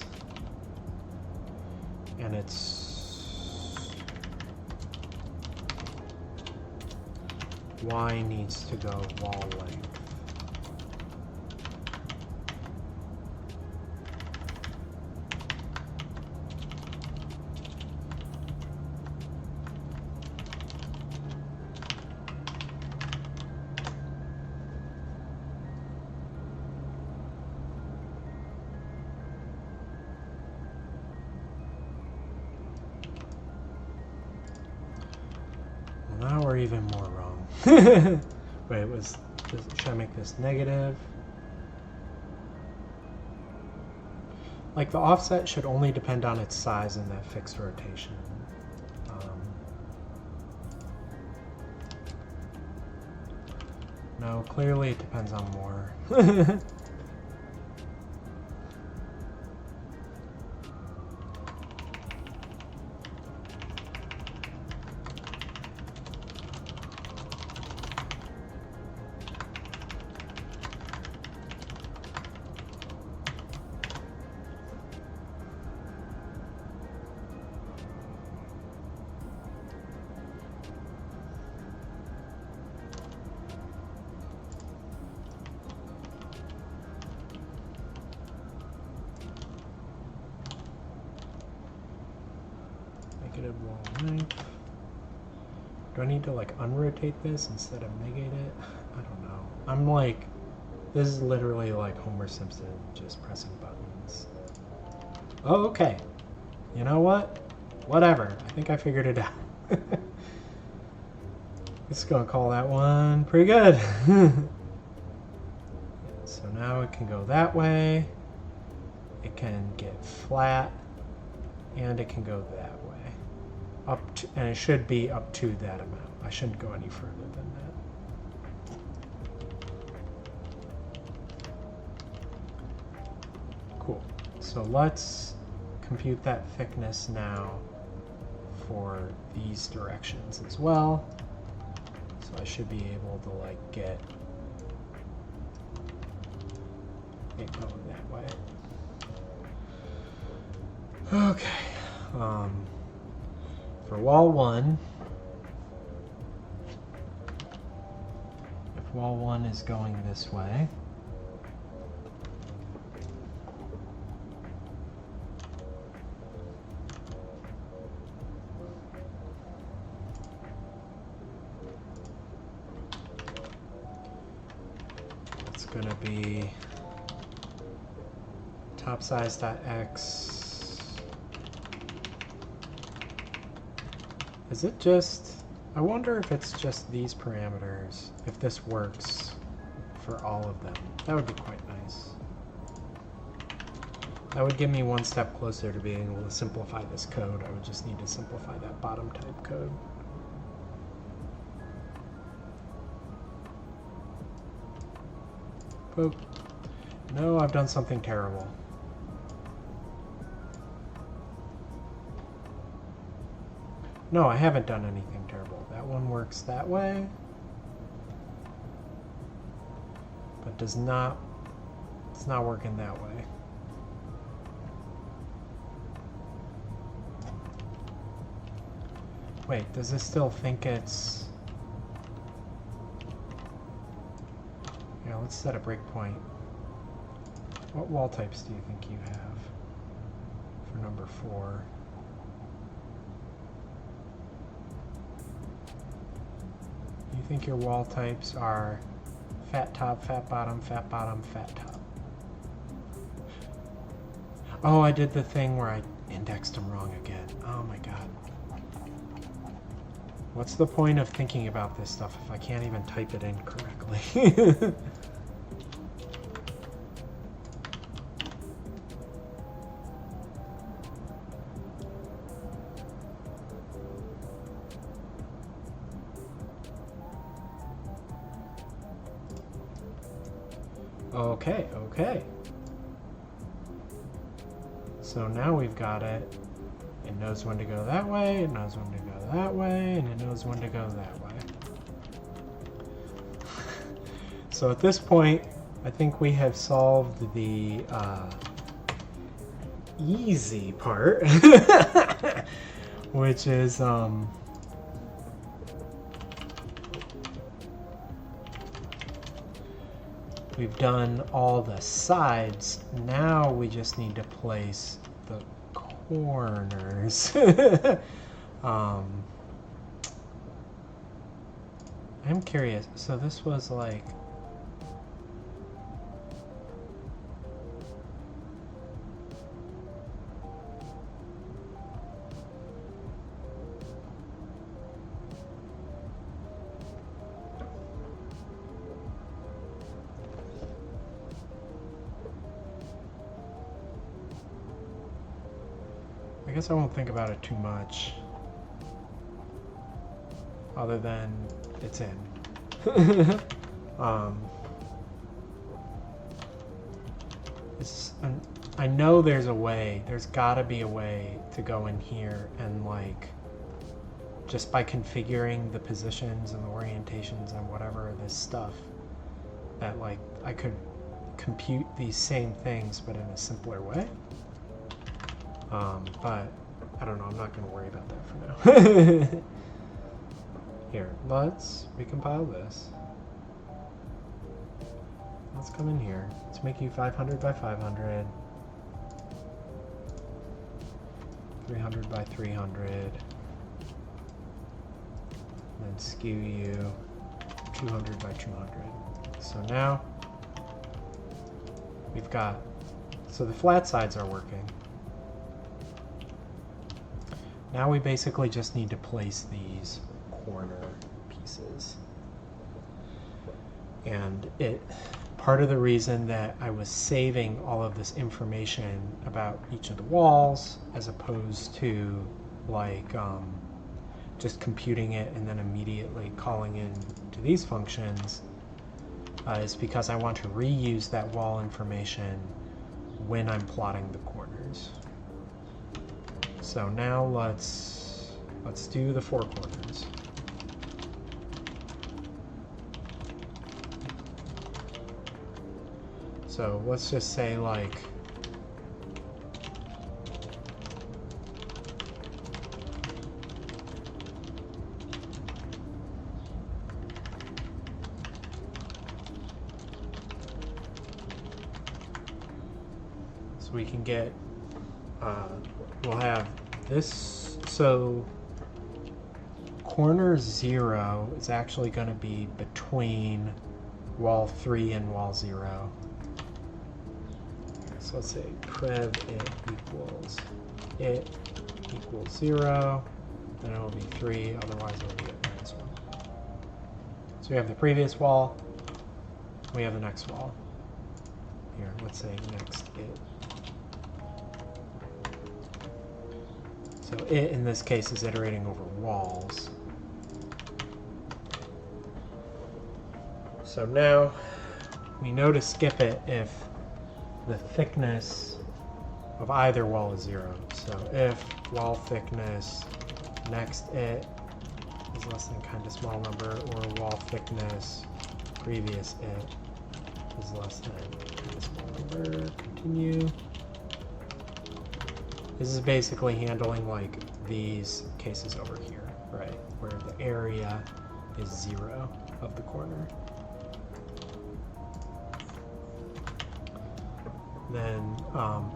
and it's Y needs to go wall length. Now we're even more wrong. Wait, should I make this negative? Like the offset should only depend on its size in that fixed rotation. No, clearly it depends on more. Negative wall length. Do I need to like unrotate this instead of negate it? I don't know. I'm like, this is literally like Homer Simpson just pressing buttons. Oh, okay. You know what? Whatever. I think I figured it out. Just gonna call that one pretty good. So now it can go that way. It can get flat, and it can go that way. Up to, and it should be up to that amount. I shouldn't go any further than that. Cool. So let's compute that thickness now for these directions as well. So I should be able to like get Can't go that way. Okay. For wall 1, if wall 1 is going this way, it's going to be top size.x. Is it just, I wonder if it's just these parameters, if this works for all of them. That would be quite nice. That would get me one step closer to being able to simplify this code. I would just need to simplify that bottom type code. Oh, no, I've done something terrible. No, I haven't done anything terrible. That one works that way, but it's not working that way. Wait, does this still think it's... Yeah, let's set a breakpoint. What wall types do you think you have for number 4? You think your wall types are fat top, fat bottom, fat bottom, fat top. Oh, I did the thing where I indexed them wrong again. Oh my god. What's the point of thinking about this stuff if I can't even type it in correctly? Okay, okay. So now we've got it. It knows when to go that way, it knows when to go that way, and it knows when to go that way. So at this point, I think we have solved the easy part, which is we've done all the sides. Now we just need to place the corners. I'm curious. So this was like... I guess I won't think about it too much, other than it's in. I know there's a way, there's gotta be a way to go in here and like, just by configuring the positions and the orientations and whatever this stuff, that like I could compute these same things but in a simpler way. But I don't know, I'm not going to worry about that for now. Here, let's recompile this. Let's come in here. Let's make you 500 by 500, 300 by 300, and then skew you 200 by 200. So now we've got, so the flat sides are working. Now we basically just need to place these corner pieces. And part of the reason that I was saving all of this information about each of the walls as opposed to like just computing it and then immediately calling in to these functions is because I want to reuse that wall information when I'm plotting the corners. So now let's do the 4 corners. So let's just say like so we can get we'll have this, so corner 0 is actually going to be between wall 3 and wall 0. So let's say prev it equals 0, then it will be 3, otherwise it will be at -1. So we have the previous wall, we have the next wall. Here, let's say next it. So it, in this case, is iterating over walls. So now we know to skip it if the thickness of either wall is 0. So if wall thickness next it is less than kind of small number, or wall thickness previous it is less than kind of small number, continue. This is basically handling like these cases over here, right? Where the area is 0 of the corner. Then,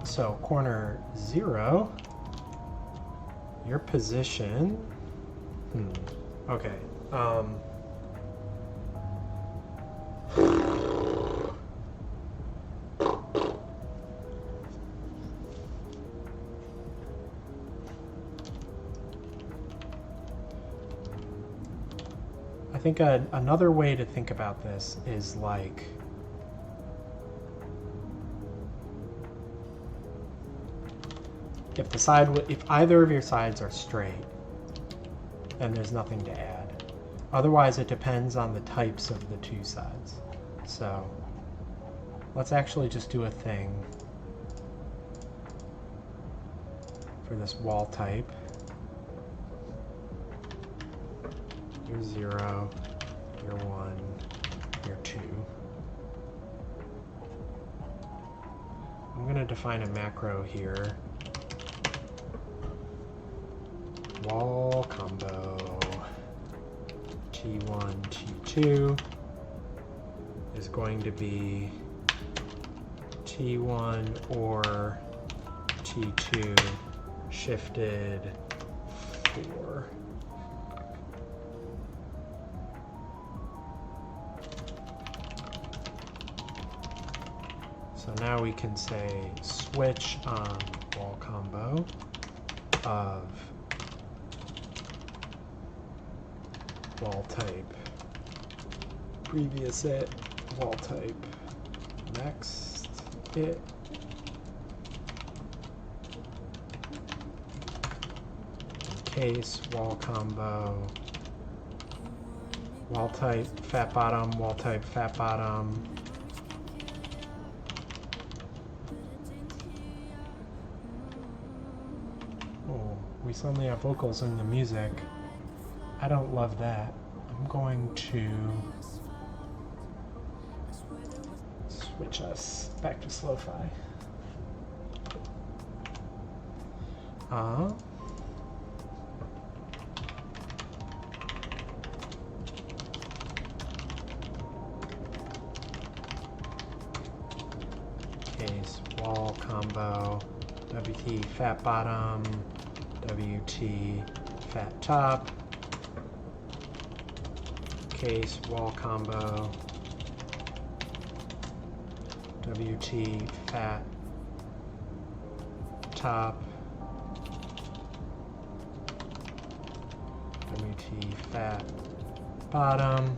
so corner 0, your position, okay. I think another way to think about this is like, if either of your sides are straight, then there's nothing to add. Otherwise, it depends on the types of the two sides. So let's actually just do a thing for this wall type. You're 0, you're 1, you're 2. I'm going to define a macro here. Wall combo T1, T2 is going to be T1 or T2 shifted 4. So now we can say switch on wall combo of wall type previous it, wall type next it, case wall combo wall type fat bottom, wall type fat bottom. Oh, we suddenly have vocals in the music. I don't love that. I'm going to switch us back to Lo-Fi. Case wall combo WT fat bottom, WT fat top. Case wall combo WT fat top, WT fat bottom,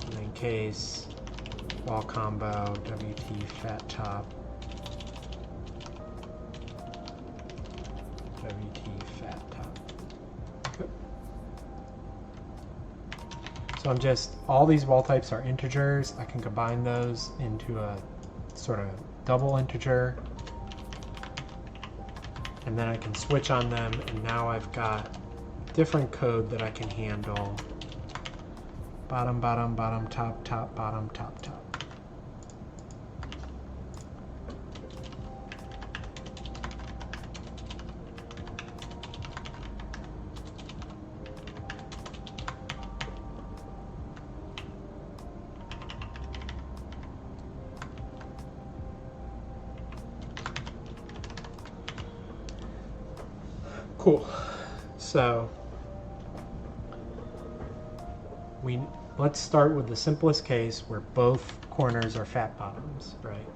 and then case wall combo WT fat top, WT fat top. Good. So I'm just, all these wall types are integers. I can combine those into a sort of double integer. And then I can switch on them, and now I've got different code that I can handle. Bottom, bottom, bottom, top, top, bottom, top, top. Cool. So let's start with the simplest case where both corners are fat bottoms, right?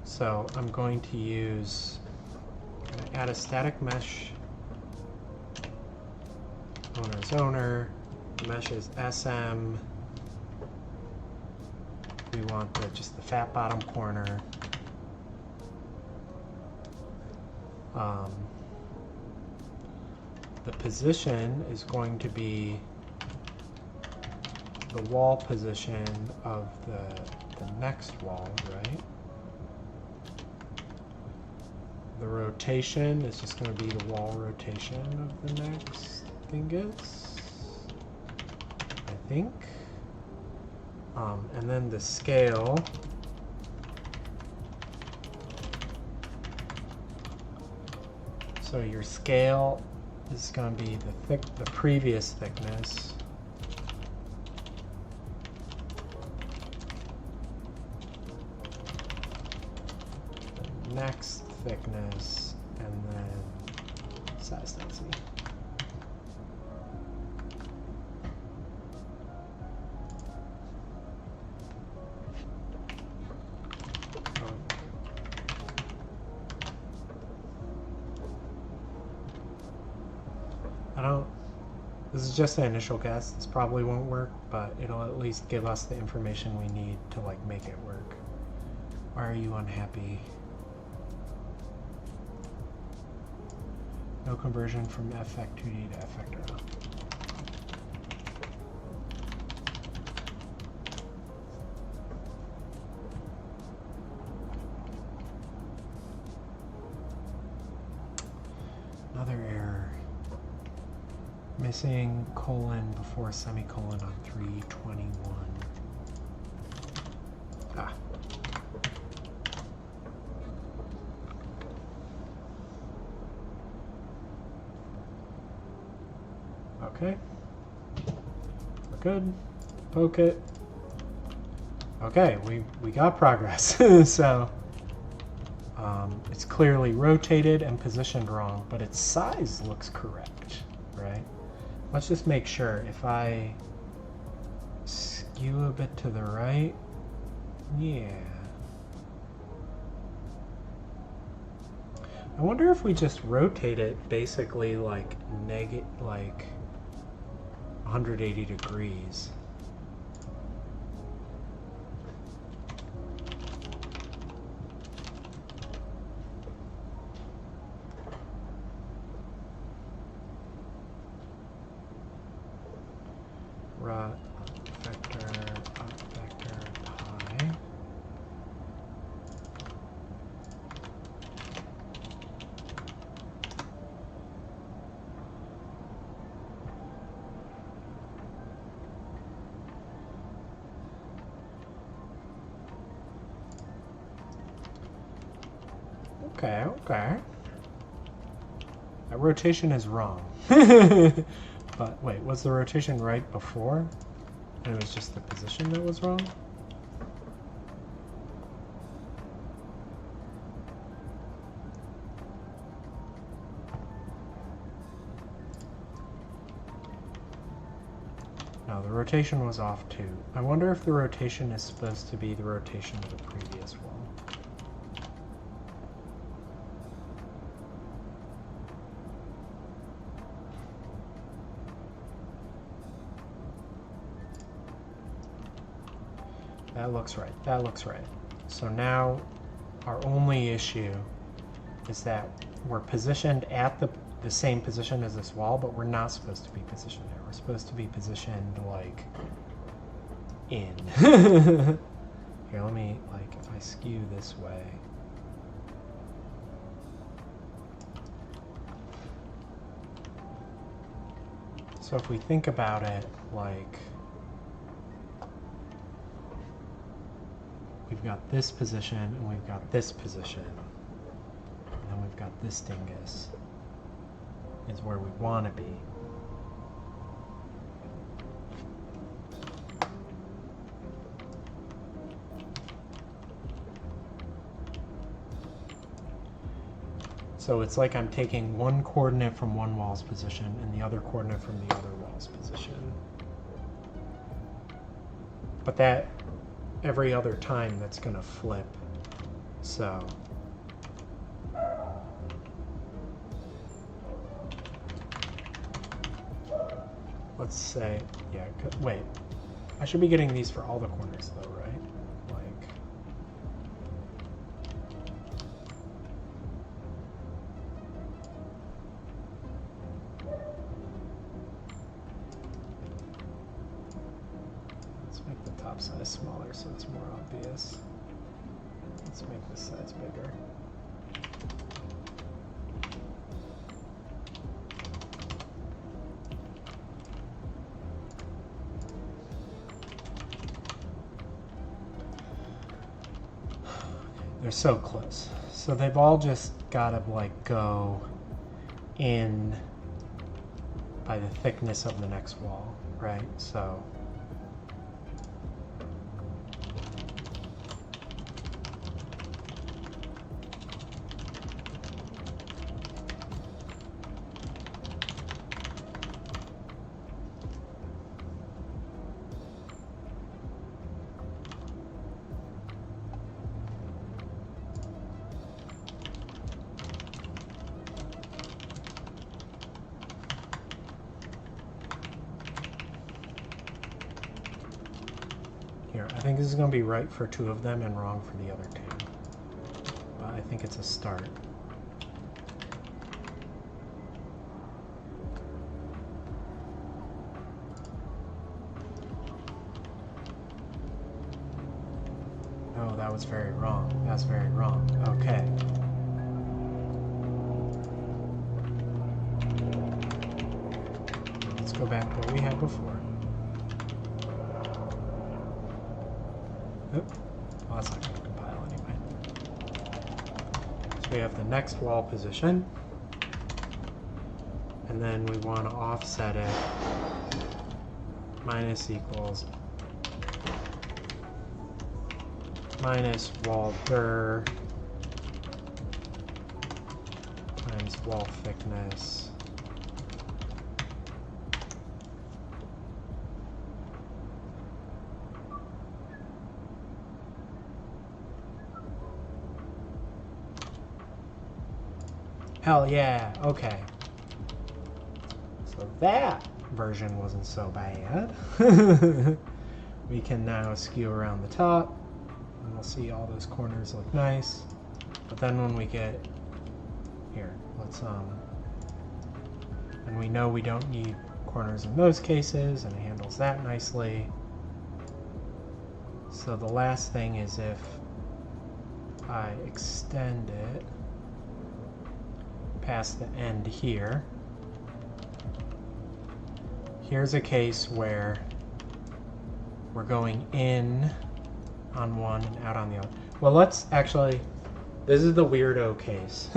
So I'm going to add a static mesh. Owner's owner. The mesh is SM. We want just the fat bottom corner. The position is going to be the wall position of the next wall, right? The rotation is just going to be the wall rotation of the next dingus, I think. And then the scale so your scale is going to be the previous thickness the next thickness and then size density. This is just an initial guess. This probably won't work, but it'll at least give us the information we need to like make it work. Why are you unhappy? No conversion from FFact2D to FFactor. Another error. Missing colon before semicolon on 321. Ah. Okay. We're good. Poke it. Okay, we got progress. So it's clearly rotated and positioned wrong, but its size looks correct, right? Let's just make sure. If I skew a bit to the right, yeah. I wonder if we just rotate it basically like 180 degrees. Rot vector up vector pi. Okay, okay. That rotation is wrong. But wait, was the rotation right before? And it was just the position that was wrong? No, the rotation was off too. I wonder if the rotation is supposed to be the rotation of the previous wall. That looks right. That looks right. So now our only issue is that we're positioned at the same position as this wall, but we're not supposed to be positioned there. We're supposed to be positioned like in. Here, let me, like, if I skew this way. So if we think about it, like, we've got this position, and we've got this position, and then we've got this dingus, is where we want to be. So it's like I'm taking one coordinate from one wall's position and the other coordinate from the other wall's position. But that, every other time, that's going to flip. So let's say, yeah, wait. I should be getting these for all the corners though, right? Like, let's make the top size smaller so it's more obvious. Let's make this size bigger. They're so close. So they've all just gotta like go in by the thickness of the next wall, right? So here, I think this is going to be right for two of them and wrong for the other two. But I think it's a start. Oh, that was very wrong. That's very wrong. Okay. Let's go back to what we had before. Oop. Well, that's not going to compile anyway. So we have the next wall position. And then we want to offset it minus equals minus wall dir times wall thickness hell yeah, okay. So that version wasn't so bad. We can now skew around the top. And we'll see all those corners look nice. But then when we get here, let's and we know we don't need corners in those cases, and it handles that nicely. So the last thing is if I extend it past the end here. Here's a case where we're going in on one and out on the other. Well, let's actually, this is the weirdo case.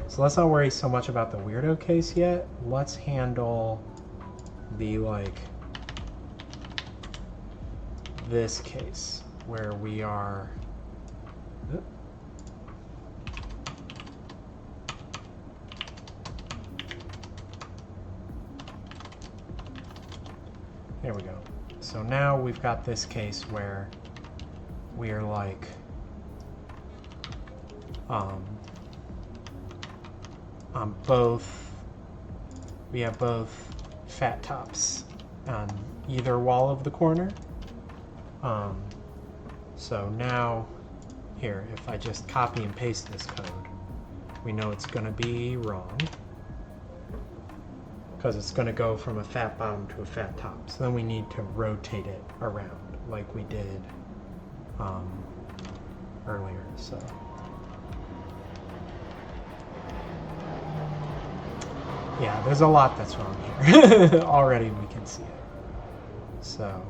So let's not worry so much about the weirdo case yet. Let's handle the this case where we are there we go. So now we've got this case where we are like on both, we have both fat tops on either wall of the corner. So now here, if I just copy and paste this code, we know it's going to be wrong because it's going to go from a fat bottom to a fat top. So then we need to rotate it around like we did earlier. So yeah, there's a lot that's wrong here. Already we can see it. So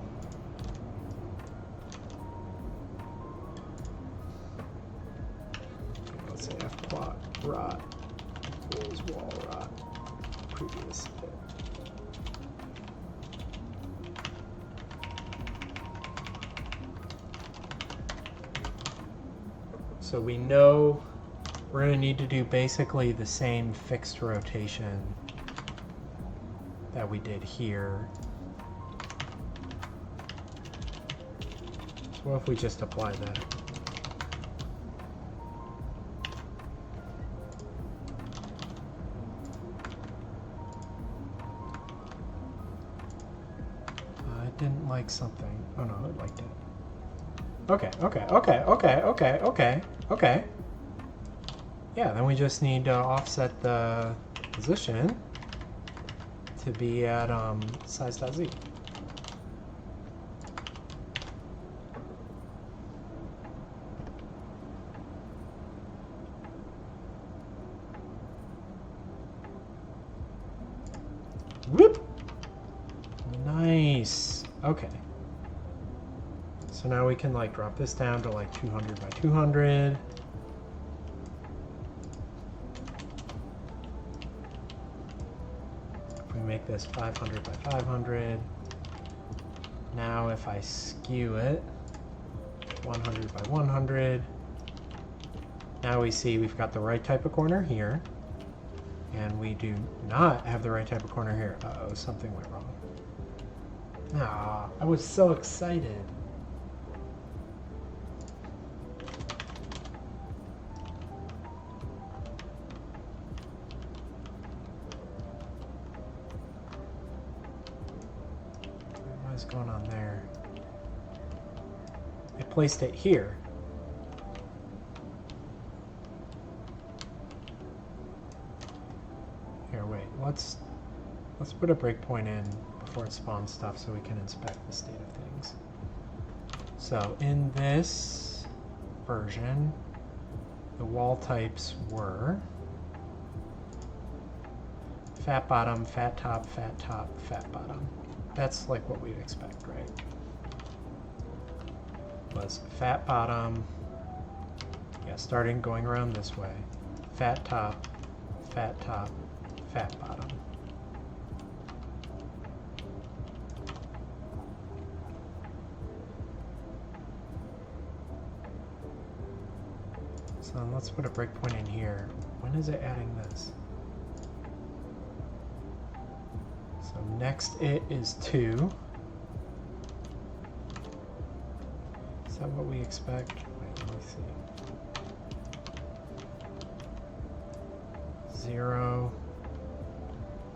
let's say f plot rot equals wall rot previous hit. So we know we're going to need to do basically the same fixed rotation that we did here. So what if we just apply that? I didn't like something. Oh no, I liked it. Okay. Yeah, then we just need to offset the position to be at size.z. Whoop! Nice. Okay. So now we can like drop this down to like 200 by 200. If we make this 500 by 500. Now if I skew it 100 by 100, now we see we've got the right type of corner here. And we do not have the right type of corner here. Uh-oh, something went wrong. Ah, I was so excited. What's going on there? I placed it here. Here, wait. Let's put a breakpoint in before it spawns stuff so we can inspect the state of things. So in this version, the wall types were fat bottom, fat top, fat top, fat bottom. That's like what we'd expect, right? Was fat bottom, yeah, starting going around this way, fat top, fat bottom. So then let's put a breakpoint in here. When is it adding this? So next it is 2. Is that what we expect? Wait, let me see. 0,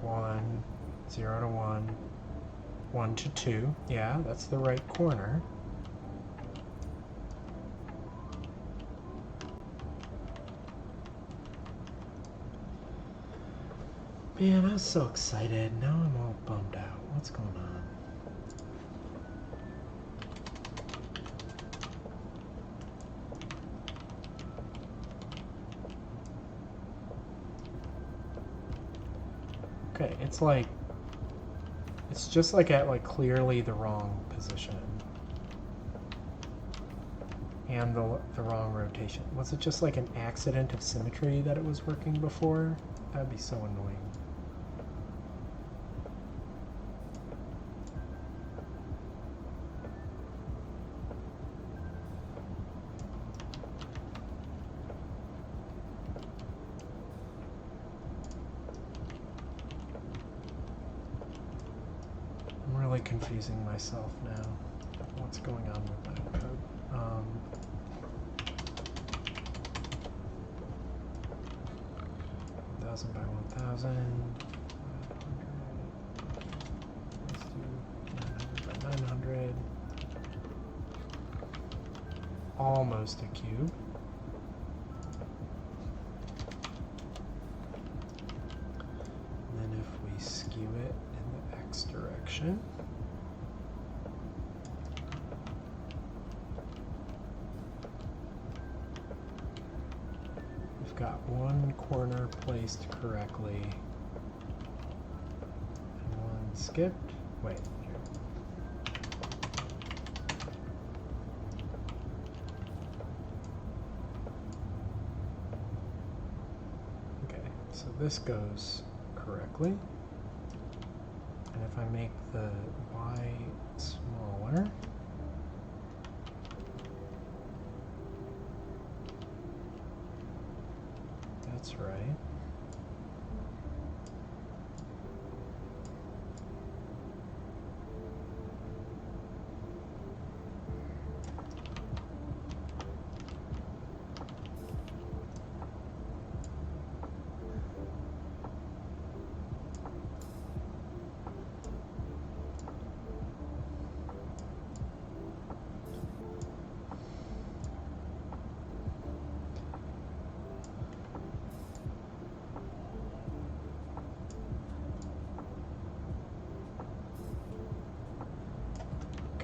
1, 0 to 1, 1 to 2. Yeah, that's the right corner. Man, I was so excited. Now I'm all bummed out. What's going on? Okay, it's like, it's just like at like clearly the wrong position. And the wrong rotation. Was it just like an accident of symmetry that it was working before? That'd be so annoying. I'm really confusing myself now. What's going on with my code? 1,000 by 1,000. Let's do 900 by 900. Almost a cube. And then if we skew it in the x direction, we've got one corner placed correctly and one skipped. Wait, here. Okay, so this goes correctly. And if I make the y smaller,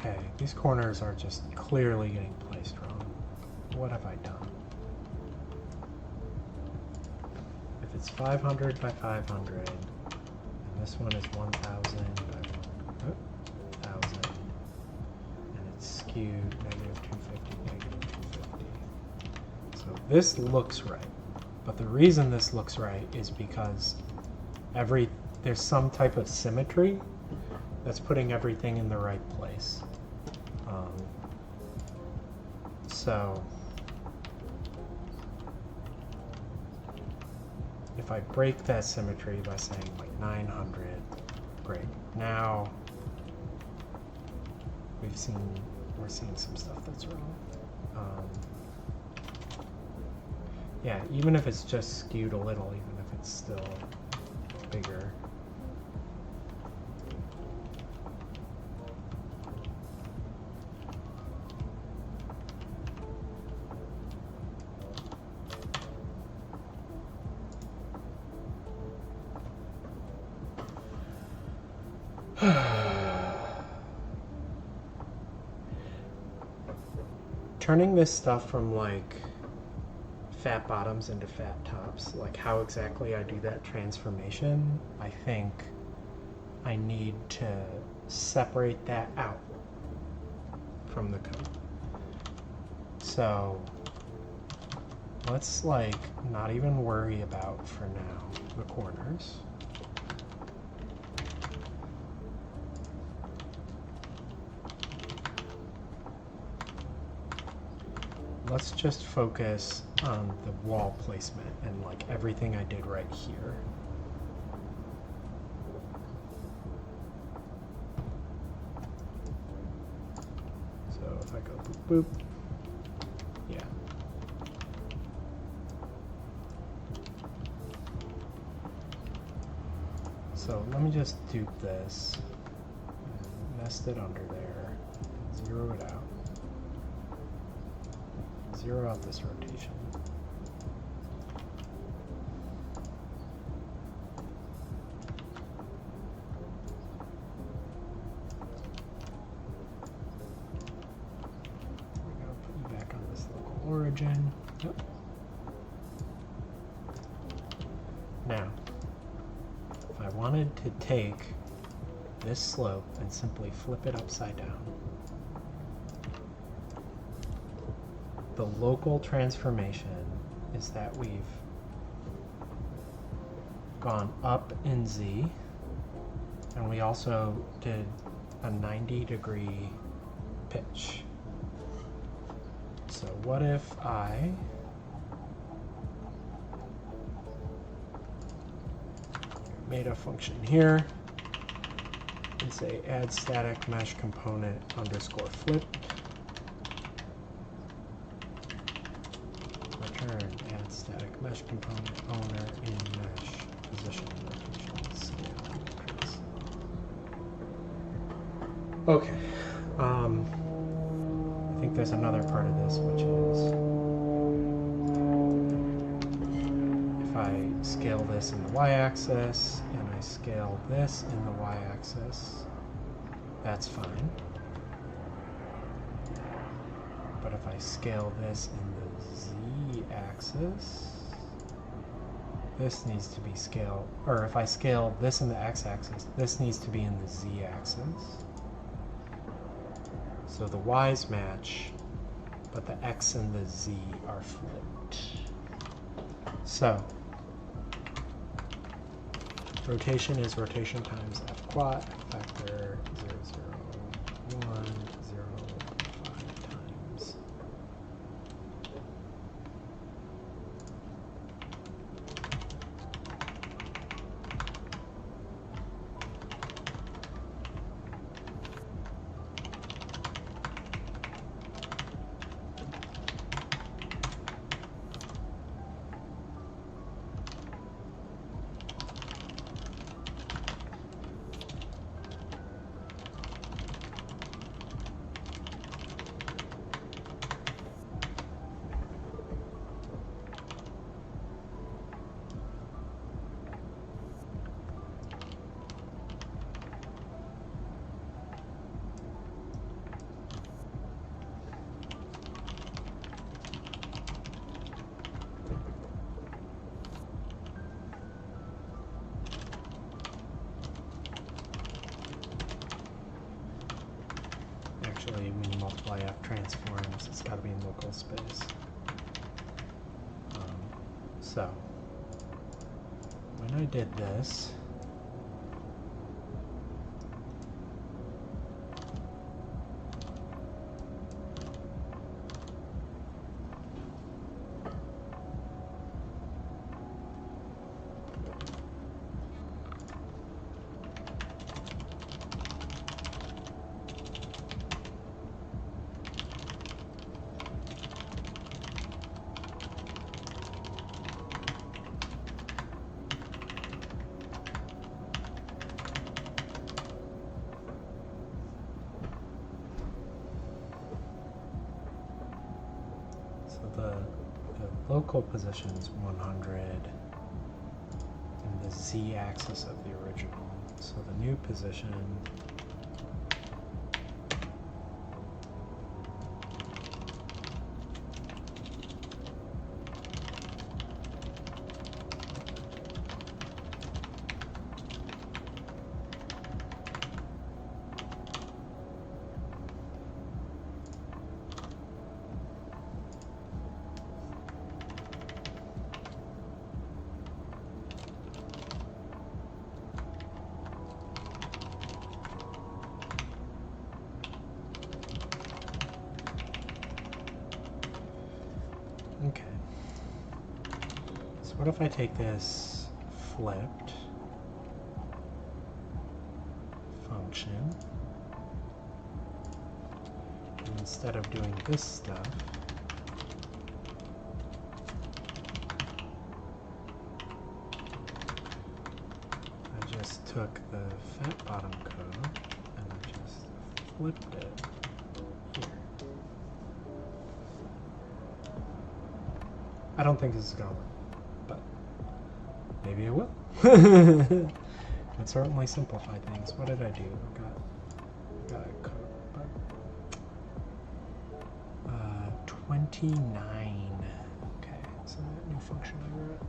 Okay, these corners are just clearly getting placed wrong. What have I done? If it's 500 by 500, and this one is 1000 by 1000, and it's skewed negative 250, negative 250. So this looks right. But the reason this looks right is because there's some type of symmetry that's putting everything in the right place. So if I break that symmetry by saying like 900, great. Now we're seeing some stuff that's wrong. Yeah, even if it's just skewed a little, even if it's still bigger. Turning this stuff from like fat bottoms into fat tops, like how exactly I do that transformation, I think I need to separate that out from the code. So let's like not even worry about for now the corners. Let's just focus on the wall placement and like everything I did right here. So if I go boop, boop, yeah. So let me just dupe this, nest it under there, zero it out. Zero out this rotation. We're going to put you back on this local origin. Yep. Now, if I wanted to take this slope and simply flip it upside down, the local transformation is that we've gone up in Z, and we also did a 90-degree pitch. So what if I made a function here and say add static mesh component underscore flip, add static mesh component owner in mesh position rotation scale increase. Okay. I think there's another part of this, which is if I scale this in the y-axis and I scale this in the y-axis, that's fine. But if I scale this in the z-axis, this needs to be scaled, or if I scale this in the x-axis, this needs to be in the z-axis. So the y's match, but the x and the z are flipped. So rotation is rotation times f quat, factor 0, 0, 1, 0, 5 times. FLIF transforms, it's got to be in local space. So, when I did this, the local position is 100 and the z-axis of the original. So the new position okay. So what if I take this flipped function, and instead of doing this stuff, I just took the fat bottom code and I just flipped it here. I don't think this is gonna work, but maybe it will. It certainly simplify things. What did I do? Got a code, but 29. Okay, so that new function I wrote.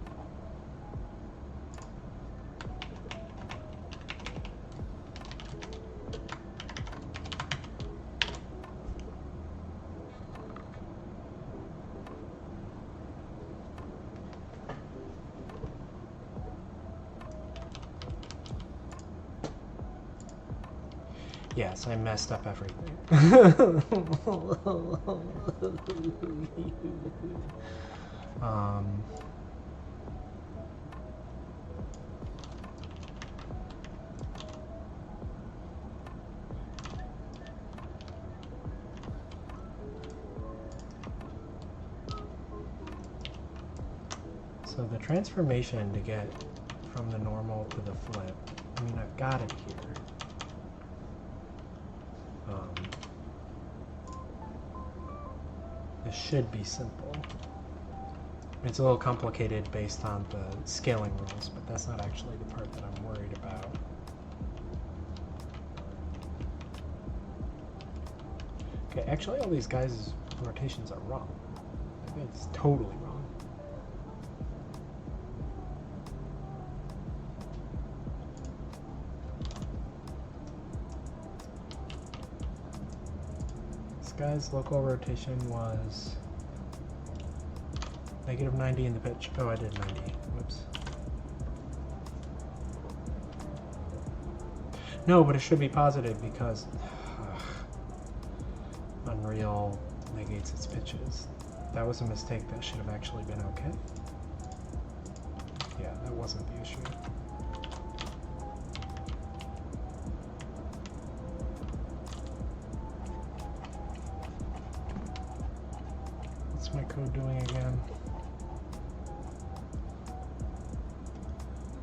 Yes, I messed up everything. So the transformation to get from the normal to the flip, I mean, I've got it here. This should be simple. It's a little complicated based on the scaling rules, but that's not actually the part that I'm worried about. Okay, actually all these guys' rotations are wrong. It's totally wrong. Guy's local rotation was -90 in the pitch. Oh, I did 90. Whoops. No, but it should be positive because Unreal negates its pitches. That was a mistake. That should have actually been okay. Yeah, that wasn't the issue. My code doing again?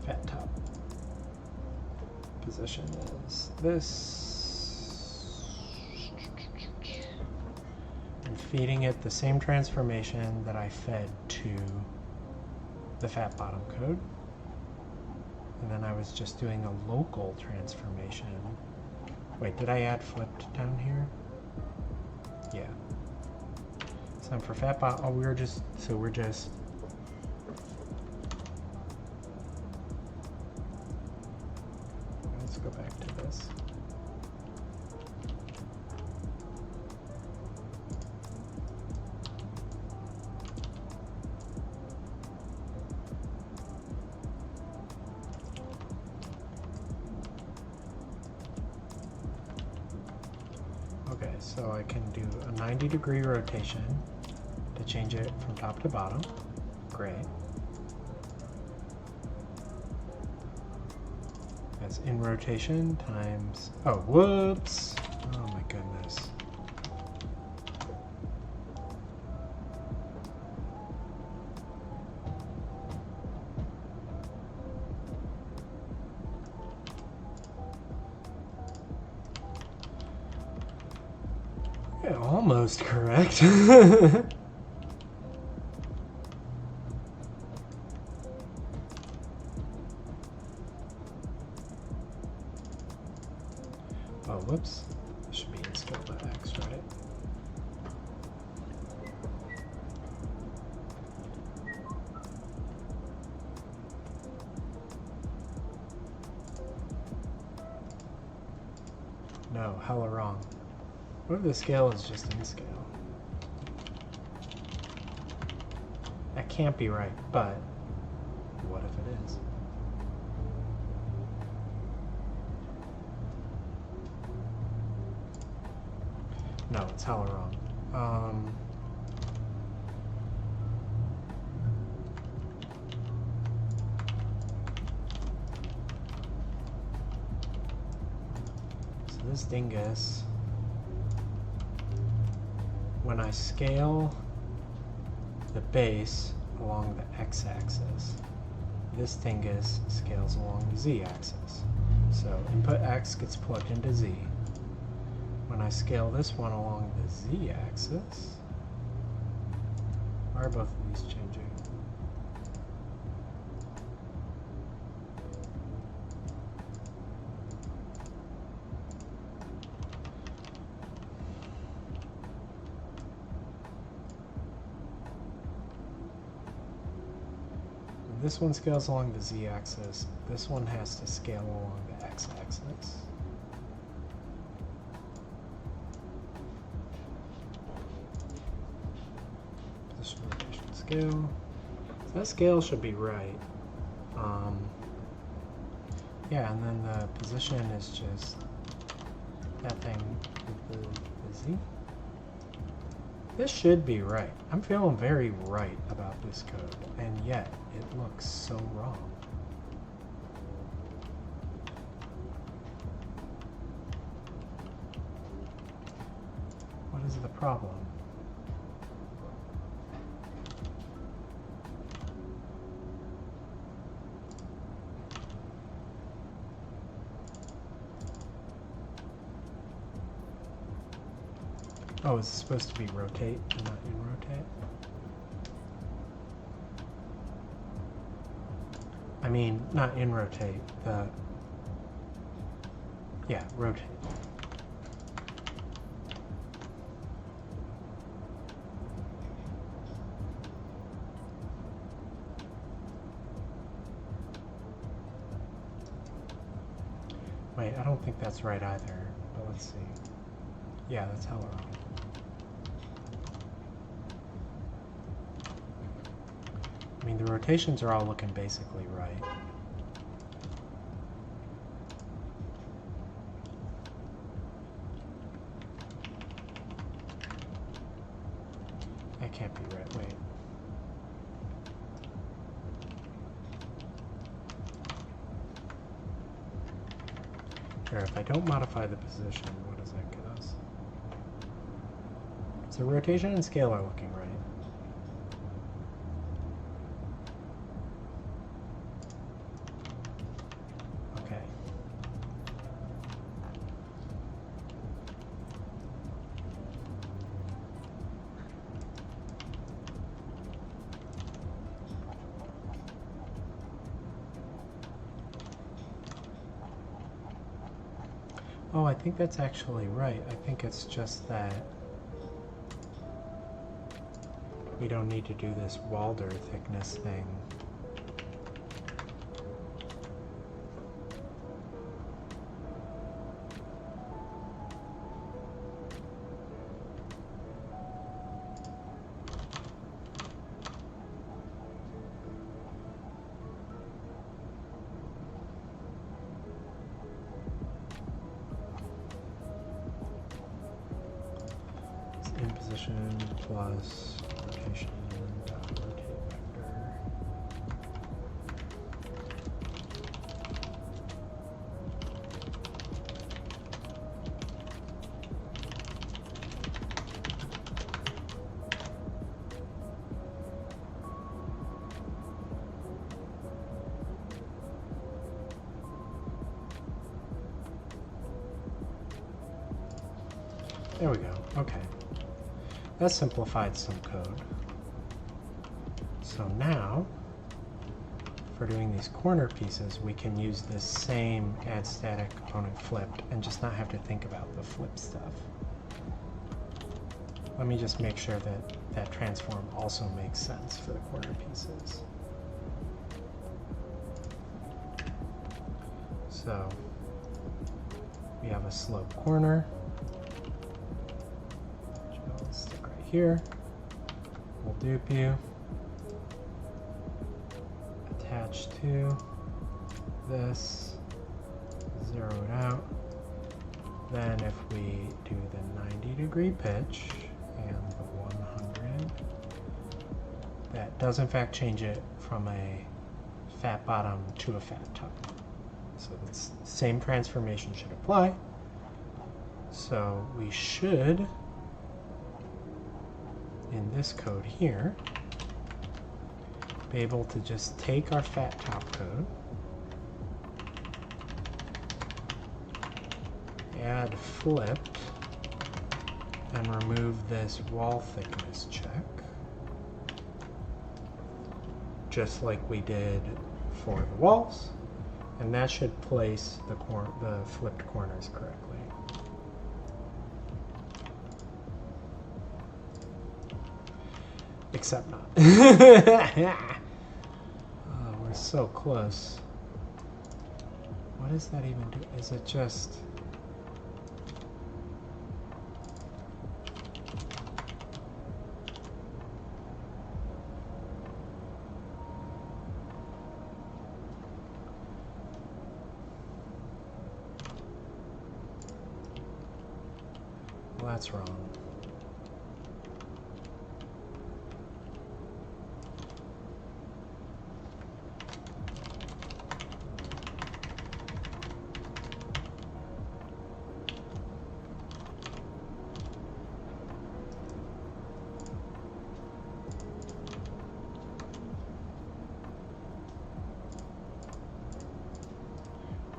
Fat top position is this, and feeding it the same transformation that I fed to the fat bottom code, and then I was just doing a local transformation. Wait, did I add flipped down here? Yeah. Time for fat bot. Oh, we're just. Let's go back to this. Okay, so I can do a 90-degree rotation to change it from top to bottom. Great. That's in rotation times... Oh, whoops! Oh my goodness. Yeah, almost correct. Oh, whoops. This should be in scale to X, right? No, hella wrong. What if the scale is just in scale? That can't be right, but what if it is? No, it's hella wrong. So this dingus, when I scale the base along the x-axis, this dingus scales along the z-axis. So input x gets plugged into z. When I scale this one along the z-axis, why are both of these changing? This one scales along the z-axis. This one has to scale along the x-axis. Position, rotation, scale. So that scale should be right. Yeah, and then the position is just that thing with the z. This should be right. I'm feeling very right about this code, and yet it looks so wrong. What is the problem? Oh, is it supposed to be rotate and not in rotate? I mean, not in rotate, yeah, rotate. Wait, I don't think that's right either, but let's see. Yeah, that's hella wrong. I mean, the rotations are all looking basically right. That can't be right, wait. Here, if I don't modify the position, what does that get us? So rotation and scale are looking right. Okay. Oh, I think that's actually right. I think it's just that we don't need to do this Walder thickness thing. in position plus rotation dot rotate vector. There we go. Okay. That simplified some code. So now, for doing these corner pieces, we can use this same add static component flipped and just not have to think about the flip stuff. Let me just make sure that that transform also makes sense for the corner pieces. So we have a slope corner. Stick right here. We'll dupe you. Attach to this. Zero it out. Then if we do the 90-degree pitch and the 100, that does in fact change it from a fat bottom to a fat top. So the same transformation should apply. So we should, in this code here, be able to just take our fat top code, add flipped, and remove this wall thickness check, just like we did for the walls, and that should place the flipped corners correctly. Except not. Oh, we're so close. What does that even do? Is it just... Well, that's wrong.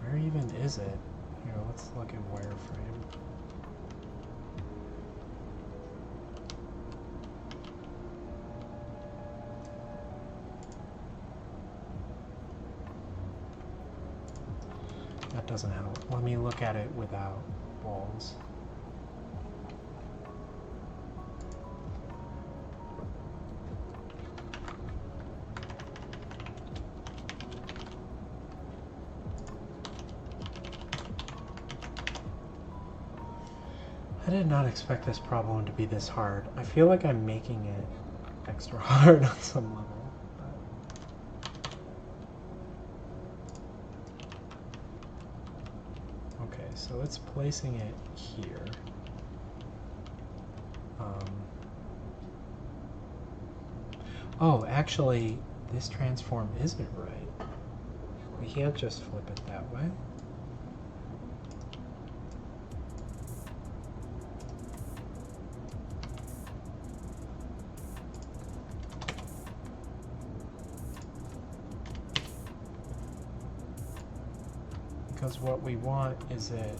Where even is it? Here, let's look at wireframe. That doesn't help. Let me look at it without walls. I did not expect this problem to be this hard. I feel like I'm making it extra hard on some level. Okay, so it's placing it here. Oh, actually, this transform isn't right. We can't just flip it that way. Because what we want is it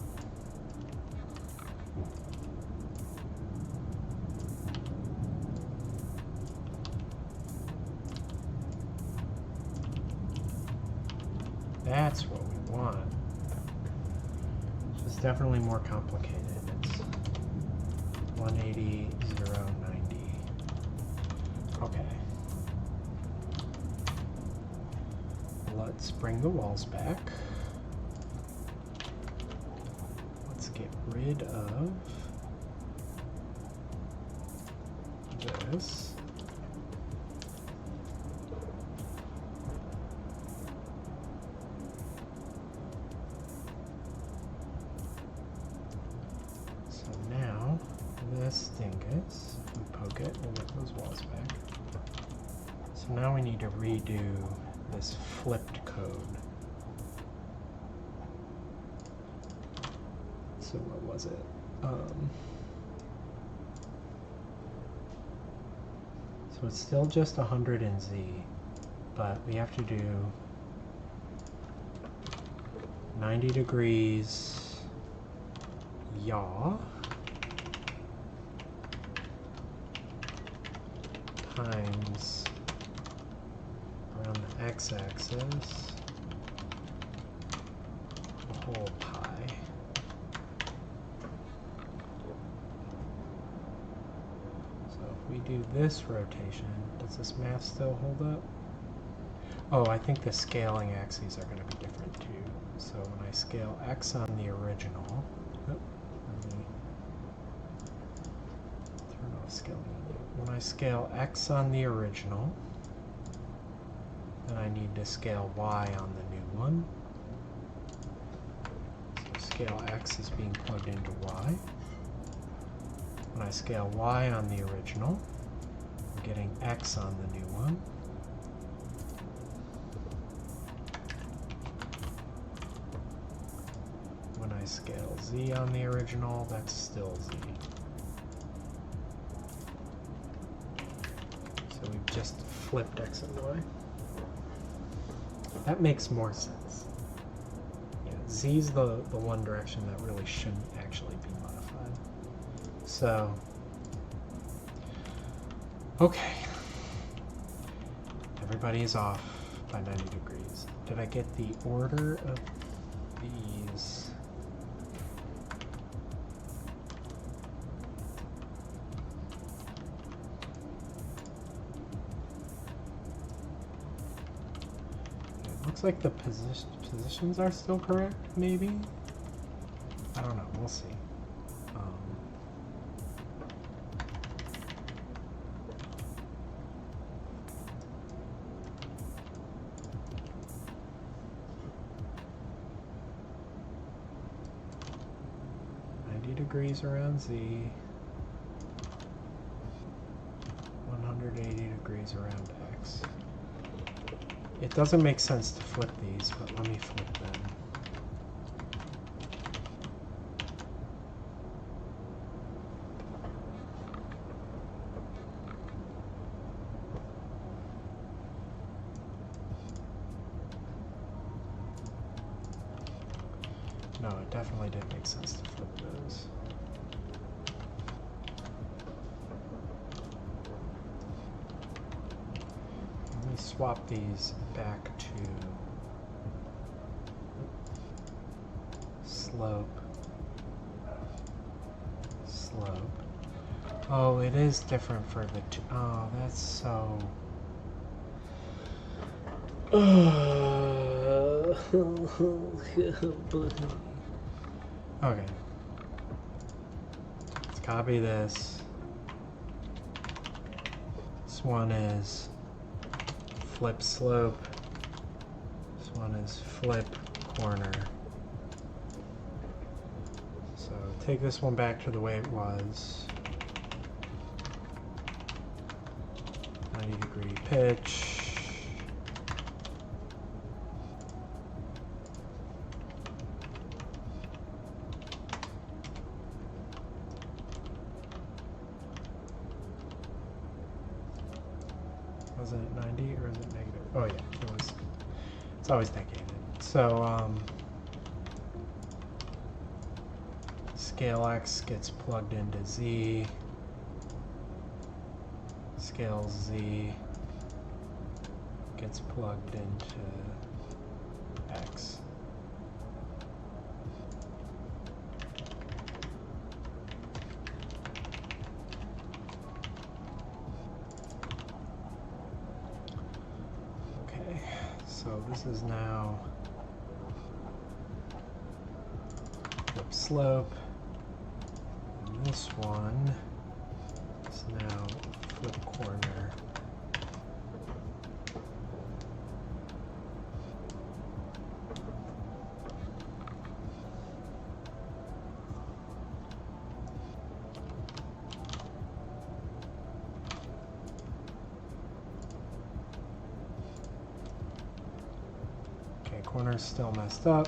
that's what we want. It's definitely more complicated. It's 180, 0, 90. Okay. Let's bring the walls back. Get rid of this. So now dingus, dingus. If we poke it, we'll get those walls back. So now we need to redo this flipped code. So what was it? So it's still just 100 in Z, but we have to do 90 degrees yaw times around the x-axis the whole pi. So if we do this rotation, does this math still hold up? Oh, I think the scaling axes are going to be different too. So when I scale x on the original, let me turn off scaling. When I scale x on the original, then I need to scale y on the new one. So scale x is being plugged into y. When I scale y on the original, I'm getting x on the new one. When I scale z on the original, that's still z. So we've just flipped x and y. That makes more sense. Yeah, z's the one direction that really shouldn't actually be modified. So, okay. Everybody is off by 90 degrees. Did I get the order of these? Looks like the positions are still correct, maybe? I don't know, we'll see. 90 degrees around Z, 180 degrees around X. It doesn't make sense to flip these, but let me flip them. No, it definitely didn't make sense to flip those. Let me swap these back to slope, slope. Oh, it is different for the two. Oh, that's so... Okay. Let's copy this. This one is flip slope. This one is flip corner. So take this one back to the way it was. 90-degree pitch. Was it 90 or is it negative? Oh yeah, it was. It's always negated. So scale X gets plugged into Z. Scale Z gets plugged into X. So this is now flip slope, and this one is now flip corner. corner's still messed up.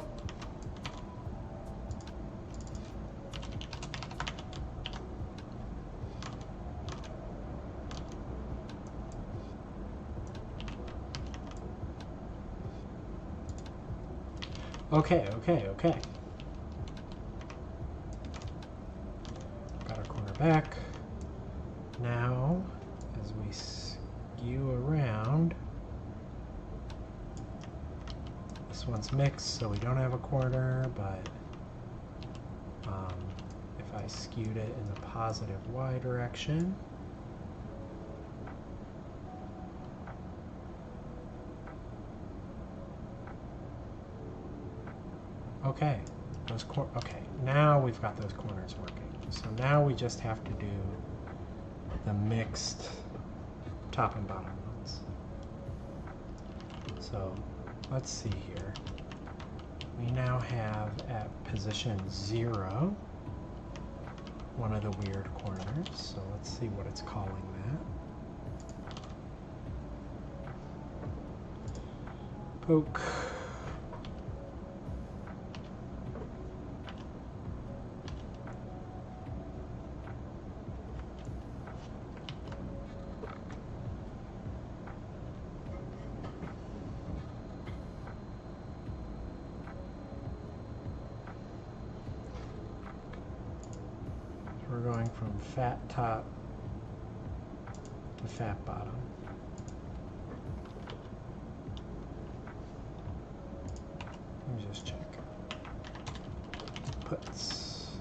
Okay. Got our corner back. Now, as we skew around, this one's mixed, so we don't have a corner, but if I skewed it in the positive Y direction, okay, now we've got those corners working. So now we just have to do the mixed top and bottom ones. So let's see here. We now have at position 0 one of the weird corners. So let's see what it's calling that. Poke. We're going from fat top to fat bottom. Let me just check. Puts.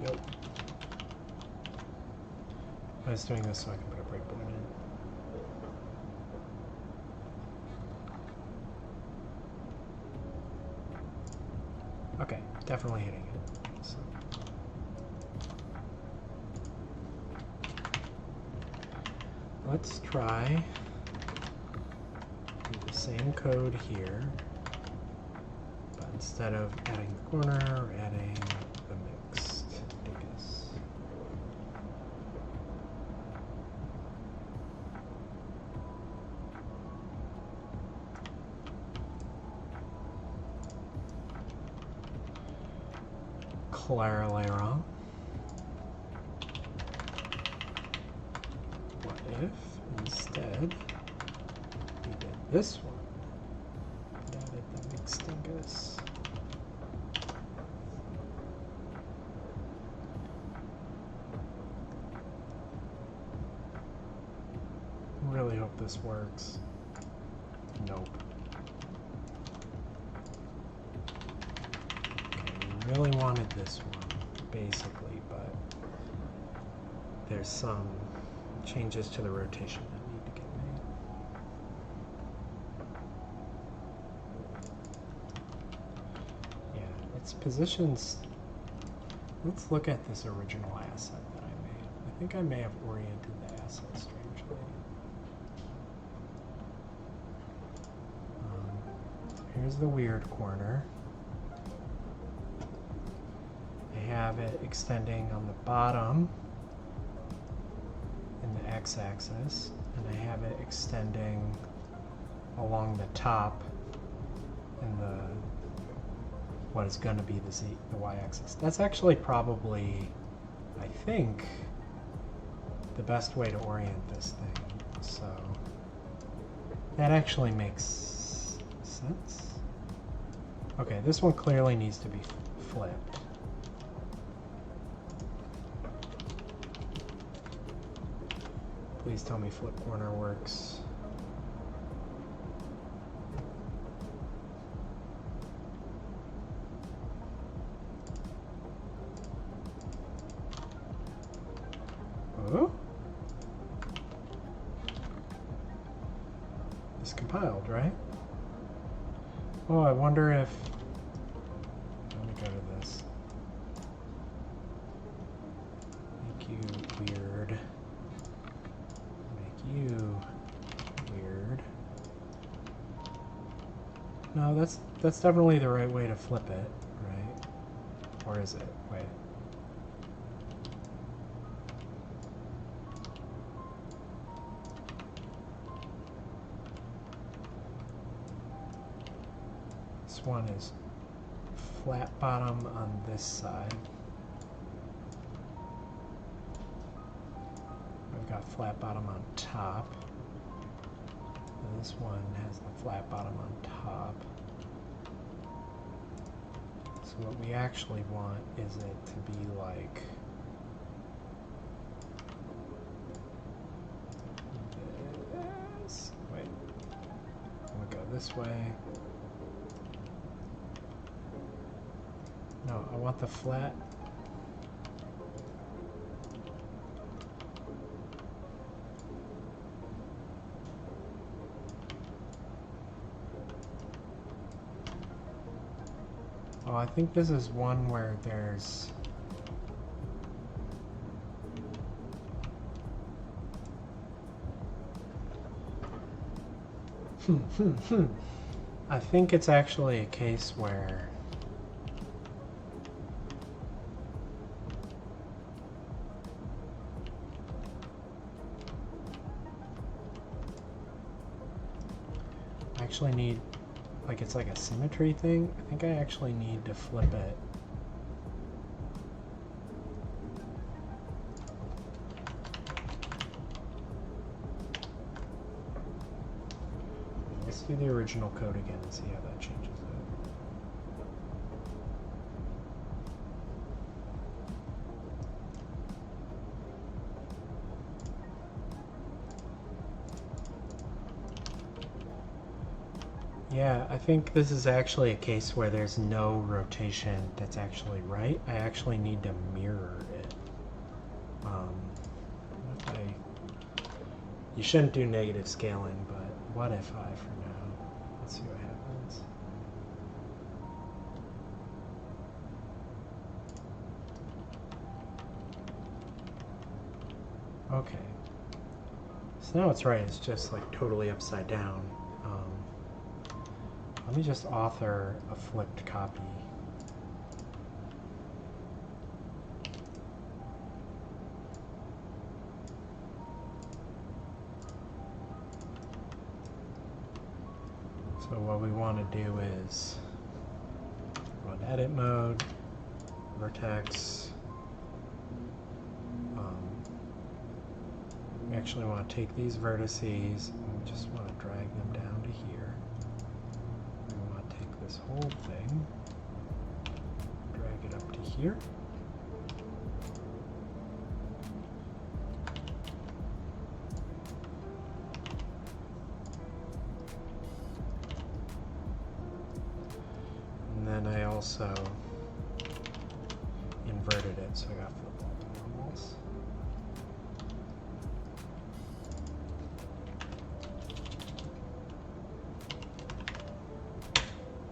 Nope. I was doing this so I can put a breakpoint in. Okay, definitely hitting it. So. Let's try the same code here, but instead of adding the corner, we're adding the mixed dicus. Clearly wrong. What if instead we did this one and added the mixed dicus? Really hope this works. Nope. Really wanted this one, basically, but there's some changes to the rotation that need to get made. Yeah, its positions. Let's look at this original asset that I made. I think I may have oriented the asset strangely. Here's the weird corner. I have it extending on the bottom in the x-axis, and I have it extending along the top in the what is going to be the y-axis. That's actually probably, I think, the best way to orient this thing. So that actually makes sense. Okay, this one clearly needs to be flipped. Please tell me flip corner works. Oh? It's compiled, right? Oh, I wonder if... Let me go to this. Make you weird. You weird. No, that's definitely the right way to flip it, right? Or is it? Wait. this one is flat bottom on this side. We've got flat bottom on top. And this one has the flat bottom on top. So what we actually want is it to be like this. Wait, I'm gonna go this way. No, I want the flat. Oh, I think this is one where there's... I think it's actually a case where... I actually need... like it's like a symmetry thing. I think I actually need to flip it. Let's do the original code again and see how that changes it. Yeah, I think this is actually a case where there's no rotation that's actually right. I actually need to mirror it. What if I... You shouldn't do negative scaling, but what if I for now? Let's see what happens. Okay. So now it's right, it's just like totally upside down. Let me just author a flipped copy. So what we want to do is run edit mode, vertex. We actually want to take these vertices and we just want to drag them down to here. This whole thing, drag it up to here. And then I also inverted it, so I got flip all the normals.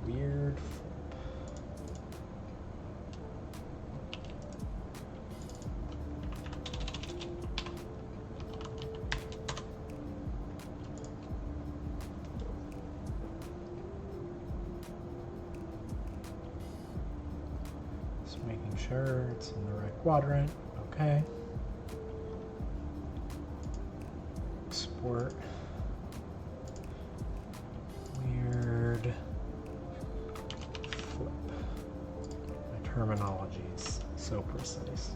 Weird flip. Just making sure it's in the right quadrant. Okay. Export. Weird. Terminology is so precise.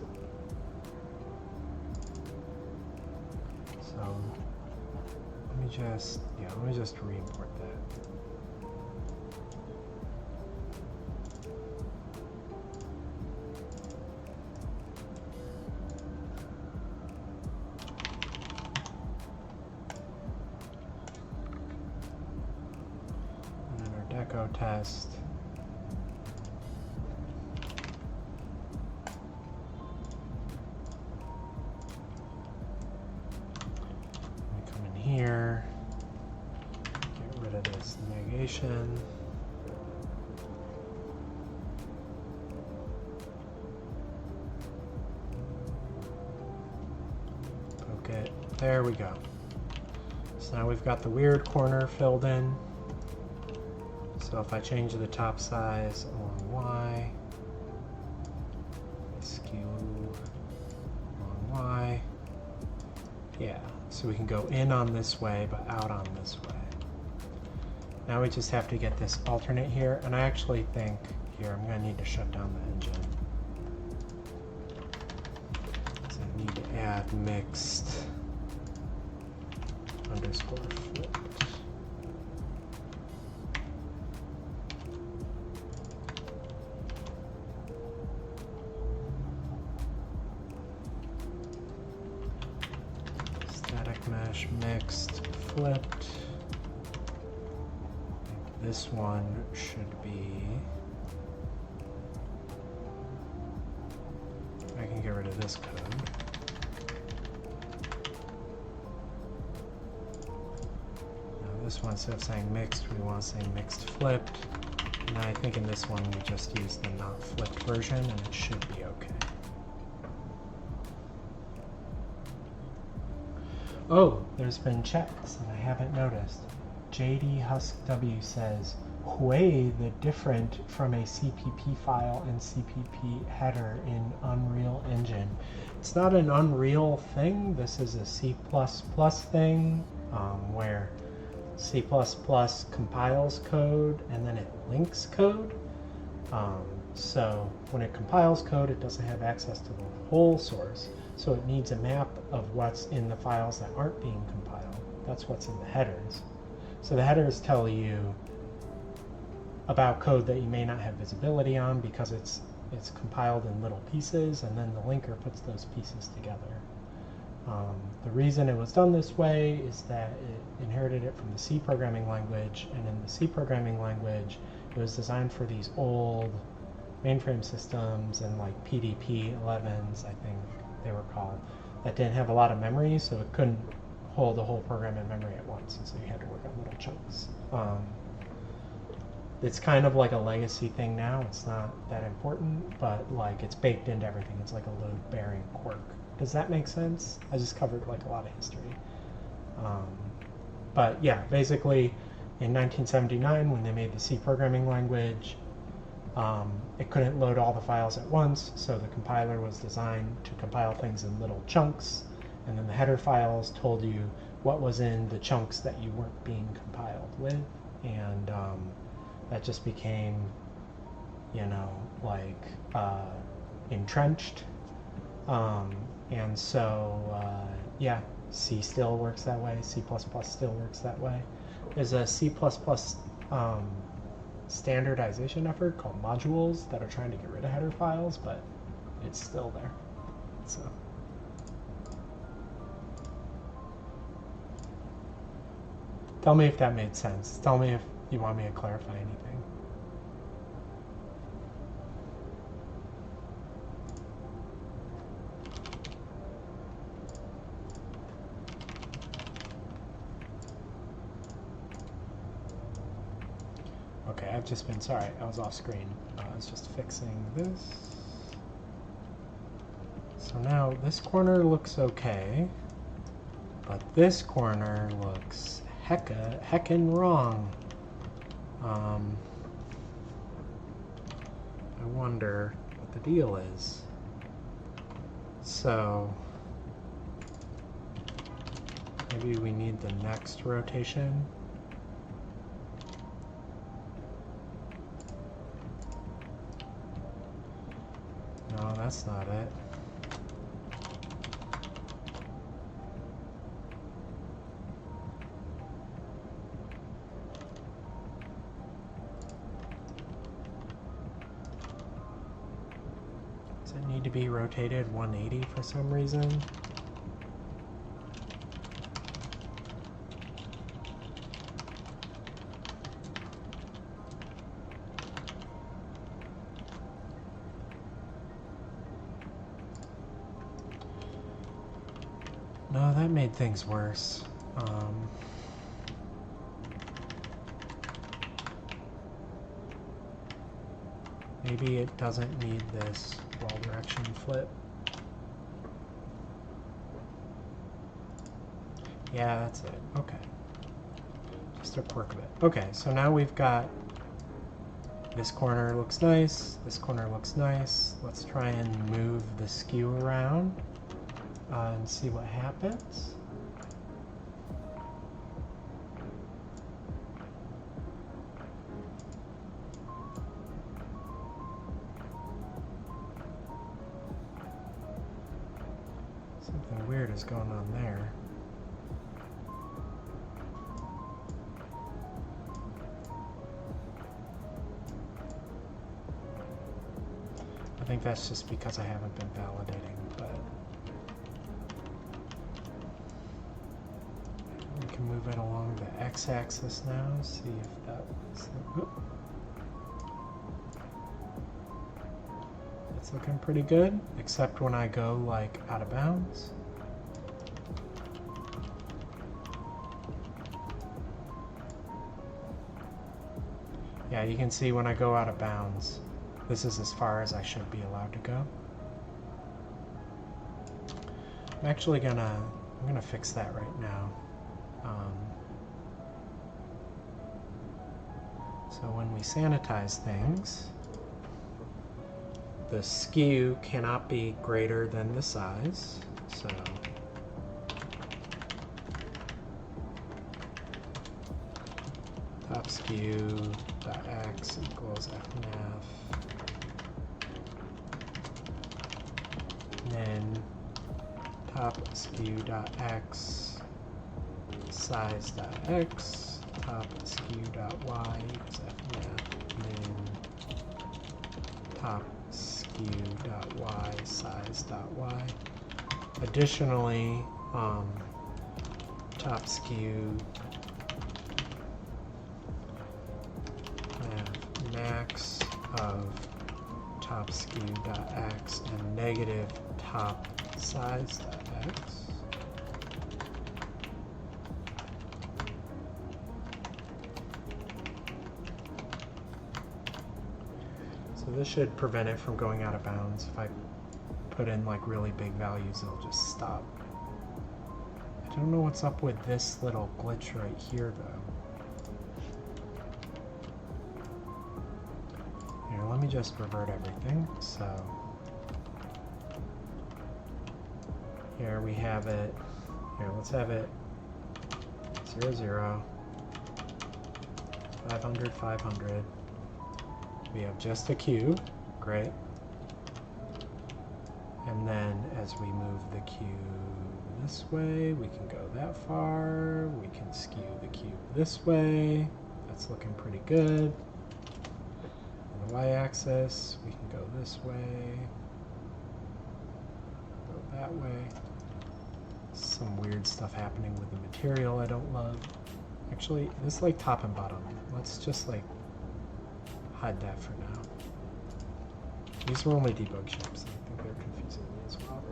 So let me just re-import that. And then our deco test. Here, get rid of this negation. Poke it. There we go. So now we've got the weird corner filled in. So if I change the top size along Y, skew along Y, yeah. So we can go in on this way, but out on this way. Now we just have to get this alternate here, and I actually think, here, I'm going to need to shut down the engine. So I need to add mixed underscore flipped. Static mesh mixed flipped. This one should be, I can get rid of this code. Now this one, instead of saying mixed, we want to say mixed flipped. And I think in this one we just use the not flipped version and it should be okay. Oh, there's been checks and I haven't noticed. JD Husk W says, Hui the different from a CPP file and CPP header in Unreal Engine. It's not an Unreal thing. This is a C++ thing where C++ compiles code and then it links code. So when it compiles code, it doesn't have access to the whole source. So it needs a map of what's in the files that aren't being compiled. That's what's in the headers. So the headers tell you about code that you may not have visibility on because it's compiled in little pieces, and then the linker puts those pieces together. The reason it was done this way is that it inherited it from the C programming language, and in the C programming language, it was designed for these old mainframe systems and like PDP-11s, I think they were called, that didn't have a lot of memory, so it couldn't hold the whole program in memory at once, and so you had to work on little chunks. It's kind of like a legacy thing now. It's not that important, but like it's baked into everything. It's like a load-bearing quirk. Does that make sense? I just covered like a lot of history. But yeah, basically in 1979 when they made the C programming language, it couldn't load all the files at once, so the compiler was designed to compile things in little chunks, and then the header files told you what was in the chunks that you weren't being compiled with, and that just became, you know, like entrenched. And so, yeah, C still works that way, C++ still works that way. There's a C++ standardization effort called modules that are trying to get rid of header files, but it's still there. So. Tell me if that made sense. Tell me if you want me to clarify anything. Okay, I've just been, sorry, I was off screen. I was just fixing this. So now this corner looks okay, but this corner looks heckin' wrong. I wonder what the deal is. So maybe we need the next rotation. No, that's not it. Does it need to be rotated 180 for some reason? No, that made things worse. Maybe it doesn't need this wall direction flip. Yeah, that's it. Okay. Just a quirk of it. Okay, so now we've got this corner looks nice, this corner looks nice. Let's try and move the skew around and see what happens. Something weird is going on there. I think that's just because I haven't been validating, but we can move it along the x-axis now, see if that was it's looking pretty good, except when I go like out of bounds. Yeah, you can see when I go out of bounds, this is as far as I should be allowed to go. I'm actually gonna fix that right now. So when we sanitize things, the skew cannot be greater than the size. So top skew dot x equals f-nav. Then top skew dot x size dot x top skew dot y equals f-nav. And then top skew dot y size dot y. Additionally, top skew max of top skew dot x and negative top size dot x. So this should prevent it from going out of bounds. If I put in like really big values, it'll just stop. I don't know what's up with this little glitch right here though. Here, let me just revert everything. So here we have it. Here, let's have it 0, 0, 500, 500. We have just a cube. Great. And then as we move the cube this way, we can go that far. We can skew the cube this way. That's looking pretty good. On the y-axis, we can go this way. Go that way. Some weird stuff happening with the material I don't love. Actually, this is like top and bottom. Let's just like hide that for now. These were only debug shapes. I think they're confusing me as well.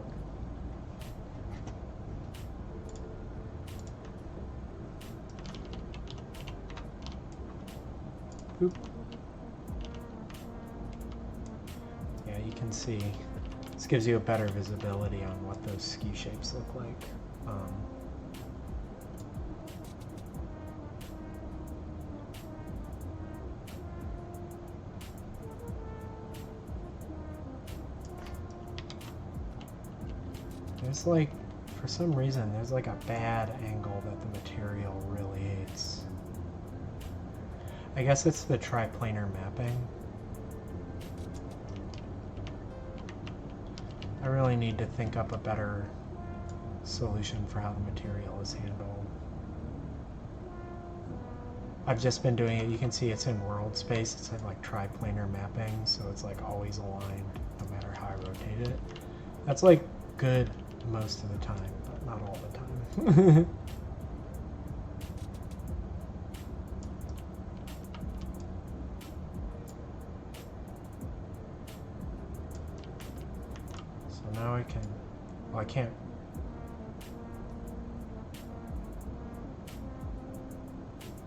Boop. Yeah, you can see. This gives you a better visibility on what those skew shapes look like. There's like, for some reason, there's like a bad angle that the material really hates. I guess it's the triplanar mapping. I really need to think up a better solution for how the material is handled. I've just been doing it. You can see it's in world space. It's in like triplanar mapping, so it's like always aligned no matter how I rotate it. That's like good most of the time, but not all the time. So now I can, well, I can't.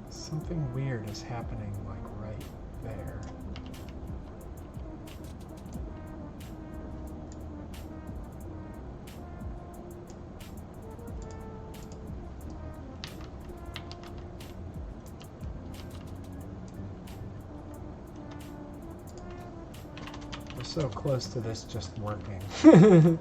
Something weird is happening like right there. So close to this just working. Going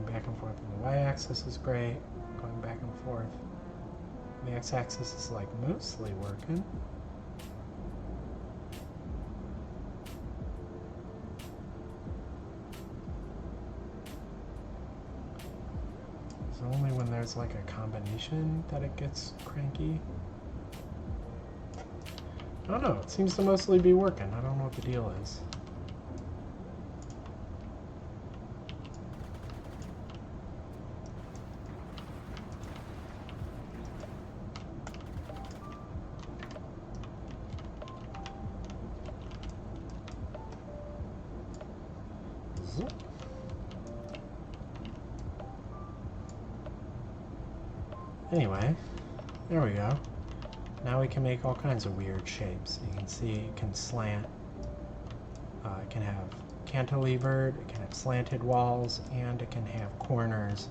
back and forth on the y-axis is great. Going back and forth the x-axis is like mostly working. It's only when there's like a combination that it gets cranky. I don't know, it seems to mostly be working. I don't know what the deal is. Anyway, there we go. Now we can make all kinds of weird shapes. You can see it can slant, it can have cantilevered, it can have slanted walls, and it can have corners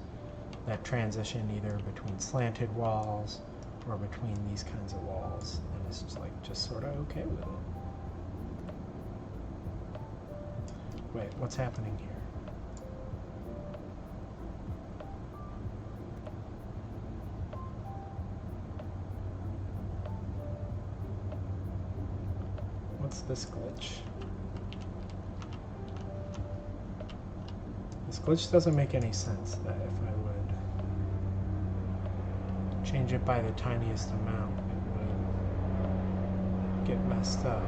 that transition either between slanted walls or between these kinds of walls. And it's just sort of okay with it. Wait, what's happening here? What's this glitch? This glitch doesn't make any sense, that if I would change it by the tiniest amount, it would get messed up.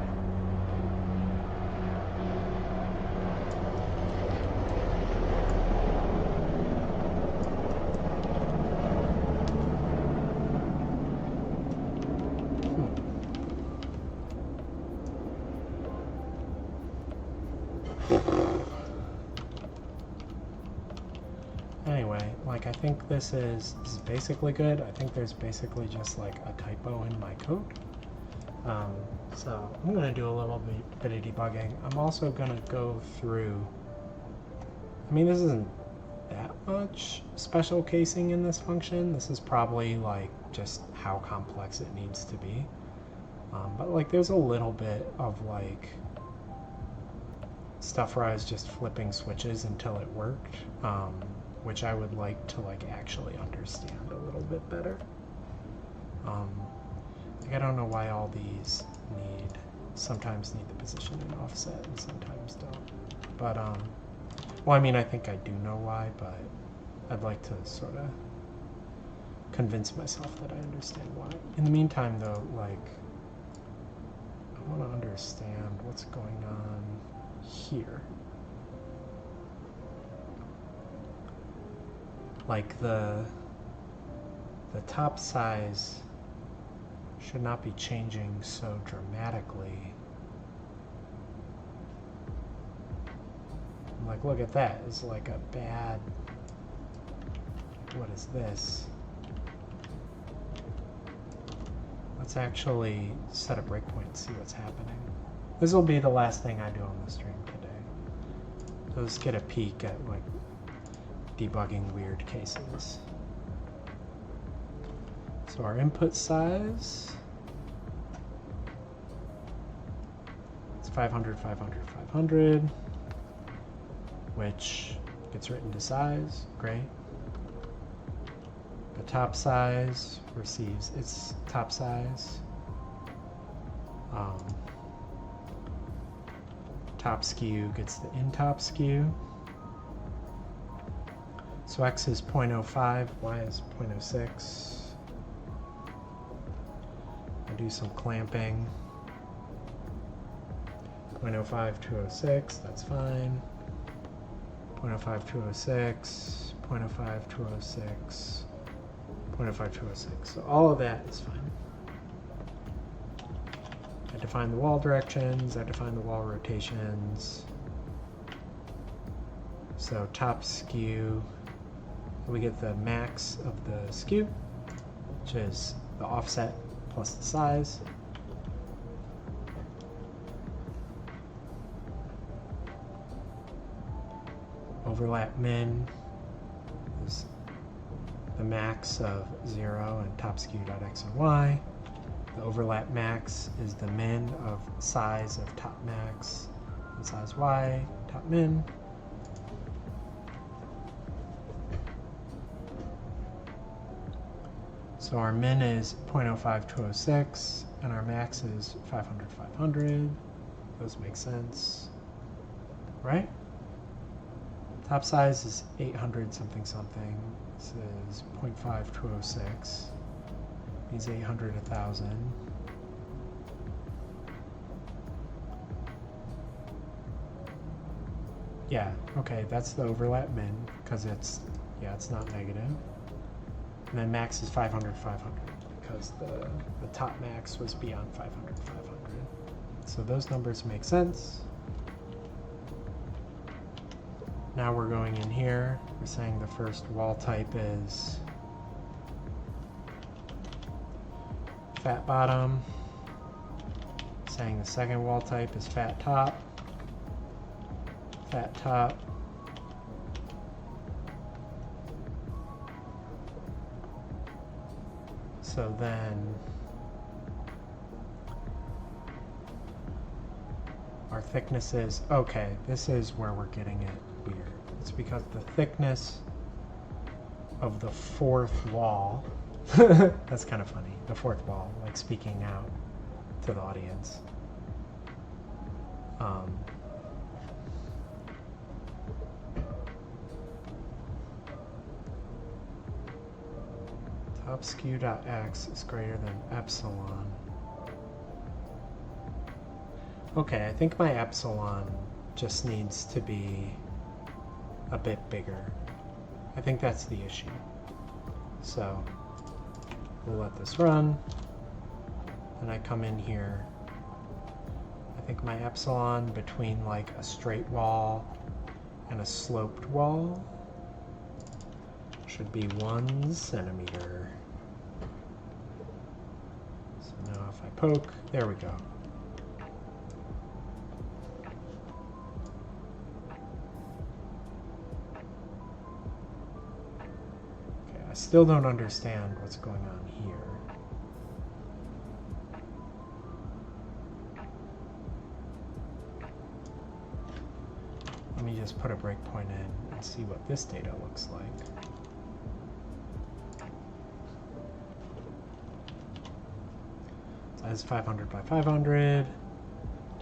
Anyway, like I think this is basically good. I think there's basically just like a typo in my code. So I'm going to do a little bit of debugging. I'm also going to go through, I mean, this isn't that much special casing in this function. This is probably like just how complex it needs to be. But like there's a little bit of like stuff where I was just flipping switches until it worked, which I would like to like actually understand a little bit better. Like I don't know why all these sometimes need the position and offset and sometimes don't. But well, I mean, I think I do know why, but I'd like to sort of convince myself that I understand why. In the meantime, though, like I want to understand what's going on here. Like the top size should not be changing so dramatically. Like, look at that. It's like a bad, what is this? Let's actually set a breakpoint and see what's happening. This will be the last thing I do on the stream today. So let's get a peek at like debugging weird cases. So our input size, it's 500, 500, 500, which gets written to size, great. The top size receives its top size. Top skew gets the in top skew. So X is 0.05, Y is 0.06. I'll do some clamping. 0.05 to 06, that's fine. 0.05 to 06, 0.05 to 06, 0.05 to 06. So all of that is fine. I define the wall directions, I define the wall rotations. So top skew, we get the max of the skew, which is the offset plus the size. Overlap min is the max of 0 and top skew.x and y. The overlap max is the min of size of top max and size y, top min. So our min is 0.05206, and our max is 500, 500. Those make sense, right? Top size is 800 something something. This is 0.5206. Means 800, 1,000. Yeah, okay, that's the overlap min, because it's not negative. And then max is 500, 500, because the top max was beyond 500, 500. So those numbers make sense. Now we're going in here. We're saying the first wall type is fat bottom. Saying the second wall type is fat top. Fat top. So then our thickness is, okay, this is where we're getting it weird. It's because the thickness of the fourth wall, that's kind of funny, the fourth wall, like speaking out to the audience. Top skew.x is greater than epsilon. Okay, I think my epsilon just needs to be a bit bigger. I think that's the issue. So we'll let this run. Then I come in here. I think my epsilon between like a straight wall and a sloped wall should be 1 centimeter. So now if I poke, there we go. Okay, I still don't understand what's going on here. Let me just put a breakpoint in and see what this data looks like. Size 500 by 500.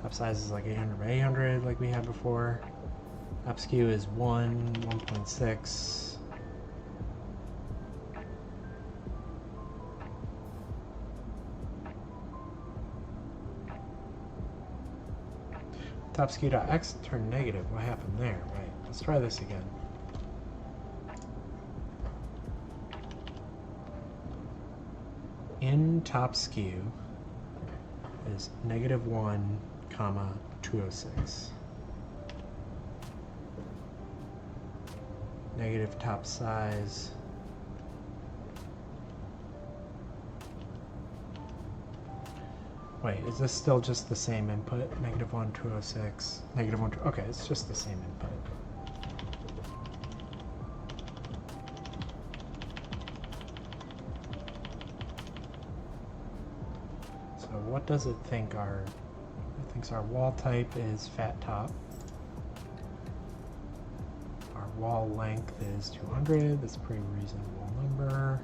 Top size is like 800 by 800 like we had before. Top skew is 1.6. Top skew.x turned negative. What happened there? Right. Let's try this again. In top skew is -1, 206. Negative top size. Wait, is this still just the same input? -1, 206, -1, 2, okay, it's just the same input. So what does it think it thinks our wall type is fat top. Our wall length is 200, that's a pretty reasonable number.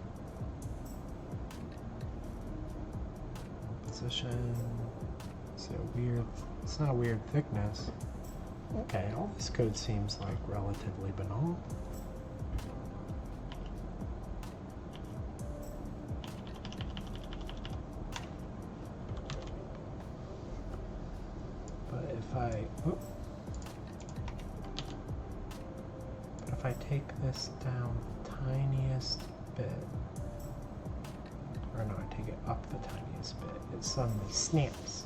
Position, so weird, it's not a weird thickness. Okay, all this code seems like relatively banal. But if I take this down the tiniest bit, or no, I take it up the tiniest bit, it suddenly snaps.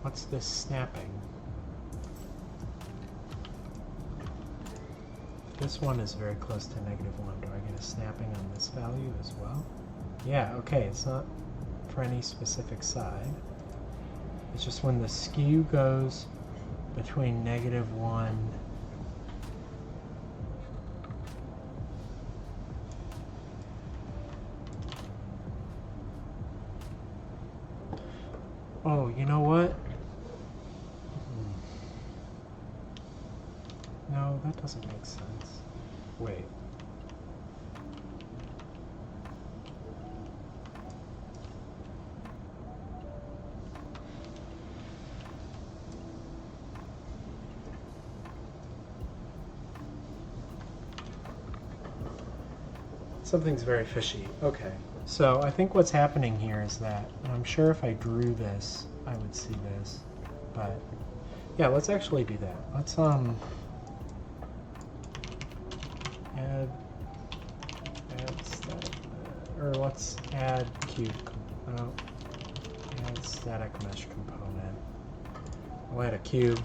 What's this snapping? This one is very close to -1. Do I get a snapping on this value as well? Yeah, okay, it's not for any specific side. It's just when the skew goes between -1 Oh, you know what? No, that doesn't make sense. Wait. Something's very fishy. Okay. So I think what's happening here is that, I'm sure if I drew this, I would see this. But yeah, let's actually do that. Let's add static, or let's add cube. Add static mesh component. I'll add a cube.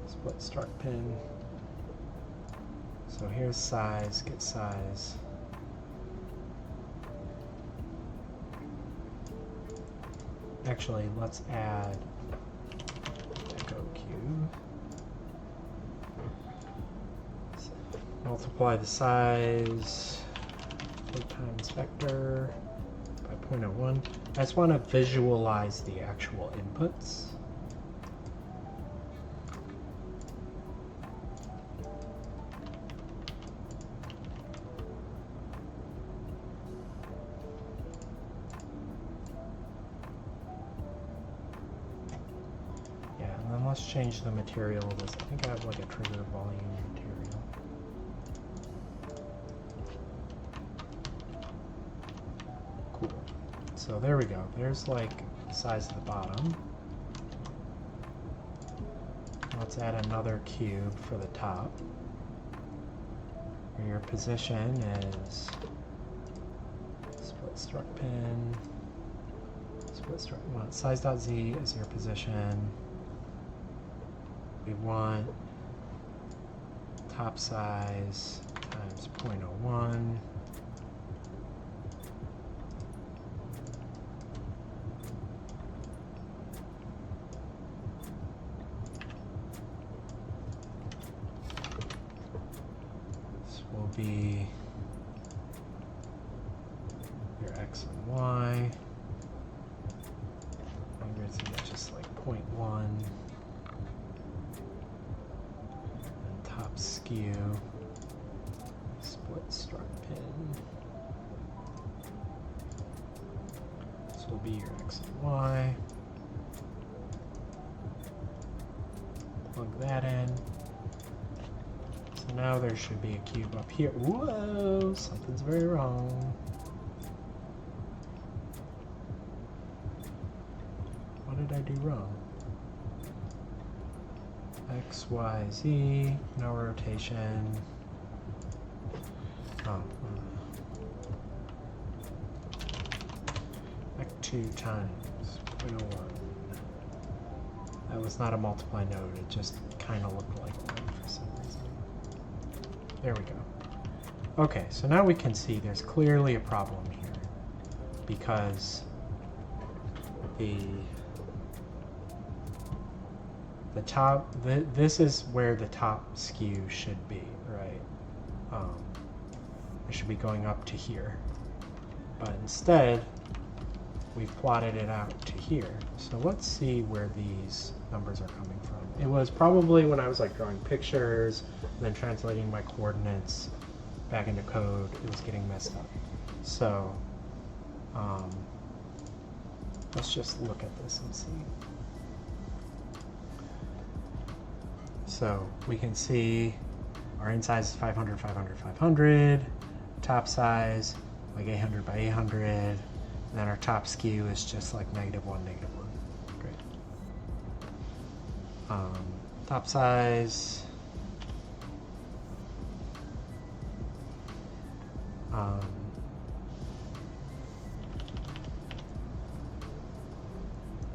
Split start pin. So here's size, get size. Actually, let's add echo cube. Multiply the size times vector by 0.01. I just want to visualize the actual inputs. Let's change the material of this. I think I have like a trigger volume material. Cool. So there we go. There's like the size of the bottom. Let's add another cube for the top. Where your position is split struct pin. Split struct. You want size.z as your position. We want top size times 0.01. This will be your x and y. I'm going to get just like 0.1. Skew, split struct pin. This will be your x and y. Plug that in. So now there should be a cube up here. Whoa, something's very wrong. What did I do wrong? X, Y, Z, no rotation. Oh. Vec2 times 0.01. That was not a multiply node, it just kind of looked like one for some reason. There we go. Okay, so now we can see there's clearly a problem here because the top, this is where the top skew should be, right? It should be going up to here. But instead, we've plotted it out to here. So let's see where these numbers are coming from. It was probably when I was like drawing pictures, and then translating my coordinates back into code, it was getting messed up. So let's just look at this and see. So we can see our in size is 500, 500, 500. Top size, like 800 by 800. And then our top skew is just like -1, -1. Great. Top size.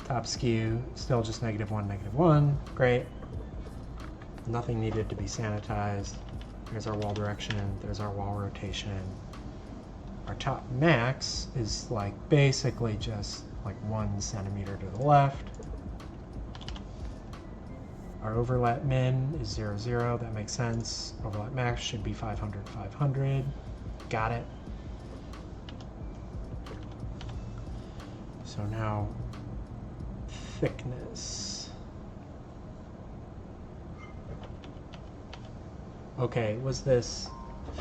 Top skew, still just -1, -1. Great. Nothing needed to be sanitized. There's our wall direction, there's our wall rotation. Our top max is like basically just like 1 centimeter to the left. Our overlap min is 0, 0, that makes sense. Overlap max should be 500, 500. Got it. So now thickness. Okay, was this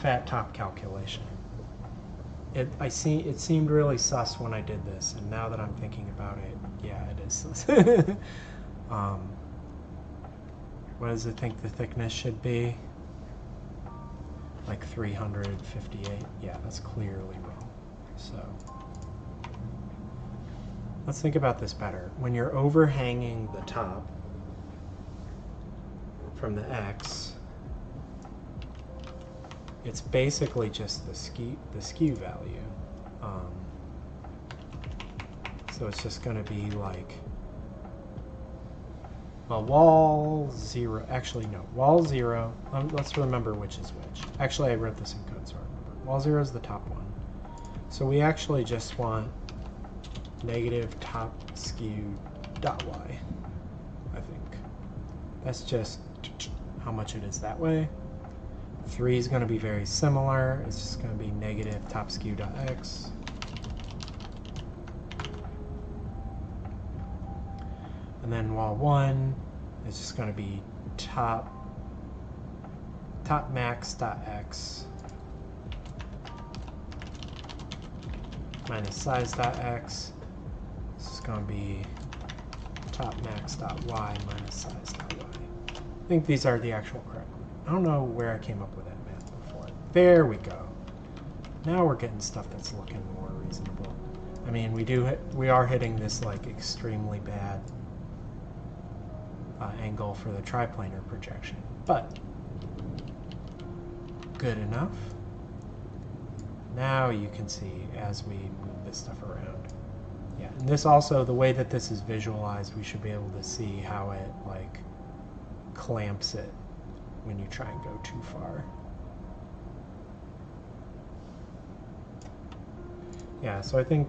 fat top calculation? It seemed really sus when I did this, and now that I'm thinking about it, yeah, it is sus. What does it think the thickness should be? Like 358. Yeah, that's clearly wrong. So let's think about this better. When you're overhanging the top from the X, it's basically just the skew value. So it's just going to be like, well, wall 0, actually no, wall 0, let's remember which is which. Actually, I wrote this in code, so I remember. Wall 0 is the top one. So we actually just want negative top skew dot y, I think. That's just how much it is that way. 3 is going to be very similar. It's just going to be negative top skew dot x. And then wall 1 is just going to be top max dot x minus size dot x. This is going to be top max dot y minus size dot y. I think these are the actual correct. I don't know where I came up with that math before. There we go. Now we're getting stuff that's looking more reasonable. I mean, we are hitting this like extremely bad angle for the triplanar projection, but good enough. Now you can see as we move this stuff around. Yeah, and this also, the way that this is visualized, we should be able to see how it like clamps it when you try and go too far. Yeah, so I think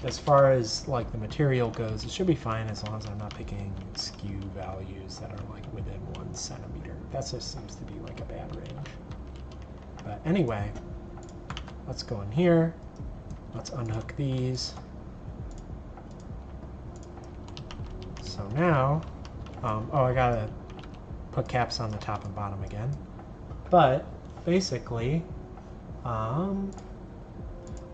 as far as like the material goes, it should be fine as long as I'm not picking skew values that are like within 1 centimeter. That just seems to be like a bad range. But anyway, let's go in here. Let's unhook these. So now, oh, I gotta put caps on the top and bottom again. But basically, oh,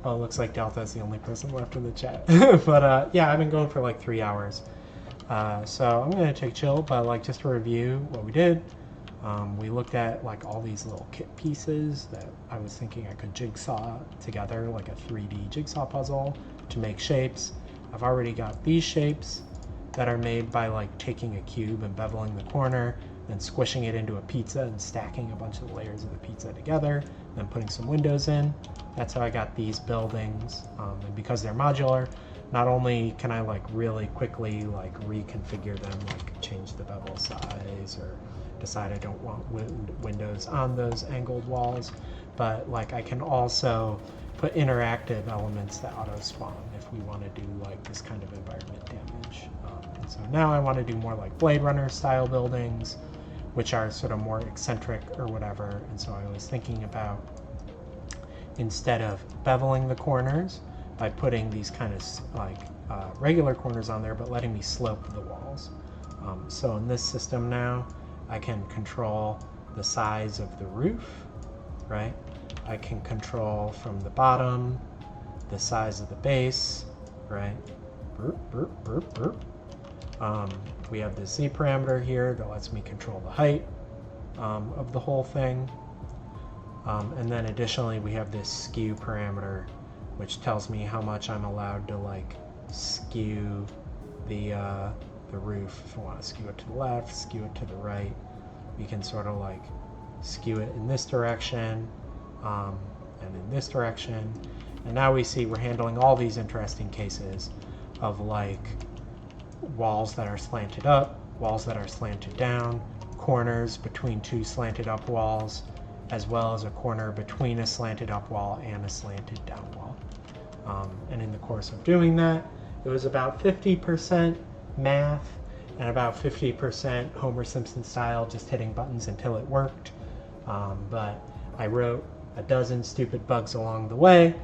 it looks like Delta is the only person left in the chat. But yeah, I've been going for like 3 hours. So I'm gonna take chill, but like just to review what we did. We looked at like all these little kit pieces that I was thinking I could jigsaw together, like a 3D jigsaw puzzle to make shapes. I've already got these shapes that are made by like taking a cube and beveling the corner, then squishing it into a pizza and stacking a bunch of layers of the pizza together, then putting some windows in. That's how I got these buildings. And because they're modular, not only can I like really quickly like reconfigure them, like change the bevel size or decide I don't want windows on those angled walls, but like I can also put interactive elements that auto spawn if we want to do like this kind of environment damage. And so now I want to do more like Blade Runner style buildings, which are sort of more eccentric or whatever. And so I was thinking about, instead of beveling the corners by putting these kind of like regular corners on there, but letting me slope the walls. So in this system now, I can control the size of the roof, right? I can control from the bottom the size of the base, right? Burp, burp, burp, burp. We have the Z parameter here that lets me control the height of the whole thing. And then additionally, we have this skew parameter, which tells me how much I'm allowed to like skew the roof. If I want to skew it to the left, skew it to the right, we can sort of like skew it in this direction and in this direction. And now we see we're handling all these interesting cases of like walls that are slanted up, walls that are slanted down, corners between two slanted up walls, as well as a corner between a slanted up wall and a slanted down wall. And in the course of doing that, it was about 50% math and about 50% Homer Simpson style, just hitting buttons until it worked. But I wrote a dozen stupid bugs along the way,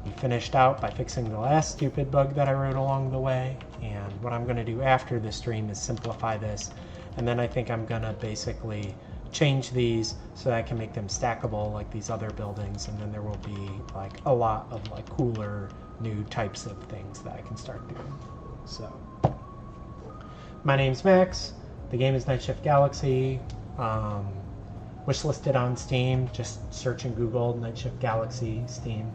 We finished out by fixing the last stupid bug that I wrote along the way, and what I'm going to do after the stream is simplify this, and then I think I'm going to basically change these so that I can make them stackable like these other buildings, and then there will be like a lot of like cooler new types of things that I can start doing. So my name's Max, the game is Nightshift Galaxy, wishlisted on Steam, just search in Google Nightshift Galaxy Steam.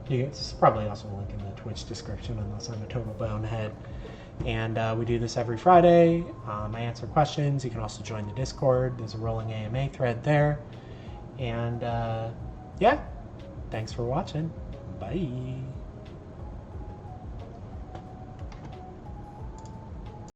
It's probably also a link in the Twitch description unless I'm a total bonehead. And we do this every Friday. I answer questions. You can also join the Discord. There's a rolling AMA thread there. And yeah, thanks for watching. Bye.